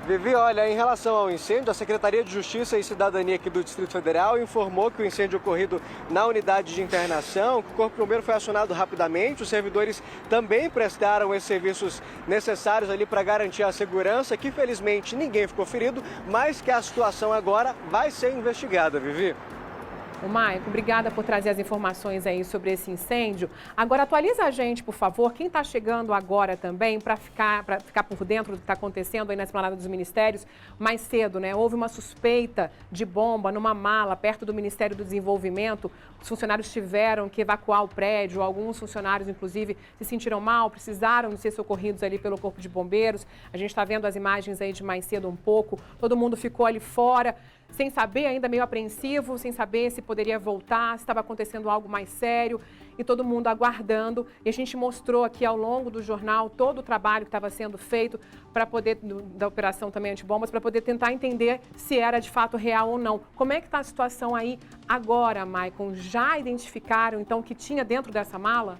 Vivi, olha, em relação ao incêndio, a Secretaria de Justiça e Cidadania aqui do Distrito Federal informou que o incêndio ocorrido na unidade de internação, que o Corpo de Bombeiro foi acionado rapidamente, os servidores também prestaram esses serviços necessários ali para garantir a segurança, que felizmente ninguém ficou ferido, mas que a situação agora vai ser investigada, Vivi. O Maico, obrigada por trazer as informações aí sobre esse incêndio. Agora, atualiza a gente, por favor, quem está chegando agora também, para ficar por dentro do que está acontecendo aí na Esplanada dos Ministérios. Mais cedo, né? Houve uma suspeita de bomba numa mala perto do Ministério do Desenvolvimento. Os funcionários tiveram que evacuar o prédio. Alguns funcionários, inclusive, se sentiram mal, precisaram de ser socorridos ali pelo Corpo de Bombeiros. A gente está vendo as imagens aí de mais cedo um pouco. Todo mundo ficou ali fora, sem saber, ainda meio apreensivo, sem saber se poderia voltar, se estava acontecendo algo mais sério, e todo mundo aguardando. E a gente mostrou aqui ao longo do jornal todo o trabalho que estava sendo feito para poder, da operação também antibombas, para poder tentar entender se era de fato real ou não. Como é que está a situação aí agora, Maicon? Já identificaram, então, o que tinha dentro dessa mala?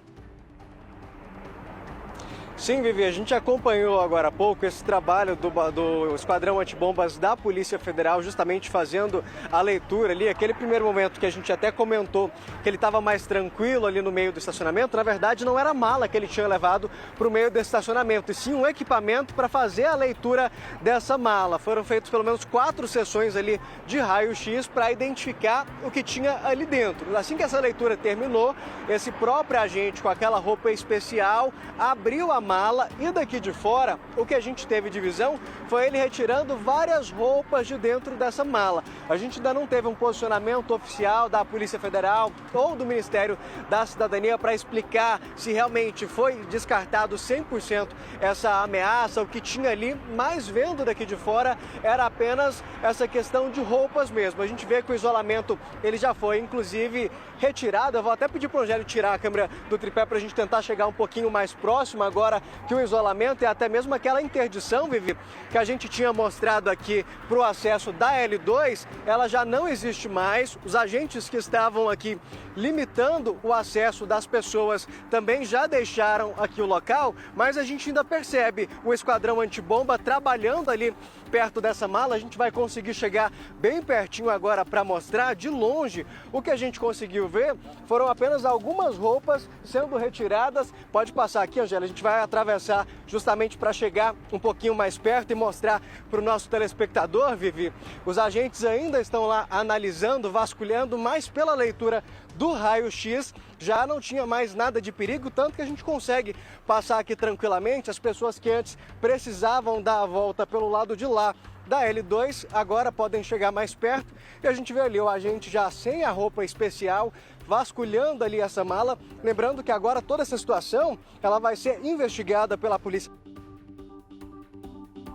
Sim, Vivi, a gente acompanhou agora há pouco esse trabalho do Esquadrão Antibombas da Polícia Federal, justamente fazendo a leitura ali, aquele primeiro momento que a gente até comentou que ele estava mais tranquilo ali no meio do estacionamento, na verdade não era a mala que ele tinha levado para o meio desse estacionamento, e sim um equipamento para fazer a leitura dessa mala. Foram feitas pelo menos 4 sessões ali de raio-x para identificar o que tinha ali dentro. Assim que essa leitura terminou, esse próprio agente com aquela roupa especial abriu a mala e daqui de fora o que a gente teve de visão foi ele retirando várias roupas de dentro dessa mala. A gente ainda não teve um posicionamento oficial da Polícia Federal ou do Ministério da Cidadania para explicar se realmente foi descartado 100% essa ameaça, o que tinha ali, mas vendo daqui de fora era apenas essa questão de roupas mesmo. A gente vê que o isolamento ele já foi inclusive retirado. Eu vou até pedir para o Rogério tirar a câmera do tripé para a gente tentar chegar um pouquinho mais próximo agora que o isolamento e até mesmo aquela interdição, Vivi, que a gente tinha mostrado aqui para o acesso da L2, ela já não existe mais. Os agentes que estavam aqui limitando o acesso das pessoas também já deixaram aqui o local, mas a gente ainda percebe o Esquadrão Antibomba trabalhando ali perto dessa mala. A gente vai conseguir chegar bem pertinho agora para mostrar de longe. O que a gente conseguiu ver foram apenas algumas roupas sendo retiradas. Pode passar aqui, Angela, a gente vai atravessar justamente para chegar um pouquinho mais perto e mostrar para o nosso telespectador, Vivi. Os agentes ainda estão lá analisando, vasculhando, mas pela leitura do raio-x já não tinha mais nada de perigo, tanto que a gente consegue passar aqui tranquilamente. As pessoas que antes precisavam dar a volta pelo lado de lá da L2 agora podem chegar mais perto e a gente vê ali o agente já sem a roupa especial vasculhando ali essa mala. Lembrando que agora toda essa situação ela vai ser investigada pela polícia.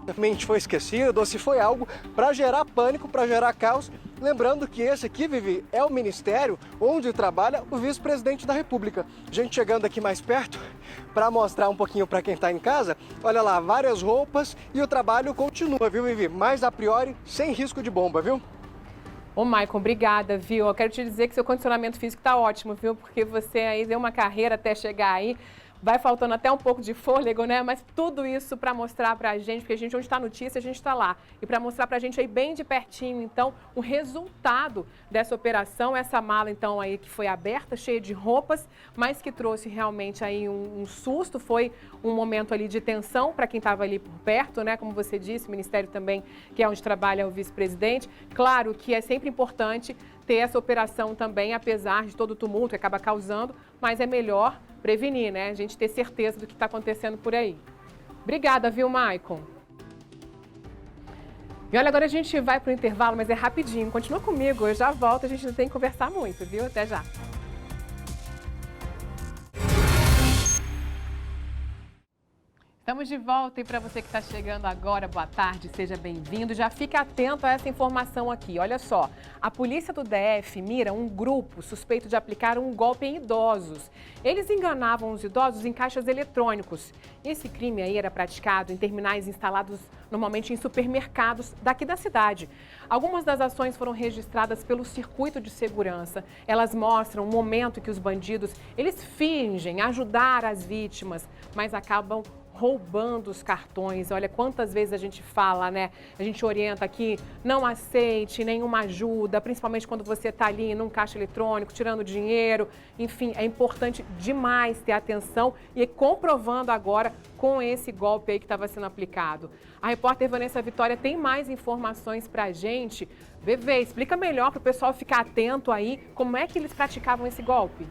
Realmente foi esquecido ou se foi algo para gerar pânico, para gerar caos. Lembrando que esse aqui, Vivi, é o ministério onde trabalha o vice-presidente da República. Gente chegando aqui mais perto para mostrar um pouquinho para quem está em casa. Olha lá, várias roupas e o trabalho continua, viu, Vivi? Mas a priori, sem risco de bomba, viu? Ô, Maicon, obrigada, viu? Eu quero te dizer que seu condicionamento físico está ótimo, viu? Porque você aí deu uma carreira até chegar aí. Vai faltando até um pouco de fôlego, né? Mas tudo isso para mostrar para a gente, porque a gente, onde está a notícia, a gente está lá. E para mostrar para a gente aí bem de pertinho, então, o resultado dessa operação, essa mala, então, aí que foi aberta, cheia de roupas, mas que trouxe realmente aí um susto. Foi um momento ali de tensão para quem estava ali por perto, né? Como você disse, o Ministério também, que é onde trabalha o vice-presidente. Claro que é sempre importante ter essa operação também, apesar de todo o tumulto que acaba causando, mas é melhor prevenir, né? A gente ter certeza do que está acontecendo por aí. Obrigada, viu, Maicon? E olha, agora a gente vai para o intervalo, mas é rapidinho. Continua comigo, eu já volto, a gente não tem que conversar muito, viu? Até já. Estamos de volta e para você que está chegando agora, boa tarde, seja bem-vindo. Já fique atento a essa informação aqui. Olha só, a polícia do DF mira um grupo suspeito de aplicar um golpe em idosos. Eles enganavam os idosos em caixas eletrônicos. Esse crime aí era praticado em terminais instalados normalmente em supermercados daqui da cidade. Algumas das ações foram registradas pelo circuito de segurança. Elas mostram o momento que os bandidos, eles fingem ajudar as vítimas, mas acabam roubando os cartões. Olha quantas vezes a gente fala, né? A gente orienta aqui, não aceite nenhuma ajuda, principalmente quando você está ali num caixa eletrônico, tirando dinheiro. Enfim, é importante demais ter atenção e comprovando agora com esse golpe aí que estava sendo aplicado. A repórter Vanessa Vitória tem mais informações pra gente. Bebê, explica melhor para o pessoal ficar atento aí como é que eles praticavam esse golpe.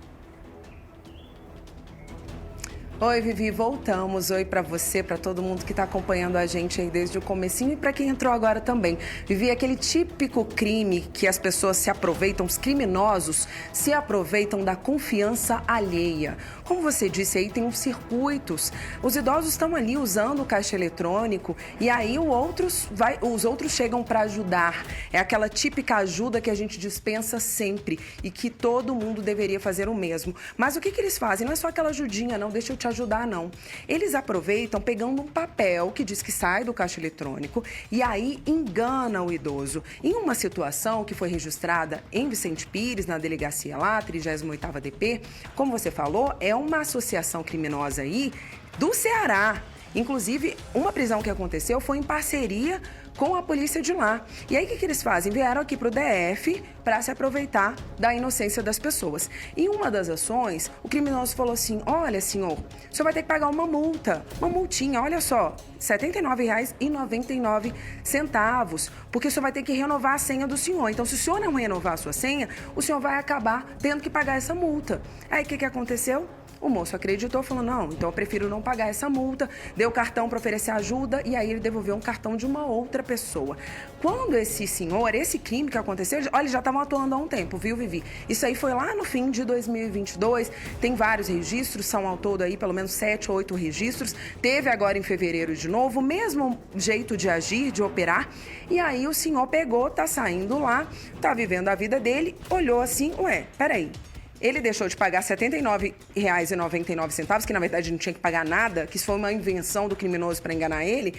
Oi, Vivi, voltamos. Oi para você, para todo mundo que está acompanhando a gente aí desde o comecinho e para quem entrou agora também. Vivi, aquele típico crime que as pessoas se aproveitam, os criminosos se aproveitam da confiança alheia. Como você disse aí, tem uns circuitos. Os idosos estão ali usando o caixa eletrônico e aí os outros chegam para ajudar. É aquela típica ajuda que a gente dispensa sempre e que todo mundo deveria fazer o mesmo. Mas o que eles fazem? Não é só aquela ajudinha, não, deixa eu te ajudar, não. Eles aproveitam pegando um papel que diz que sai do caixa eletrônico e aí engana o idoso. Em uma situação que foi registrada em Vicente Pires, na delegacia lá, 38ª DP, como você falou, é uma associação criminosa aí do Ceará. Inclusive, uma prisão que aconteceu foi em parceria com a polícia de lá. E aí, o que eles fazem? Vieram aqui para o DF para se aproveitar da inocência das pessoas. Em uma das ações, o criminoso falou assim: olha, senhor, o senhor vai ter que pagar uma multa, uma multinha, olha só, R$ 79,99, porque o senhor vai ter que renovar a senha do senhor. Então, se o senhor não renovar a sua senha, o senhor vai acabar tendo que pagar essa multa. Aí, o que aconteceu? O moço acreditou, falou, não, então eu prefiro não pagar essa multa, deu cartão para oferecer ajuda e aí ele devolveu um cartão de uma outra pessoa. Quando esse senhor, esse crime que aconteceu, olha, eles já estavam atuando há um tempo, viu, Vivi? Isso aí foi lá no fim de 2022, tem vários registros, são ao todo aí pelo menos 7 ou 8 registros, teve agora em fevereiro de novo, o mesmo jeito de agir, de operar, e aí o senhor pegou, tá saindo lá, tá vivendo a vida dele, olhou assim, ué, peraí. Ele deixou de pagar R$ 79,99, que na verdade não tinha que pagar nada, que isso foi uma invenção do criminoso para enganar ele.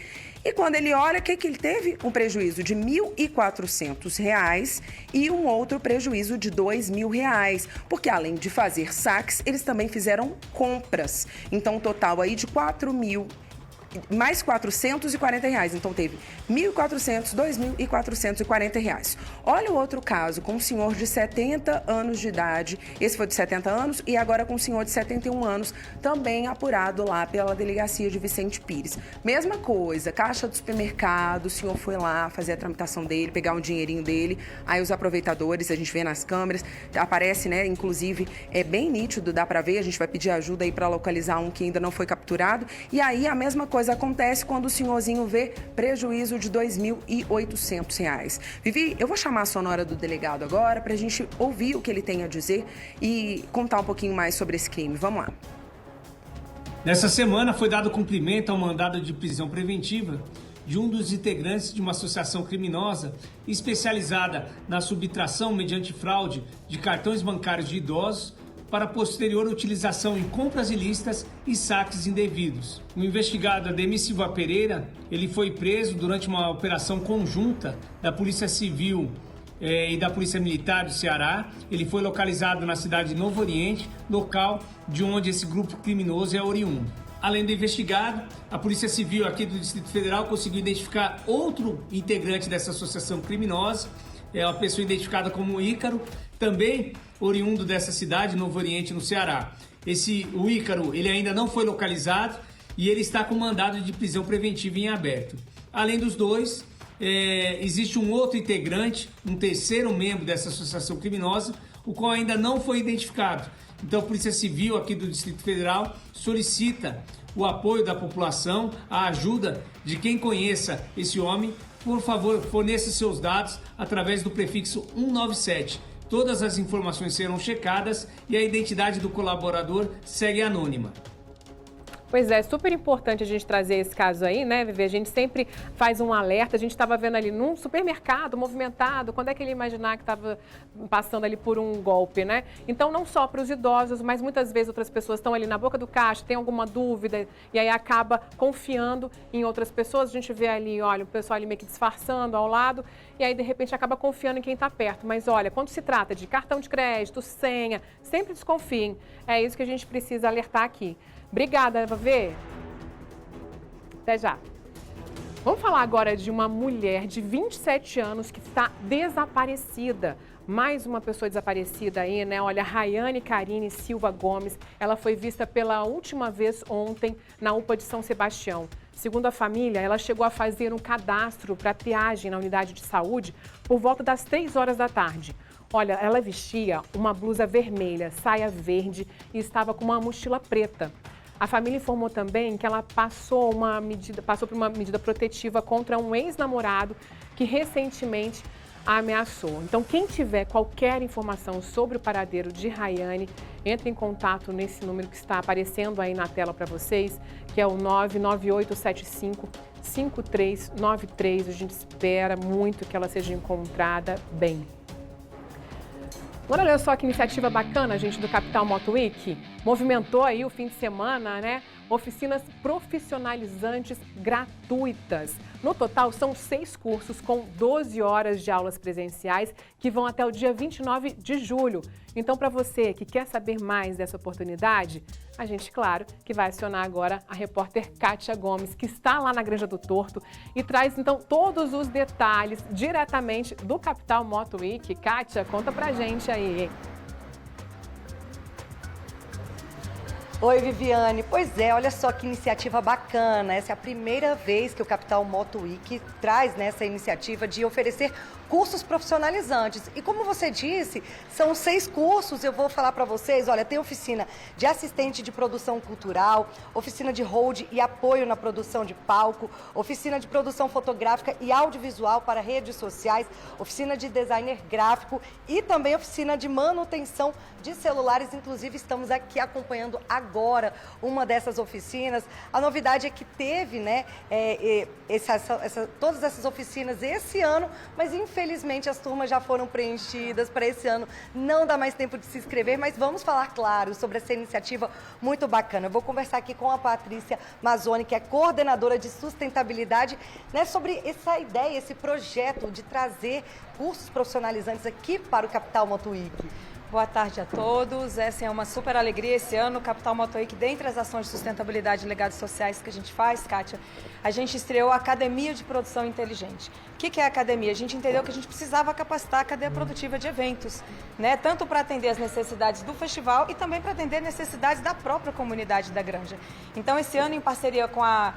E quando ele olha, o que ele teve? Um prejuízo de R$ 1.400 e um outro prejuízo de R$ 2.000. Porque além de fazer saques, eles também fizeram compras. Então, um total aí de mais R$ 440. Então, teve R$ 1.400, R$ 2.440. Olha o outro caso, com um senhor de 70 anos de idade. Esse foi de 70 anos e agora com um senhor de 71 anos, também apurado lá pela delegacia de Vicente Pires. Mesma coisa, caixa do supermercado, o senhor foi lá fazer a tramitação dele, pegar um dinheirinho dele. Aí os aproveitadores, a gente vê nas câmeras, aparece, né? Inclusive, é bem nítido, dá pra ver. A gente vai pedir ajuda aí pra localizar um que ainda não foi capturado. E aí a mesma coisa acontece quando o senhorzinho vê prejuízo de R$ 2.800. Vivi, eu vou chamar a sonora do delegado agora para a gente ouvir o que ele tem a dizer e contar um pouquinho mais sobre esse crime. Vamos lá. Nessa semana foi dado cumprimento ao mandado de prisão preventiva de um dos integrantes de uma associação criminosa especializada na subtração mediante fraude de cartões bancários de idosos para posterior utilização em compras ilícitas e saques indevidos. O investigado Ademir Silva Pereira, ele foi preso durante uma operação conjunta da Polícia Civil e da Polícia Militar do Ceará. Ele foi localizado na cidade de Novo Oriente, local de onde esse grupo criminoso é oriundo. Além do investigado, a Polícia Civil aqui do Distrito Federal conseguiu identificar outro integrante dessa associação criminosa, é uma pessoa identificada como Ícaro, também oriundo dessa cidade, Novo Oriente, no Ceará. O Ícaro, ele ainda não foi localizado e ele está com mandado de prisão preventiva em aberto. Além dos dois, existe um outro integrante, um terceiro membro dessa associação criminosa, o qual ainda não foi identificado. Então, a Polícia Civil aqui do Distrito Federal solicita o apoio da população, a ajuda de quem conheça esse homem. Por favor, forneça seus dados através do prefixo 197. Todas as informações serão checadas e a identidade do colaborador segue anônima. Pois é, super importante a gente trazer esse caso aí, né, Vivi? A gente sempre faz um alerta. A gente estava vendo ali num supermercado movimentado, quando é que ele ia imaginar que estava passando ali por um golpe, né? Então, não só para os idosos, mas muitas vezes outras pessoas estão ali na boca do caixa, tem alguma dúvida e aí acaba confiando em outras pessoas. A gente vê ali, olha, o pessoal ali meio que disfarçando ao lado e aí, de repente, acaba confiando em quem está perto. Mas, olha, quando se trata de cartão de crédito, senha, sempre desconfiem. É isso que a gente precisa alertar aqui. Obrigada, Vavê. Até já. Vamos falar agora de uma mulher de 27 anos que está desaparecida. Mais uma pessoa desaparecida aí, né? Olha, Rayane Karine Silva Gomes, ela foi vista pela última vez ontem na UPA de São Sebastião. Segundo a família, ela chegou a fazer um cadastro para triagem na unidade de saúde por volta das 3 horas da tarde. Olha, ela vestia uma blusa vermelha, saia verde e estava com uma mochila preta. A família informou também que ela passou por uma medida protetiva contra um ex-namorado que recentemente a ameaçou. Então, quem tiver qualquer informação sobre o paradeiro de Rayane, entre em contato nesse número que está aparecendo aí na tela para vocês, que é o 99875-5393. A gente espera muito que ela seja encontrada bem. Agora, olha só que iniciativa bacana, gente, do Capital Moto Week. Movimentou aí o fim de semana, né? oficinas profissionalizantes gratuitas. No total, são 6 cursos com 12 horas de aulas presenciais que vão até o dia 29 de julho. Então, para você que quer saber mais dessa oportunidade, a gente, claro, que vai acionar agora a repórter Kátia Gomes, que está lá na Granja do Torto e traz, então, todos os detalhes diretamente do Capital Moto Week. Kátia, conta pra gente aí, hein? Oi, Viviane. Pois é, olha só que iniciativa bacana. Essa é a primeira vez que o Capital Moto Week traz essa iniciativa de oferecer cursos profissionalizantes. E como você disse, são 6 cursos. Eu vou falar para vocês, olha, tem oficina de assistente de produção cultural, oficina de hold e apoio na produção de palco, oficina de produção fotográfica e audiovisual para redes sociais, oficina de designer gráfico e também oficina de manutenção de celulares. Inclusive, estamos aqui acompanhando agora uma dessas oficinas. A novidade é que teve, né, todas essas oficinas esse ano, mas infelizmente as turmas já foram preenchidas para esse ano. Não dá mais tempo de se inscrever, mas vamos falar, claro, sobre essa iniciativa muito bacana. Eu vou conversar aqui com a Patrícia Mazzoni, que é coordenadora de sustentabilidade, né, sobre essa ideia, esse projeto de trazer cursos profissionalizantes aqui para o Capital Moto Week. Boa tarde a todos. Essa é uma super alegria esse ano. O Capital Moto Week, dentre as ações de sustentabilidade e legados sociais que a gente faz, Kátia, a gente estreou a Academia de Produção Inteligente. O que é a academia? A gente entendeu que a gente precisava capacitar a cadeia produtiva de eventos, né? Tanto para atender as necessidades do festival e também para atender necessidades da própria comunidade da Granja. Então, esse ano, em parceria com a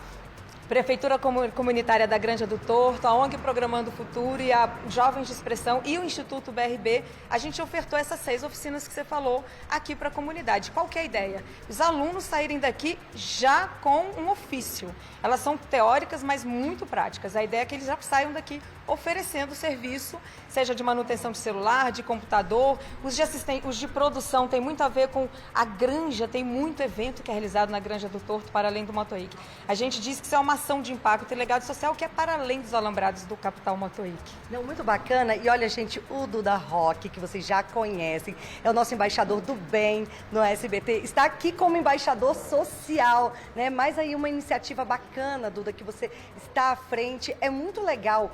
Prefeitura Comunitária da Granja do Torto, a ONG Programando o Futuro e a Jovens de Expressão e o Instituto BRB, a gente ofertou essas 6 oficinas que você falou aqui para a comunidade. Qual que é a ideia? Os alunos saírem daqui já com um ofício. Elas são teóricas, mas muito práticas. A ideia é que eles já saiam daqui oferecendo serviço, seja de manutenção de celular, de computador. Os de produção tem muito a ver com a Granja, tem muito evento que é realizado na Granja do Torto, para além do Moto Week. A gente diz que isso é uma ação de impacto e legado social que é para além dos alambrados do Capital Moto Week. Não, muito bacana. E olha, gente, o Duda Rock, que vocês já conhecem, é o nosso embaixador do bem no SBT, está aqui como embaixador social, né? Mais aí uma iniciativa bacana, Duda, que você está à frente. É muito legal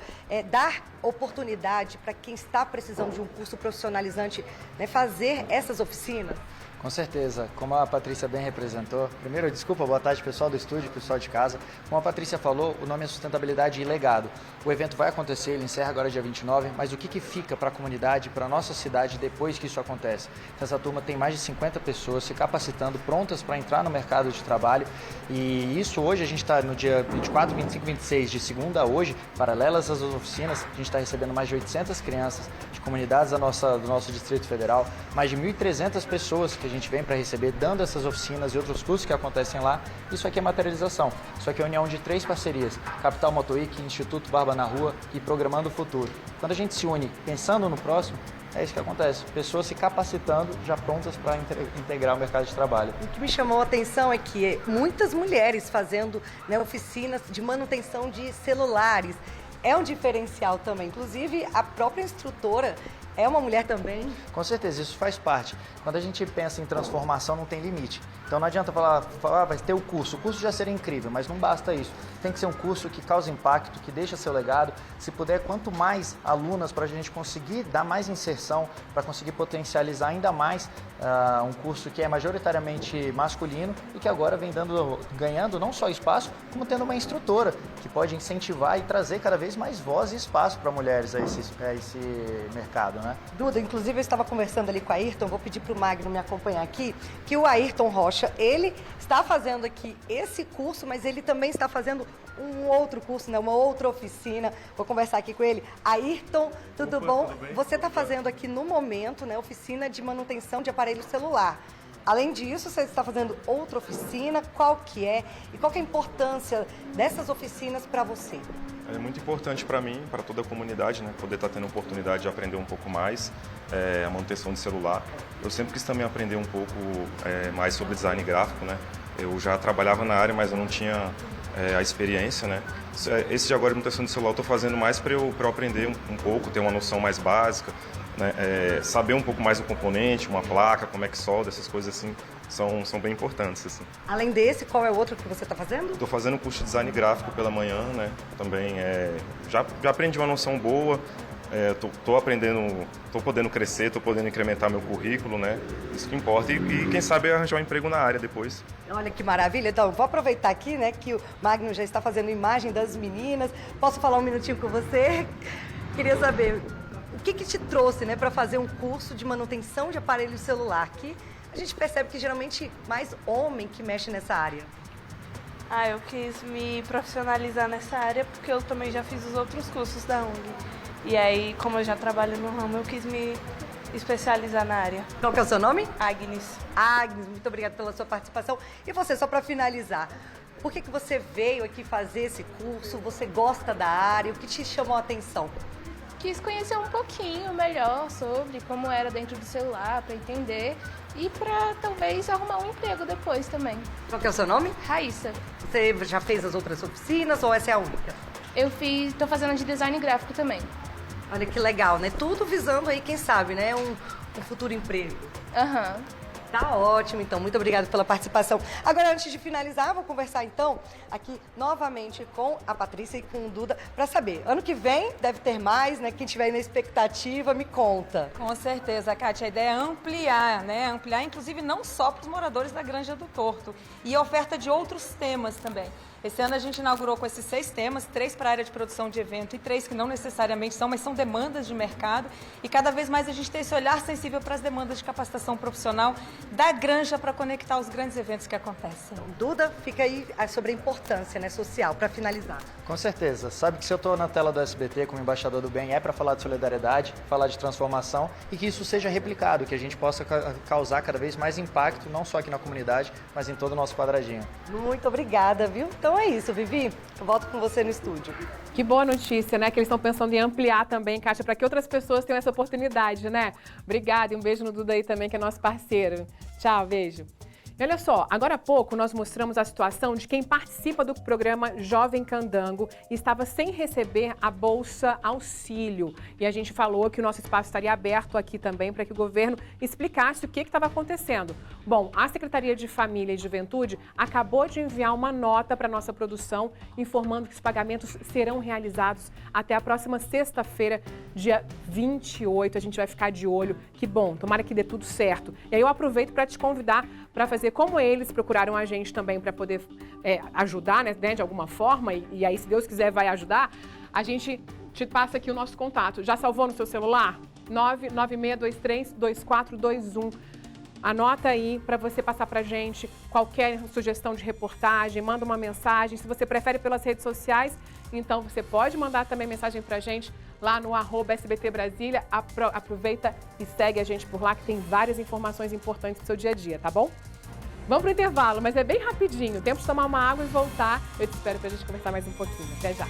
dar oportunidade para quem está precisando de um curso profissionalizante, né, fazer essas oficinas. Com certeza, como a Patrícia bem representou. Primeiro, desculpa, boa tarde pessoal do estúdio, pessoal de casa. Como a Patrícia falou, o nome é Sustentabilidade e Legado. O evento vai acontecer, ele encerra agora dia 29, mas o que fica para a comunidade, para a nossa cidade depois que isso acontece? Então, essa turma tem mais de 50 pessoas se capacitando, prontas para entrar no mercado de trabalho. E isso hoje, a gente está no dia 24, 25, 26, de segunda a hoje, paralelas às oficinas, a gente está recebendo mais de 800 crianças de comunidades do nosso Distrito Federal, mais de 1.300 pessoas que a gente vem para receber, dando essas oficinas e outros cursos que acontecem lá. Isso aqui é materialização. Isso aqui é a união de 3 parcerias: Capital Moto Week, Instituto Barba na Rua e Programando o Futuro. Quando a gente se une pensando no próximo, é isso que acontece. Pessoas se capacitando, já prontas para integrar o mercado de trabalho. O que me chamou a atenção é que muitas mulheres fazendo, né, oficinas de manutenção de celulares. É um diferencial também. Inclusive, a própria instrutora é uma mulher também. Com certeza, isso faz parte. Quando a gente pensa em transformação, não tem limite. Então não adianta falar vai ter o curso já seria incrível, mas não basta isso. Tem que ser um curso que causa impacto, que deixa seu legado. Se puder, quanto mais alunas para a gente conseguir dar mais inserção, para conseguir potencializar ainda mais um curso que é majoritariamente masculino e que agora vem ganhando não só espaço, como tendo uma instrutora que pode incentivar e trazer cada vez mais voz e espaço para mulheres a esse mercado, né? Duda, inclusive eu estava conversando ali com a Ayrton, vou pedir para o Magno me acompanhar aqui, que o Ayrton Rocha, ele está fazendo aqui esse curso, mas ele também está fazendo um outro curso, né, uma outra oficina. Vou conversar aqui com ele. Ayrton, tudo bom? Tudo bem? Você está fazendo aqui no momento, né, oficina de manutenção de aparelho celular. Além disso, você está fazendo outra oficina, qual que é? E qual que é a importância dessas oficinas para você? É muito importante para mim, para toda a comunidade, né, poder estar tendo a oportunidade de aprender um pouco mais a manutenção de celular. Eu sempre quis também aprender um pouco mais sobre design gráfico, né? Eu já trabalhava na área, mas eu não tinha a experiência, né? Esse de agora de manutenção de celular eu estou fazendo mais para eu aprender um pouco, ter uma noção mais básica, né? Saber um pouco mais do componente, uma placa, como é que solda, essas coisas assim, são bem importantes. Assim. Além desse, qual é o outro que você está fazendo? Estou fazendo um curso de design gráfico pela manhã, né? Também já aprendi uma noção boa. Tô aprendendo, tô podendo crescer, tô podendo incrementar meu currículo, né? Isso que importa. E quem sabe arranjar um emprego na área depois. Olha que maravilha. Então, vou aproveitar aqui, né, que o Magno já está fazendo imagem das meninas. Posso falar um minutinho com você? Queria saber, o que te trouxe, né, para fazer um curso de manutenção de aparelho celular? Que a gente percebe que geralmente mais homem que mexe nessa área. Eu quis me profissionalizar nessa área porque eu também já fiz os outros cursos da ONG. E aí, como eu já trabalho no ramo, eu quis me especializar na área. Qual que é o seu nome? Agnes. Agnes, muito obrigada pela sua participação. E você, só para finalizar, por que você veio aqui fazer esse curso? Você gosta da área? O que te chamou a atenção? Quis conhecer um pouquinho melhor sobre como era dentro do celular, para entender e para talvez arrumar um emprego depois também. Qual que é o seu nome? Raíssa. Você já fez as outras oficinas ou essa é a única? Tô fazendo de design gráfico também. Olha que legal, né? Tudo visando aí, quem sabe, né? Um futuro emprego. Aham. Tá ótimo, então. Muito obrigada pela participação. Agora, antes de finalizar, vou conversar, então, aqui novamente com a Patrícia e com o Duda, para saber, ano que vem deve ter mais, né? Quem tiver aí na expectativa, me conta. Com certeza, Kátia. A ideia é ampliar, né? Ampliar, inclusive, não só para os moradores da Granja do Torto. E a oferta de outros temas também. Esse ano a gente inaugurou com esses 6 temas, 3 para a área de produção de evento e 3 que não necessariamente são, mas são demandas de mercado. E cada vez mais a gente tem esse olhar sensível para as demandas de capacitação profissional da Granja para conectar os grandes eventos que acontecem. Duda, fica aí sobre a importância, né, social, para finalizar. Com certeza. Sabe que se eu estou na tela do SBT como embaixador do bem é para falar de solidariedade, falar de transformação e que isso seja replicado, que a gente possa causar cada vez mais impacto, não só aqui na comunidade, mas em todo o nosso quadradinho. Muito obrigada, viu? Então é isso, Vivi. Eu volto com você no estúdio. Que boa notícia, né? Que eles estão pensando em ampliar também, Kátia, para que outras pessoas tenham essa oportunidade, né? Obrigada e um beijo no Duda aí também, que é nosso parceiro. Tchau, beijo. E olha só, agora há pouco nós mostramos a situação de quem participa do programa Jovem Candango e estava sem receber a Bolsa Auxílio. E a gente falou que o nosso espaço estaria aberto aqui também para que o governo explicasse o que estava acontecendo. Bom, a Secretaria de Família e Juventude acabou de enviar uma nota para a nossa produção informando que os pagamentos serão realizados até a próxima sexta-feira, dia 28. A gente vai ficar de olho. Que bom, tomara que dê tudo certo. E aí eu aproveito para te convidar para fazer como eles procuraram a gente também para poder ajudar, né, de alguma forma, e aí, se Deus quiser, vai ajudar. A gente te passa aqui o nosso contato. Já salvou no seu celular? 996232421. Anota aí para você passar para a gente qualquer sugestão de reportagem, manda uma mensagem. Se você prefere pelas redes sociais, então você pode mandar também mensagem para a gente lá no @SBT Brasília. Aproveita e segue a gente por lá, que tem várias informações importantes do seu dia a dia, tá bom? Vamos pro intervalo, mas é bem rapidinho. Tempo de tomar uma água e voltar. Eu te espero pra gente conversar mais um pouquinho. Até já.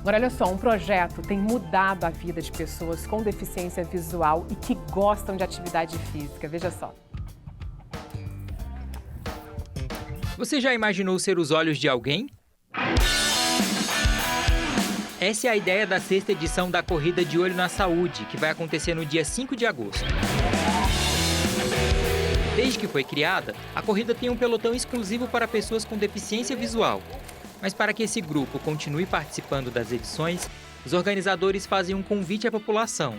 Agora, olha só, um projeto tem mudado a vida de pessoas com deficiência visual e que gostam de atividade física. Veja só. Você já imaginou ser os olhos de alguém? Essa é a ideia da 6ª edição da Corrida de Olho na Saúde, que vai acontecer no dia 5 de agosto. Desde que foi criada, a corrida tem um pelotão exclusivo para pessoas com deficiência visual. Mas para que esse grupo continue participando das edições, os organizadores fazem um convite à população.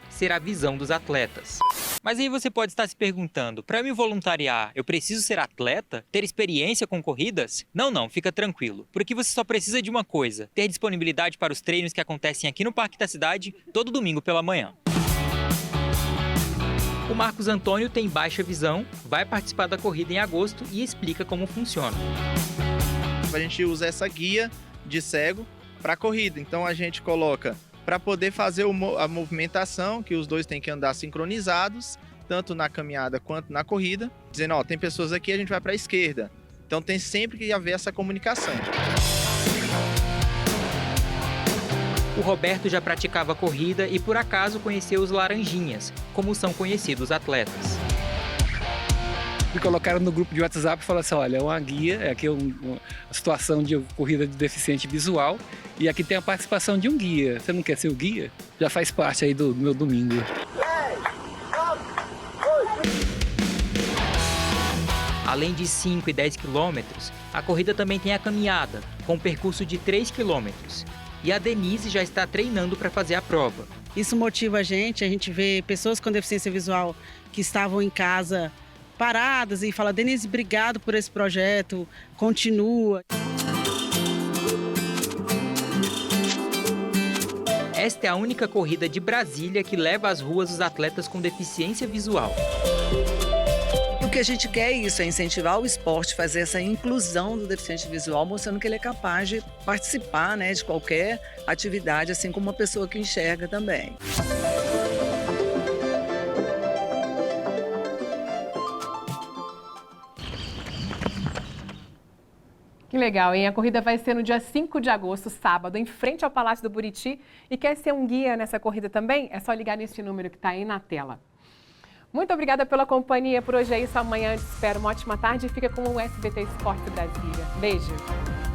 Ser a visão dos atletas. Mas aí você pode estar se perguntando, para me voluntariar, eu preciso ser atleta? Ter experiência com corridas? Não, fica tranquilo. Porque você só precisa de uma coisa, ter disponibilidade para os treinos que acontecem aqui no Parque da Cidade, todo domingo pela manhã. O Marcos Antônio tem baixa visão, vai participar da corrida em agosto e explica como funciona. A gente usa essa guia de cego para a corrida, então a gente coloca para poder fazer a movimentação, que os dois têm que andar sincronizados, tanto na caminhada quanto na corrida, dizendo, ó, tem pessoas aqui, a gente vai para a esquerda. Então tem sempre que haver essa comunicação. O Roberto já praticava corrida e por acaso conheceu os laranjinhas, como são conhecidos atletas. Me colocaram no grupo de WhatsApp e falaram assim, olha, é uma guia, aqui é uma situação de corrida de deficiente visual e aqui tem a participação de um guia. Você não quer ser o guia? Já faz parte aí do meu domingo. Além de 5 e 10 quilômetros, a corrida também tem a caminhada, com um percurso de 3 quilômetros. E a Denise já está treinando para fazer a prova. Isso motiva a gente vê pessoas com deficiência visual que estavam em casa paradas e fala, Denise, obrigado por esse projeto, continua. Esta é a única corrida de Brasília que leva às ruas os atletas com deficiência visual. O que a gente quer é isso, é incentivar o esporte, fazer essa inclusão do deficiente visual, mostrando que ele é capaz de participar, né, de qualquer atividade, assim como uma pessoa que enxerga também. Que legal, hein? A corrida vai ser no dia 5 de agosto, sábado, em frente ao Palácio do Buriti. E quer ser um guia nessa corrida também? É só ligar nesse número que está aí na tela. Muito obrigada pela companhia. Por hoje é isso. Amanhã eu te espero. Uma ótima tarde e fica com o SBT Esporte Brasília. Beijo!